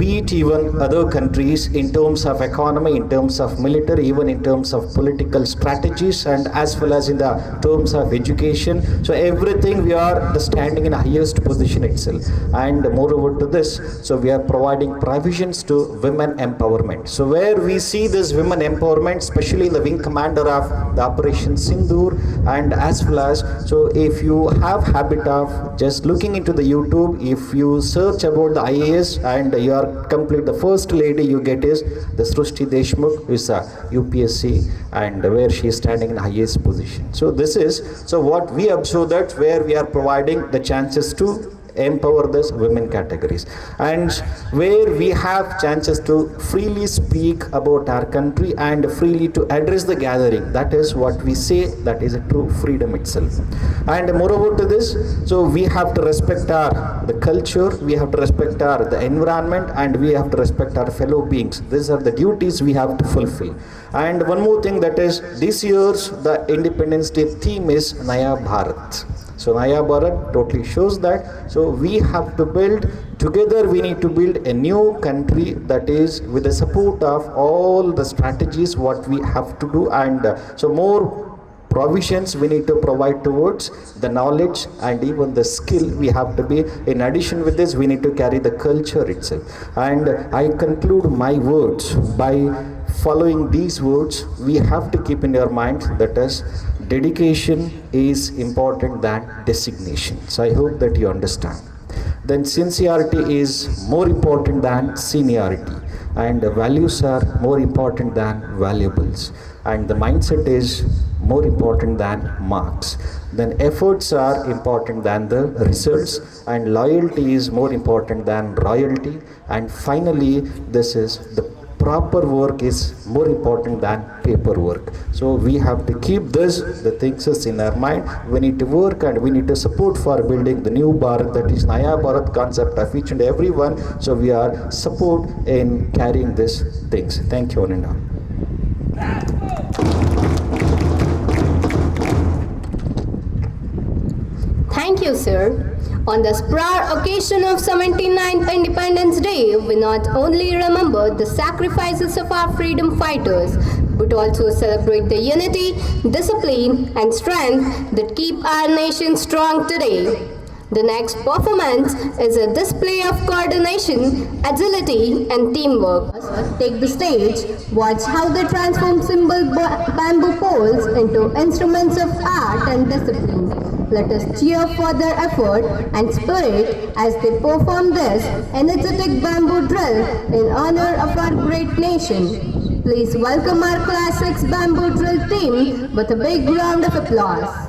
beat even other countries in terms of economy, in terms of military, even in terms of political strategies, and as well as in the terms of education. So everything we are standing in the highest position itself. And moreover to this, so we are providing provisions to women empowerment. So where we see this women empowerment, especially the wing commander of the Operation Sindoor, and as well as, so if you have habit of just looking into the YouTube, if you search about the IAS and you are complete, the first lady you get is the Srushti Deshmukh, who is a UPSC, and where she is standing in the highest position. So this is, so what we observe, that where we are providing the chances to empower this women categories, and where we have chances to freely speak about our country and freely to address the gathering. That is what we say, that is a true freedom itself. And moreover to this, so we have to respect the culture, we have to respect the environment, and we have to respect our fellow beings. These are the duties we have to fulfill. And one more thing, that is, this year's the Independence Day theme is Naya Bharat. So Naya Bharat totally shows that, so we have to build together, we need to build a new country, that is with the support of all the strategies what we have to do, and so more provisions we need to provide towards the knowledge and even the skill we have to be. In addition with this, we need to carry the culture itself. And I conclude my words by following these words. We have to keep in your mind, that is, dedication is important than designation. So I hope that you understand. Then sincerity is more important than seniority, and values are more important than valuables, and the mindset is more important than marks. Then efforts are important than the results, and loyalty is more important than royalty, and finally this is the proper work is more important than paperwork. So we have to keep the things in our mind. We need to work and we need to support for building the new Bharat, that is Naya Bharat concept of each and every one. So we are support in carrying these things. Thank you, Ananda. Thank you, sir. On this proud occasion of 79th Independence Day, we not only remember the sacrifices of our freedom fighters, but also celebrate the unity, discipline, and strength that keep our nation strong today. The next performance is a display of coordination, agility, and teamwork. Take the stage, watch how they transform simple bamboo poles into instruments of art and discipline. Let us cheer for their effort and spirit as they perform this energetic bamboo drill in honor of our great nation. Please welcome our Class 6 bamboo drill team with a big round of applause.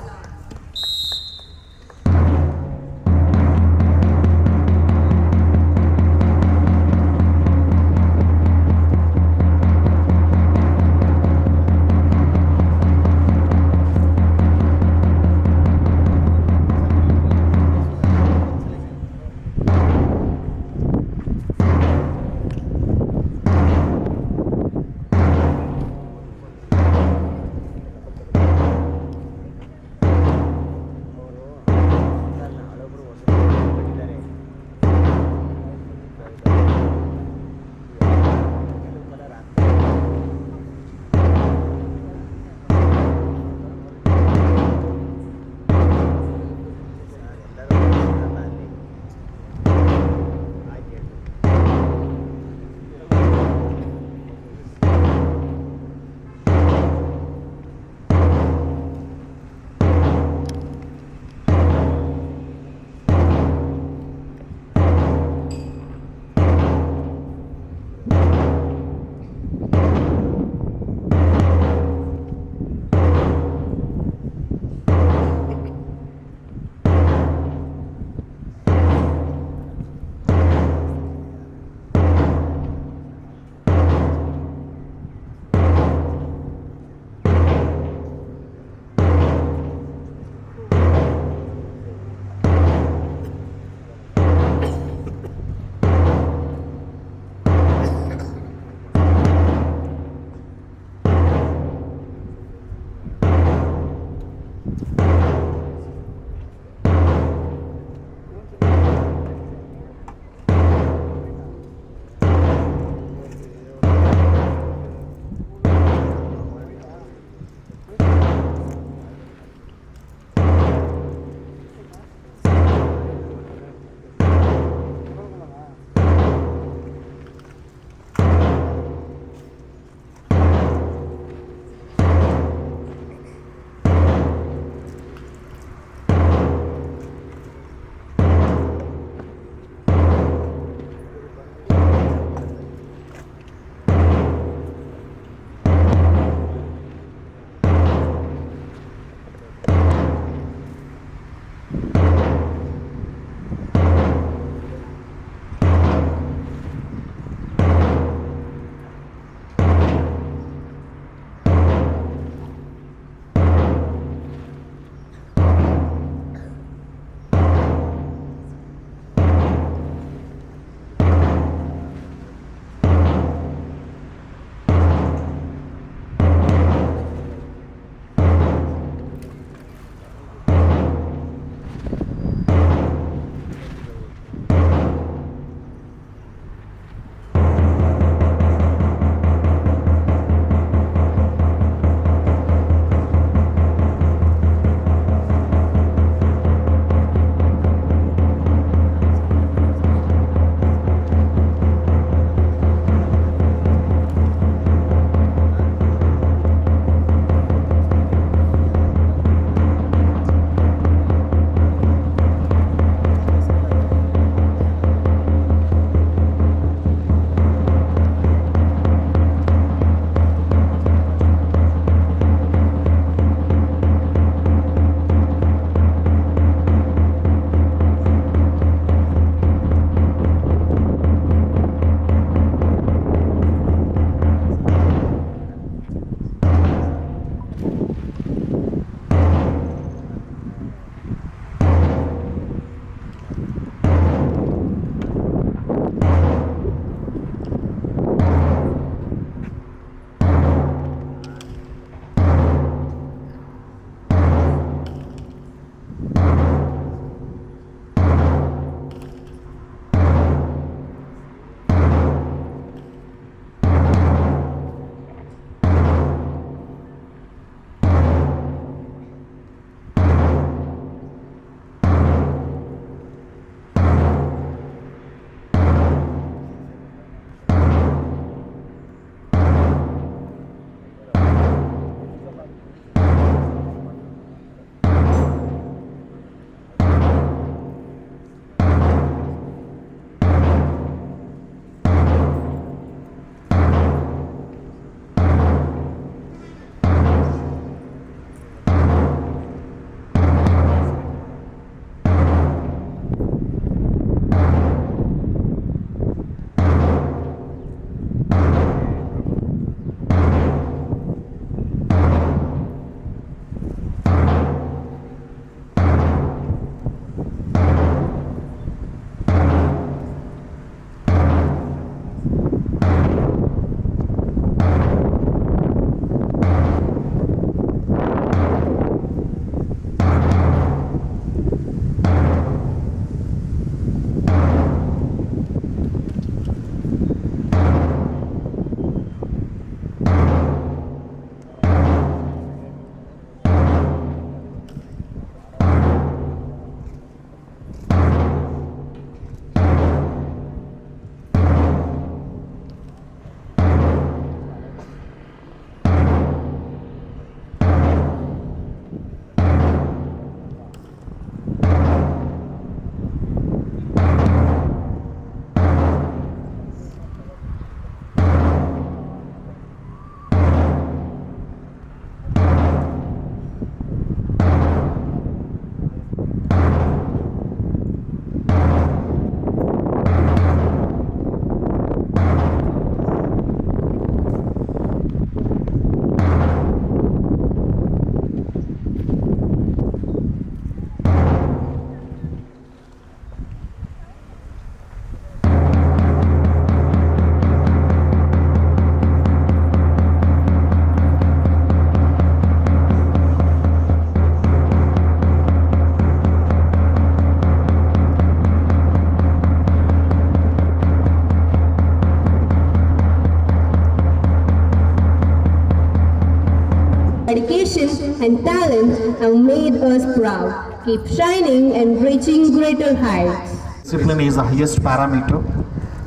dedication and talent have made us proud. Keep shining and reaching greater heights. Discipline is the highest parameter.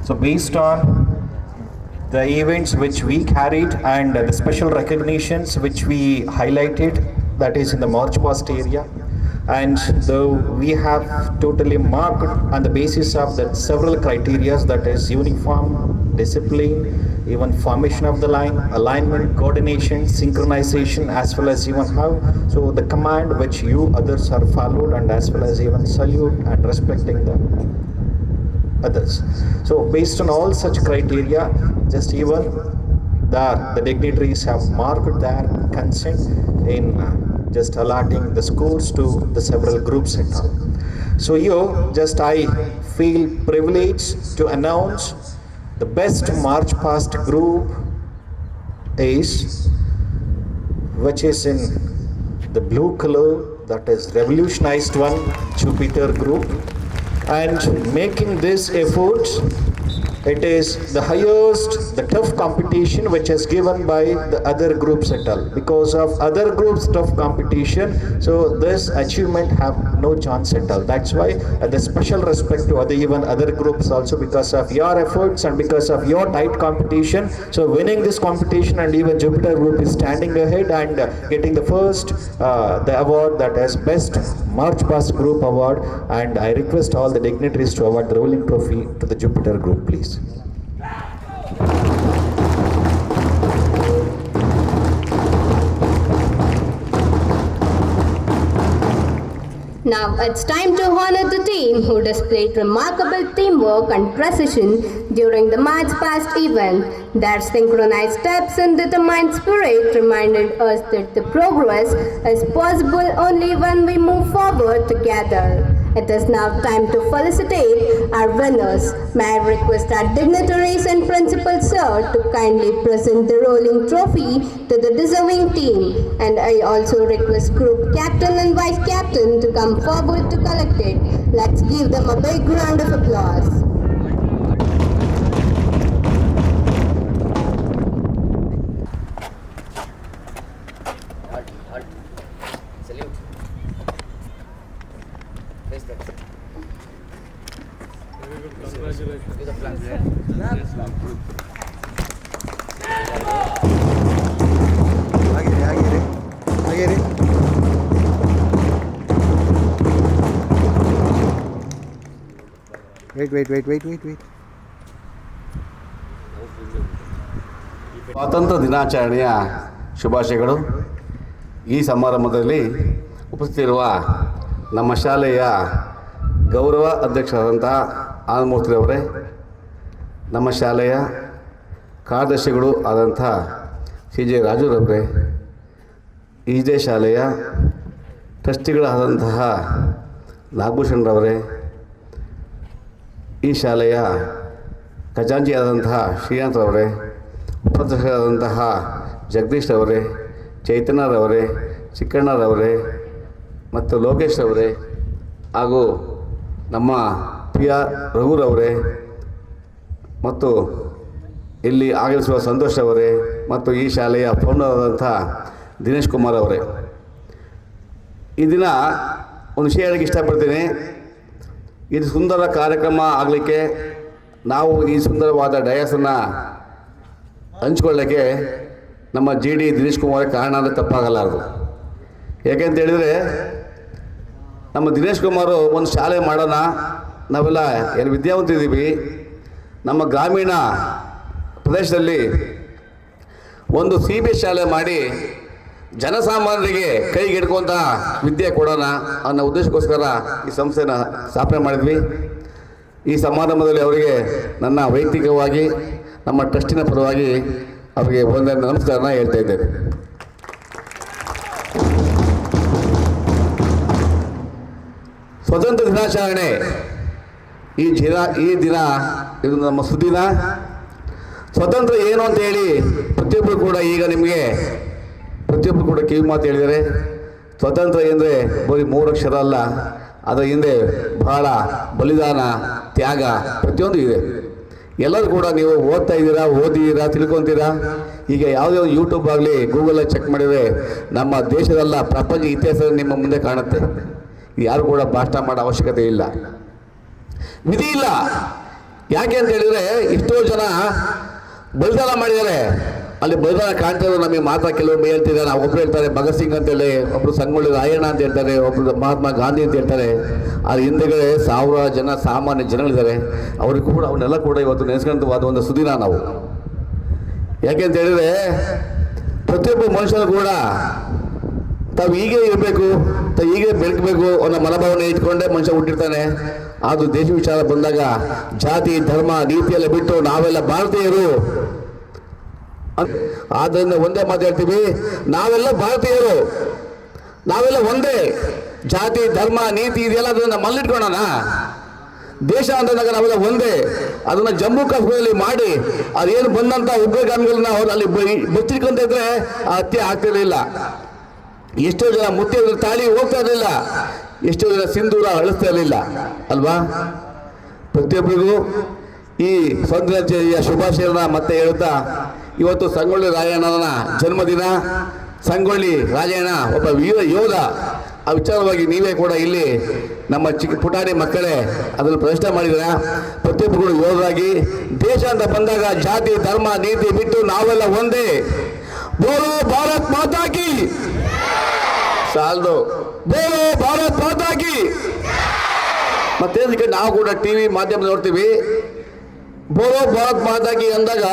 So based on the events which we carried and the special recognitions which we highlighted, that is in the March past area, and though we have totally marked on the basis of that several criteria, that is uniform, discipline, even formation of the line, alignment, coordination, synchronization, as well as even how, so the command which you others are followed, and as well as even salute and respecting the others. So based on all such criteria, just even the dignitaries have marked their consent in just allotting the scores to the several groups and all. So here, just I feel privileged to announce the best March past group is, which is in the blue color, that is revolutionized one, Jupiter group. And making this effort, it is the highest, the tough competition which is given by the other groups at all. Because of other groups' tough competition, so this achievement have no chance at all. That's why the special respect to even other groups also, because of your efforts and because of your tight competition. So winning this competition, and even Jupiter group is standing ahead and getting the first, the award, that is best March past group award. And I request all the dignitaries to award the rolling trophy to the Jupiter group, please. Now it's time to honor the team who displayed remarkable teamwork and precision during the March past event. Their synchronized steps and determined spirit reminded us that the progress is possible only when we move forward together. It is now time to felicitate our winners. May I request our dignitaries and principal sir to kindly present the rolling trophy to the deserving team. And I also request group captain and vice captain to come forward to collect it. Let's give them a big round of applause. Salute. Respect. Congratulations. The flag. ಹಾಗೆ wait. ಸ್ವಾತಂತ್ರ್ಯ ದಿನಾಚರಣೆಯ ಶುಭಾಶಯಗಳು. ಈ ಸಮಾರಂಭದಲ್ಲಿ ಉಪಸ್ಥಿತಿರುವ ನಮ್ಮ ಶಾಲೆಯ ಗೌರವ ಅಧ್ಯಕ್ಷರಾದಂತಹ ಆನಂದಮೂರ್ತಿರವರೇ, ನಮ್ಮ ಶಾಲೆಯ ಕಾರ್ಯದರ್ಶಿಗಳು ಆದಂಥ CJ ರಾಜುರವರೇ, ಇದೇ ಶಾಲೆಯ ಟ್ರಸ್ಟಿಗಳಾದಂತಹ ನಾಗಭೂಷಣರವರೇ, ಈ ಶಾಲೆಯ ಖಜಾಂಚಿಯಾದಂತಹ ಶ್ರೀಕಾಂತ್ರವರೇ, ಉಪಾಧ್ಯಕ್ಷರಾದಂತಹ ಜಗದೀಶ್ ಅವರೇ, ಚೈತನ್ಯರವರೇ, ಚಿಕ್ಕಣ್ಣರವರೇ ಮತ್ತು ಲೋಕೇಶ್ ಅವರೇ, ಹಾಗೂ ನಮ್ಮ PR ರಘುರವರೇ, ಮತ್ತು ಇಲ್ಲಿ ಆಗಮಿಸುವ ಸಂತೋಷ್ ಅವರೇ, ಮತ್ತು ಈ ಶಾಲೆಯ ಫೌಂಡರ್ ಆದಂಥ ದಿನೇಶ್ ಕುಮಾರ್ ಅವರೇ. ಈ ದಿನ ಒಂದು ವಿಷಯ ಹೇಳಕ್ಕೆ ಇಷ್ಟಪಡ್ತೀನಿ. ಇದು ಸುಂದರ ಕಾರ್ಯಕ್ರಮ ಆಗಲಿಕ್ಕೆ ನಾವು ಈ ಸುಂದರವಾದ ಡಯಾಸನ್ನು ಹಂಚ್ಕೊಳ್ಳೋಕ್ಕೆ ನಮ್ಮ GD ದಿನೇಶ್ ಕುಮಾರ್ ಕಾರಣ ಅಂದರೆ ತಪ್ಪಾಗಲಾರದು. ಯಾಕೆಂತ ಹೇಳಿದರೆ, ನಮ್ಮ ದಿನೇಶ್ ಕುಮಾರು ಒಂದು ಶಾಲೆ ಮಾಡೋಣ, ನಾವೆಲ್ಲ ಏನು ವಿದ್ಯಾವಂತರಿದ್ದೀವಿ, ನಮ್ಮ ಗ್ರಾಮೀಣ ಪ್ರದೇಶದಲ್ಲಿ ಒಂದು CBSE ಶಾಲೆ ಮಾಡಿ ಜನಸಾಮಾನ್ಯರಿಗೆ ಕೈಗೆ ಹಿಡ್ಕೊಂತ ವಿದ್ಯೆ ಕೊಡೋಣ ಅನ್ನೋ ಉದ್ದೇಶಕ್ಕೋಸ್ಕರ ಈ ಸಂಸ್ಥೆನ ಸ್ಥಾಪನೆ ಮಾಡಿದ್ವಿ. ಈ ಸಮಾರಂಭದಲ್ಲಿ ಅವರಿಗೆ ನನ್ನ ವೈಯಕ್ತಿಕವಾಗಿ ನಮ್ಮ ಟ್ರಸ್ಟಿನ ಪರವಾಗಿ ಅವರಿಗೆ ಒಂದು ನಮಸ್ಕಾರನ ಹೇಳ್ತಾ ಇದ್ದೇನೆ. ಸ್ವತಂತ್ರ ದಿನಾಚರಣೆ ಈ ದಿನ ಇದು ನಮ್ಮ ಸುದಿನ. ಸ್ವತಂತ್ರ ಏನು ಅಂತ ಹೇಳಿ ಪ್ರತಿಯೊಬ್ಬರು ಕೂಡ ಈಗ ನಿಮಗೆ ಪ್ರತಿಯೊಬ್ಬರು ಕೂಡ ಕಿವಿ ಮಾತು ಹೇಳಿದ್ದಾರೆ. ಸ್ವತಂತ್ರ ಎಂದರೆ ಬರೀ 3 ಅಕ್ಷರ ಅಲ್ಲ, ಅದರ ಹಿಂದೆ ಬಹಳ ಬಲಿದಾನ, ತ್ಯಾಗ ಪ್ರತಿಯೊಂದು ಇದೆ. ಎಲ್ಲರೂ ಕೂಡ ನೀವು ಓದ್ತಾ ಇದ್ದೀರಾ, ಓದಿದ್ದೀರಾ, ತಿಳ್ಕೊತೀರಾ. ಈಗ ಯಾವುದೇ ಒಂದು ಯೂಟ್ಯೂಬ್ ಆಗಲಿ ಗೂಗಲಲ್ಲಿ ಚೆಕ್ ಮಾಡಿದರೆ ನಮ್ಮ ದೇಶದಲ್ಲ ಪ್ರಪಂಚ ಇತಿಹಾಸ ನಿಮ್ಮ ಮುಂದೆ ಕಾಣುತ್ತೆ. ಯಾರು ಕೂಡ ಭಾಷಣ ಮಾಡೋ ಅವಶ್ಯಕತೆ ಇಲ್ಲ, ವಿಧಿ ಇಲ್ಲ. ಯಾಕೆ ಅಂತ ಹೇಳಿದರೆ ಎಷ್ಟೋ ಜನ ಬಲಿದಾನ ಮಾಡಿದ್ದಾರೆ. ಅಲ್ಲಿ ಬಲಿದಾನ ಕಾಣ್ತಿರೋದು ನಮಗೆ ಮಾತ್ರ ಕೆಲವೊಮ್ಮೆ ಹೇಳ್ತಿದ್ದಾರೆ. ಒಬ್ರು ಹೇಳ್ತಾರೆ ಭಗತ್ ಸಿಂಗ್ ಅಂತೇಳಿ, ಒಬ್ರು ಸಂಗೊಳ್ಳಿ ರಾಯಣ್ಣ ಅಂತ ಹೇಳ್ತಾರೆ, ಒಬ್ರು ಮಹಾತ್ಮ ಗಾಂಧಿ ಅಂತ ಹೇಳ್ತಾರೆ. ಅದ್ರ ಹಿಂದೆಗಡೆ ಸಾವಿರಾರು ಜನ ಸಾಮಾನ್ಯ ಜನಗಳಿದ್ದಾರೆ. ಅವ್ರಿಗೂ ಕೂಡ ಅವನ್ನೆಲ್ಲ ಕೂಡ ಇವತ್ತು ನೆನೆಸ್ಕೊಂಡವಾದ ಒಂದು ಸುದಿನ ನಾವು. ಯಾಕೆಂತ ಹೇಳಿದರೆ ಪ್ರತಿಯೊಬ್ಬ ಮನುಷ್ಯನು ಕೂಡ ತಾವು ಹೀಗೆ ಇರಬೇಕು, ತಾವು ಹೀಗೆ ಬೆಳಕಬೇಕು ಅನ್ನೋ ಮನೋಭಾವನೆ ಇಟ್ಕೊಂಡೇ ಮನುಷ್ಯ ಹುಟ್ಟಿರ್ತಾನೆ. ಅದು ದೇಶ ವಿಚಾರ ಬಂದಾಗ ಜಾತಿ ಧರ್ಮ ನೀತಿಯೆಲ್ಲ ಬಿಟ್ಟು ನಾವೆಲ್ಲ ಭಾರತೀಯರು, ಆದ್ದರಿಂದ ಒಂದೇ ಮಾತು ಹೇಳ್ತೀವಿ, ನಾವೆಲ್ಲ ಭಾರತೀಯರು, ನಾವೆಲ್ಲ ಒಂದೇ. ಜಾತಿ ಧರ್ಮ ನೀತಿ ಇದೆಲ್ಲ ಅದನ್ನ ಮಲ್ಲಿಟ್ಕೊಳ್ಳೋಣ. ದೇಶ ಅಂತಂದಾಗ ನಾವೆಲ್ಲ ಒಂದೇ. ಅದನ್ನ ಜಮ್ಮು ಕಾಶ್ಮೀರದಲ್ಲಿ ಮಾಡಿ ಅದೇನು ಬಂದಂತ ಉಗ್ರಗಾಮಿಗಳನ್ನ ಅವ್ರು ಅಲ್ಲಿ ಬಚ್ಚಿಟ್ಕೊಂತ ಇದ್ರೆ ಆ ಹತ್ಯೆ ಆಗ್ತಿರ್ಲಿಲ್ಲ. ಎಷ್ಟೋ ಜನ ಮುತ್ತಿನ ತಾಳಿ ಹೋಗ್ತಾ ಇರಲಿಲ್ಲ, ಎಷ್ಟೋ ಜನ ಸಿಂಧೂರ ಅಳಿಸ್ತಾ ಇರಲಿಲ್ಲ ಅಲ್ವಾ. ಪ್ರತಿಯೊಬ್ಬರಿಗೂ ಈ ಸ್ವಾತಂತ್ರ್ಯ ಶುಭಾಶಯನ ಮತ್ತೆ ಹೇಳ್ತಾ, ಇವತ್ತು ಸಂಗೊಳ್ಳಿ ರಾಯಣ್ಣನ ಜನ್ಮದಿನ. ಸಂಗೊಳ್ಳಿ ರಾಯಣ್ಣ ಒಬ್ಬ ವೀರ ಯೋಧ. ಆ ವಿಚಾರವಾಗಿ ನೀವೇ ಕೂಡ ಇಲ್ಲಿ ನಮ್ಮ ಚಿಕ್ಕ ಪುಟಾಣಿ ಮಕ್ಕಳೇ ಅದನ್ನು ಪ್ರಶ್ನೆ ಮಾಡಿದ್ರ. ಪ್ರತಿಯೊಬ್ಬರು ಯೋಧರಾಗಿ ದೇಶ ಅಂತ ಬಂದಾಗ ಜಾತಿ ಧರ್ಮ ನೀತಿ ಬಿಟ್ಟು ನಾವೆಲ್ಲ ಒಂದೇ. ಬೋಲೋ ಭಾರತ್ ಮಾತಾ ಕಿ ಸಾಲ್ದು, ಬೋಲೋ ಭಾರತ್ ಮಾತಾ ಕಿ. ಮತ್ತೆ ನಾವು ಕೂಡ ಟಿವಿ ಮಾಧ್ಯಮ ನೋಡ್ತೀವಿ. ಬೋಲೋ ಭಾರತ್ ಮಾತಾ ಕಿ ಅಂದಾಗ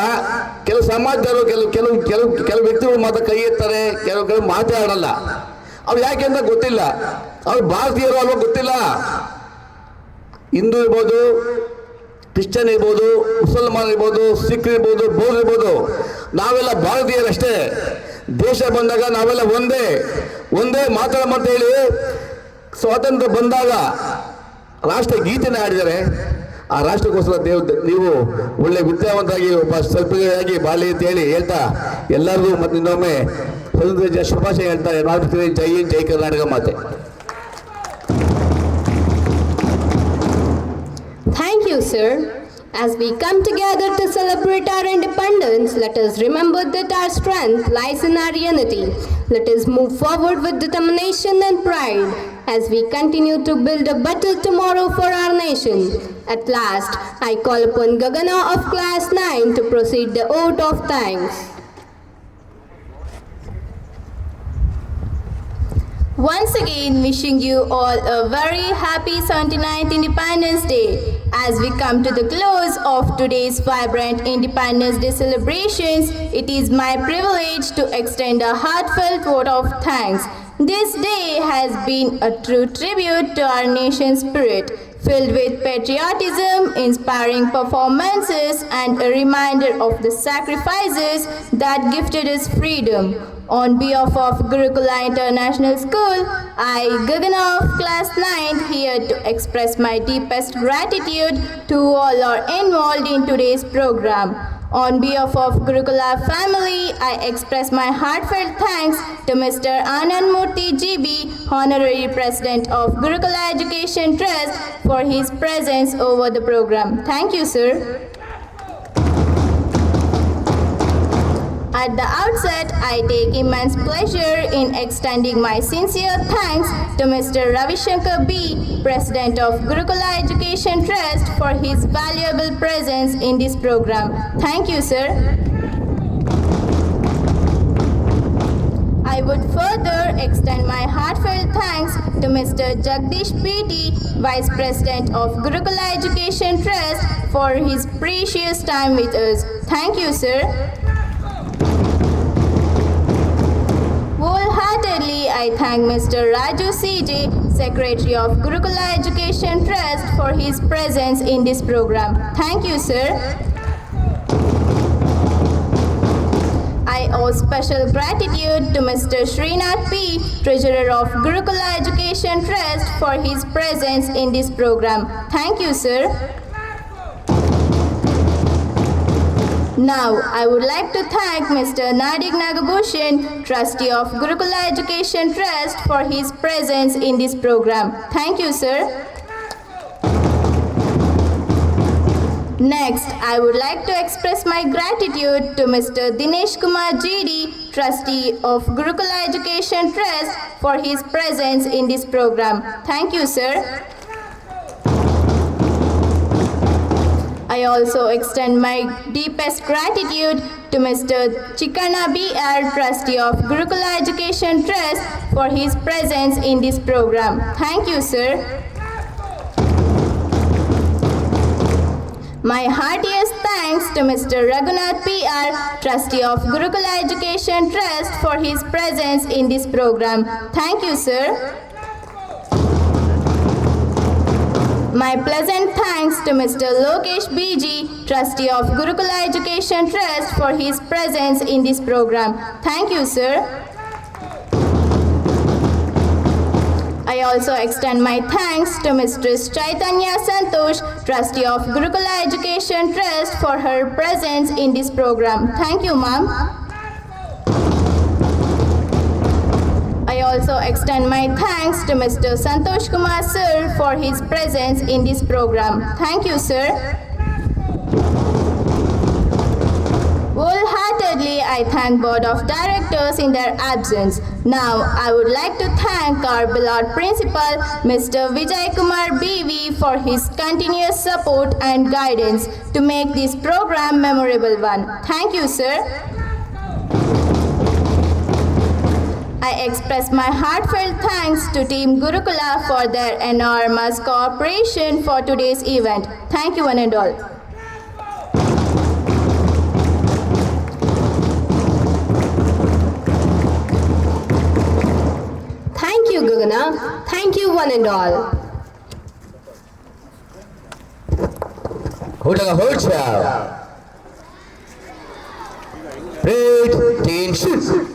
ಕೆಲವು ಸಮಾಜದವರು ಕೆಲವು ವ್ಯಕ್ತಿಗಳು ಮಾತ್ರ ಕೈ ಎತ್ತಾರೆ, ಕೆಲವು ಮಾತಾಡಲ್ಲ. ಅವ್ರು ಯಾಕೆ ಅಂತ ಗೊತ್ತಿಲ್ಲ, ಅವ್ರು ಭಾರತೀಯರು ಅಲ್ವಾ ಗೊತ್ತಿಲ್ಲ. ಹಿಂದೂ ಇರ್ಬೋದು, ಕ್ರಿಶ್ಚಿಯನ್ ಇರ್ಬೋದು, ಮುಸಲ್ಮಾನ್ ಇರ್ಬೋದು, ಸಿಖ್ ಇರ್ಬೋದು, ಬೌದ್ಧ ಇರ್ಬೋದು, ನಾವೆಲ್ಲ ಭಾರತೀಯರಷ್ಟೇ. ದೇಶ ಬಂದಾಗ ನಾವೆಲ್ಲ ಒಂದೇ ಒಂದೇ ಮಾತಾಡಮಂತ ಹೇಳಿ ಸ್ವಾತಂತ್ರ್ಯ ಬಂದಾಗ ರಾಷ್ಟ್ರ ಗೀತೆನ ಆಡಿದ್ದಾರೆ. ಆ ರಾಷ್ಟ್ರಕ್ಕೋಸ್ಕರ ನೀವು ಒಳ್ಳೆ ವಿದ್ಯಾವಂತರಾಗಿ ಒಬ್ಬ ಸಲ್ಪಿಯಾಗಿ ಬಾಳಿ ಅಂತ ಹೇಳಿ ಹೇಳ್ತಾ ಎಲ್ಲರಿಗೂ ಮತ್ತೆ ಇನ್ನೊಮ್ಮೆ ಸ್ವಾತಂತ್ರ್ಯ ಶುಭಾಶಯ ಹೇಳ್ತಾರೆ. ಜೈ ಹಿಂದ್, ಜೈ ಕರ್ನಾಟಕ ಮಾತೆ. Thank you, sir. As we come together to celebrate our independence, let us remember that our strength lies in our unity. Let us move forward with determination and pride as we continue to build a better tomorrow for our nation. At last, I call upon Gagana of Class 9 to proceed the oath of thanks. Once again, wishing you all a very happy 79th Independence Day. As we come to the close of today's vibrant Independence Day celebrations, it is my privilege to extend a heartfelt vote of thanks. This day has been a true tribute to our nation's spirit, filled with patriotism, inspiring performances, and a reminder of the sacrifices that gifted us freedom. On behalf of Gurukula International School, I, Gagana of Class 9, here to express my deepest gratitude to all are involved in today's program. On behalf of Gurukula family, I express my heartfelt thanks to Mr. Anand Murthy GB, Honorary President of Gurukula Education Trust, for his presence over the program. Thank you, sir. At the outset, I take immense pleasure in extending my sincere thanks to Mr. Ravi Shankar B, President of Gurukula Education Trust, for his valuable presence in this program. Thank you, sir. I would further extend my heartfelt thanks to Mr. Jagdish PT, Vice President of Gurukula Education Trust, for his precious time with us. Thank you, sir. Wholeheartedly, I thank Mr. Raju CJ, Secretary of Gurukula Education Trust, for his presence in this program. Thank you, sir. I owe special gratitude to Mr. Srinath P, Treasurer of Gurukula Education Trust, for his presence in this program. Thank you, sir. Now, I would like to thank Mr. Nadig Nagabhushan, Trustee of Gurukula Education Trust, for his presence in this program. Thank you, sir. Next, I would like to express my gratitude to Mr. Dinesh Kumar GD, trustee of Gurukula Education Trust, for his presence in this program. Thank you, sir. I also extend my deepest gratitude to Mr. Chikana B.R., trustee of Gurukula Education Trust, for his presence in this program. Thank you, sir. My heartiest thanks to Mr. Raghunath P.R., trustee of Gurukula Education Trust, for his presence in this program. Thank you, sir. My pleasant thanks to Mr. Lokesh B.G., trustee of Gurukula Education Trust, for his presence in this program. Thank you, sir. I also extend my thanks to Mrs. Chaitanya Santosh, trustee of Gurukula Education Trust, for her presence in this program. Thank you, ma'am. I also extend my thanks to Mr. Santosh Kumar sir for his presence in this program. Thank you, sir. Wholeheartedly, I thank Board of Directors in their absence. Now, I would like to thank our beloved Principal, Mr. Vijay Kumar BV, for his continuous support and guidance to make this program memorable one. Thank you, sir. I express my heartfelt thanks to Team Gurukula for their enormous cooperation for today's event. Thank you, one and all. Thank you, Gagana. Thank you, one and all. Great attention.